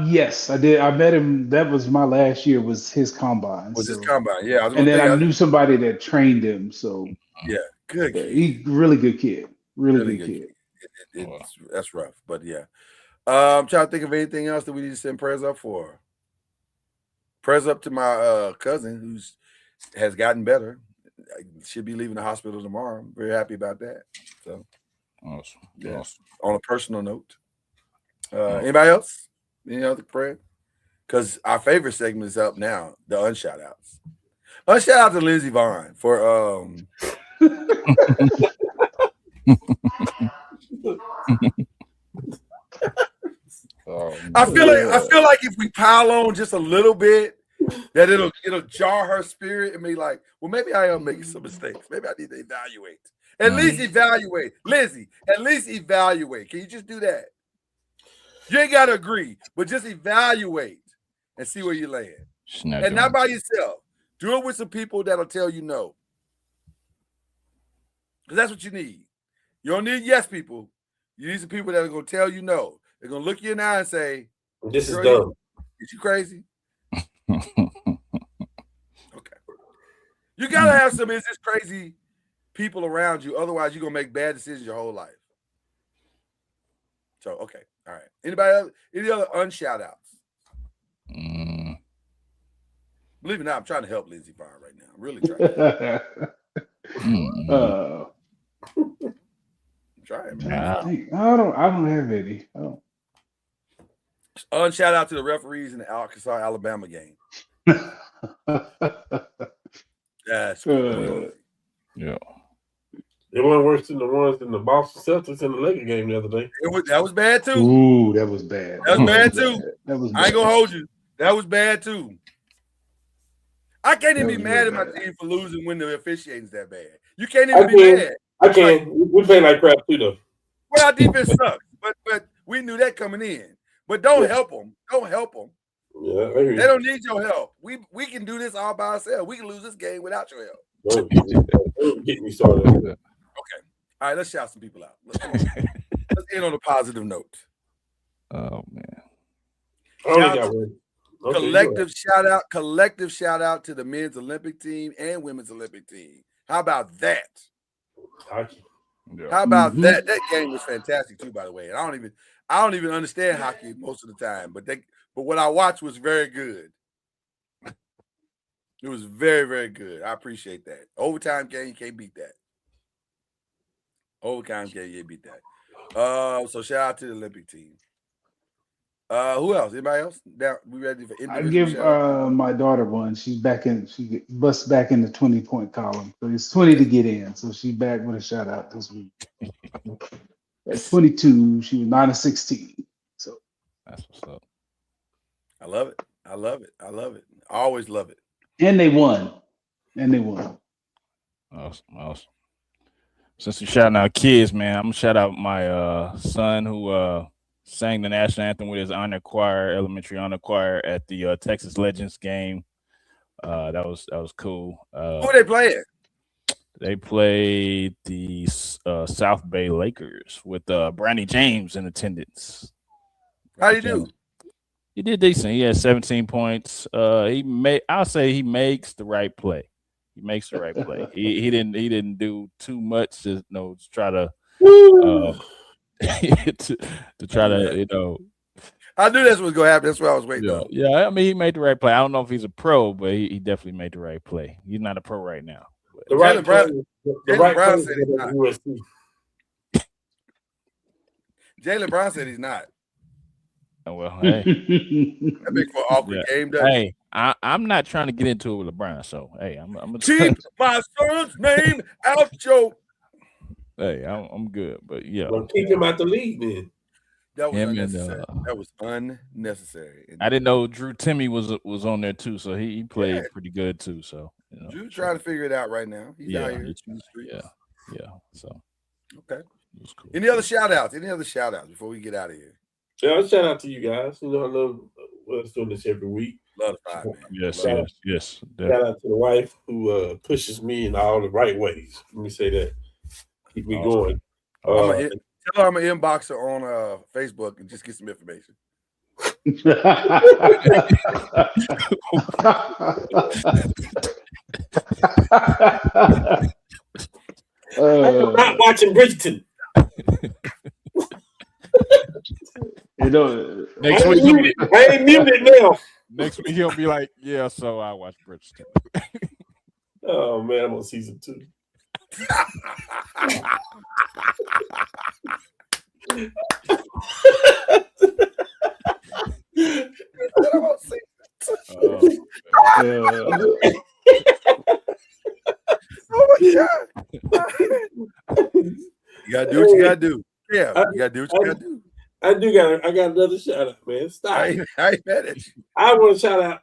Yes, I did. I met him. That was my last year, was his combine.
His combine, yeah.
I knew somebody that trained him. So
yeah, good kid.
He's really good kid. Really good kid.
That's rough, but yeah. I'm trying to think of anything else that we need to send prayers up for. Prayers up to my cousin who's has gotten better. Should be leaving the hospital tomorrow. I'm very happy about that. So
awesome.
Yeah.
Awesome.
On a personal note. Anybody else? Any other prayer? Because our favorite segment is up now, the unshout outs. Unshout out to Lindsey Vaughn for I feel like if we pile on just a little bit, that it'll jar her spirit and be like, well, maybe I am making some mistakes. Maybe I need to evaluate. At least evaluate. Lizzie, at least evaluate. Can you just do that? You ain't got to agree, but just evaluate and see where you land. And not by yourself. Do it with some people that'll tell you no. Because that's what you need. You don't need yes people. You need some people that are going to tell you no. They're going to look you in the eye and say,
this is dumb.
Is you crazy? Okay. You got to have some is this crazy people around you. Otherwise, you're going to make bad decisions your whole life. So, okay. All right. Anybody else? Any other unshout outs? Believe it or not, I'm trying to help Lindsey Vaughn right now. I'm really trying. I'm trying, man.
I don't have any. I don't.
Unshout out to the referees in the Arkansas Alabama game. That's cool.
Yeah.
They weren't worse than the ones in the Boston Celtics in the Lakers game the other day.
That was bad too.
Ooh, that was bad.
That was bad too.
That was.
I ain't gonna hold you. That was bad too. I can't even be mad at my team for losing when the officiating's that bad. You can't even be mad.
I can. We play like crap too, though.
Well, our defense sucks, but we knew that coming in. But don't help them. Don't help them.
Yeah,
they don't need your help. We can do this all by ourselves. We can lose this game without your help.
Don't get me started.
Okay. All right, let's shout some people out. Let's end on a positive note.
Oh man.
Collective shout out to the men's Olympic team and women's Olympic team. How about that?
Hockey.
Yeah.
How about that? That game was fantastic too, by the way. And I don't even understand hockey most of the time, but what I watched was very good. It was very, very good. I appreciate that. Overtime game, you can't beat that. Overtime game, you can't beat that. So shout out to the Olympic team. Who else? Anybody else? Now we ready for
I give my daughter one. She busts back in the 20-point column. So it's 20 to get in. So she back with a shout out this week. At 22, she was 9 of 16. So
that's what's up.
I love it. I always love it.
And they won.
Awesome. Since you're shouting out kids, man, I'm gonna shout out my son who sang the national anthem with his honor choir, elementary honor choir at the Texas Legends game. That was cool.
Who they playing?
They played the South Bay Lakers with Bronny James in attendance.
How'd he do?
He did decent. He had 17 points. I'll say he makes the right play. He makes the right play. He didn't do too much to try to to try to
I knew that's what was gonna happen. That's what I was waiting on.
Yeah. I mean, he made the right play. I don't know if he's a pro, but he definitely made the right play. He's not a pro right now.
The right
Brown
player
said he's not.
USC.
Jaylen Brown said he's not.
Oh, well, hey,
That makes for an awkward game, doesn't it?
hey, I'm not trying to get into it with LeBron. So hey, I'm
Keep my son's name out your.
hey, I'm good. But yeah,
Well, keep him out the league then.
That was
Him and,
unnecessary. That was unnecessary.
I didn't know Drew Timmy was on there too, so he played
Yeah.
pretty good too. So
Drew's trying to figure it out right now. He's out here in the streets.
yeah. So
Okay.
it was cool.
Any other shout outs? Before we get out of here?
Yeah, shout out to you guys. You know, I love us doing this every week.
Love the five, man.
Yes.
Shout out to the wife who pushes me in all the right ways. Let me say that. Keep me going.
Tell her I'm gonna inbox her on Facebook and just get some information.
I'm not watching Bridgerton.
Next week,
I ain't muted now.
next week he'll be like, yeah. So I watched Bridgerton.
Oh man, I'm on season 2.
Oh my God. You gotta do what you gotta do. Yeah, you gotta do what you gotta do.
I got another shout out, man. Stop.
I ain't mad at you.
I want to shout out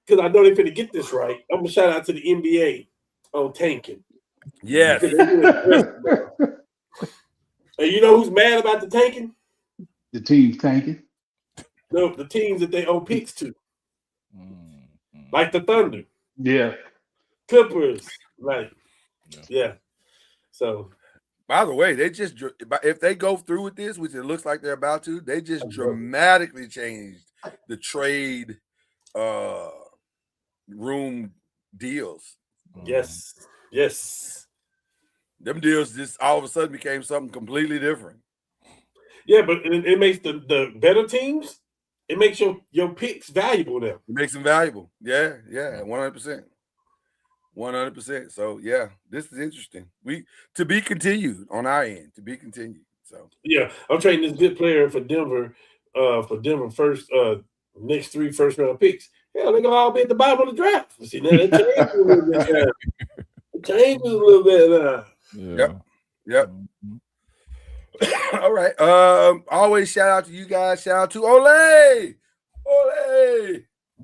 because I know they're finna get this right. I'm gonna shout out to the NBA on tanking.
Yes.
And you know who's mad about the tanking?
The team's tanking.
No, the teams that they owe picks to, like the Thunder,
Yeah.
Clippers, like yeah. So
By the way, they just if they go through with this, which it looks like they're about to, they just dramatically changed the trade room deals.
yes.
Them deals just all of a sudden became something completely different.
Yeah, but it makes the better teams. It makes your picks valuable now.
It makes them valuable. Yeah, 100%. 100%. So yeah, this is interesting. To be continued on our end. To be continued. So
yeah, I'm trading this good player for Denver. First next 3 first round picks. Hell, they're gonna all be at the bottom of the draft. See, now that changes a little bit now. It changes a little bit now.
Yep. All right. Always shout out to you guys. Shout out to Ole.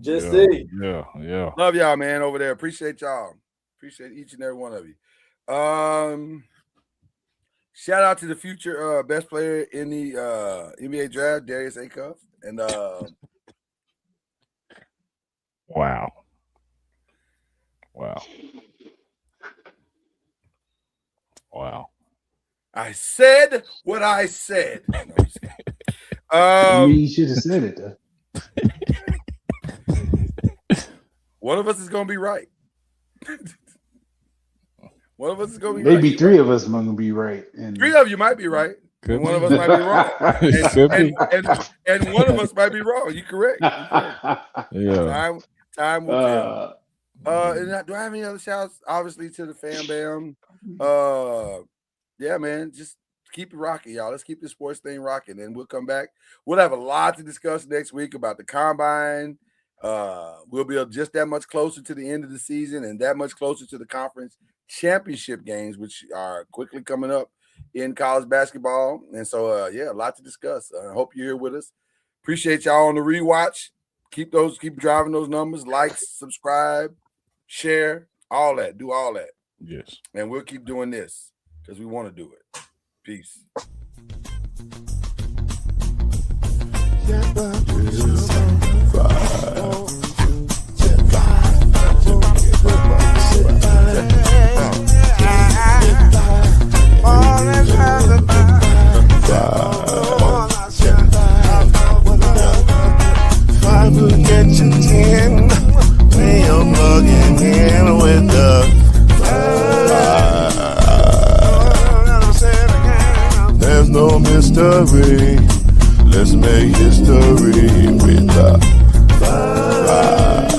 Just say.
Yeah.
Love y'all, man, over there. Appreciate y'all. Appreciate each and every one of you. Shout out to the future best player in the NBA draft, Darius Acuff. And
Wow.
I said what I said. No, I'm just kidding.
You should have said it though.
One of us is gonna be right. One of us is gonna be
Maybe
right.
3 of us might be right. And
3 of you might be right.
Could
And one
be.
of us might be wrong.
Could be.
And one of us might be wrong. You're correct.
Yeah.
Time will tell. And do I have any other shouts? Obviously to the Fam Bam. Yeah, man. Just keep it rocking, y'all. Let's keep this sports thing rocking, and we'll come back. We'll have a lot to discuss next week about the combine. We'll be just that much closer to the end of the season and that much closer to the conference championship games, which are quickly coming up in college basketball. And so, a lot to discuss. I hope you're here with us. Appreciate y'all on the rewatch. Keep driving those numbers. Like, subscribe, share, all that. Do all that.
Yes.
And we'll keep doing this. because we want to do it. Peace.
Five will get you 10 when you're plugging in with the there's no mystery. Let's make history with the five.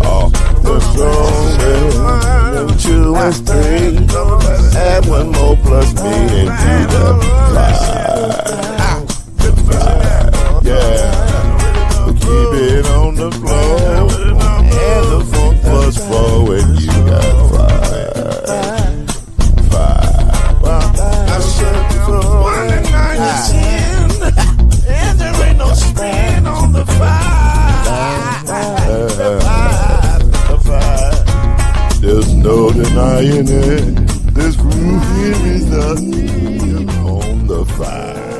Oh, the strongest 2 and 3. Add 1 more plus me and do the 5. Yeah. Keep it on the floor, and the funk plus 4, and you got 5. I said so 1 and 9 is 10, and there ain't no span on the 5. There's no denying it. This groove here is on the 5.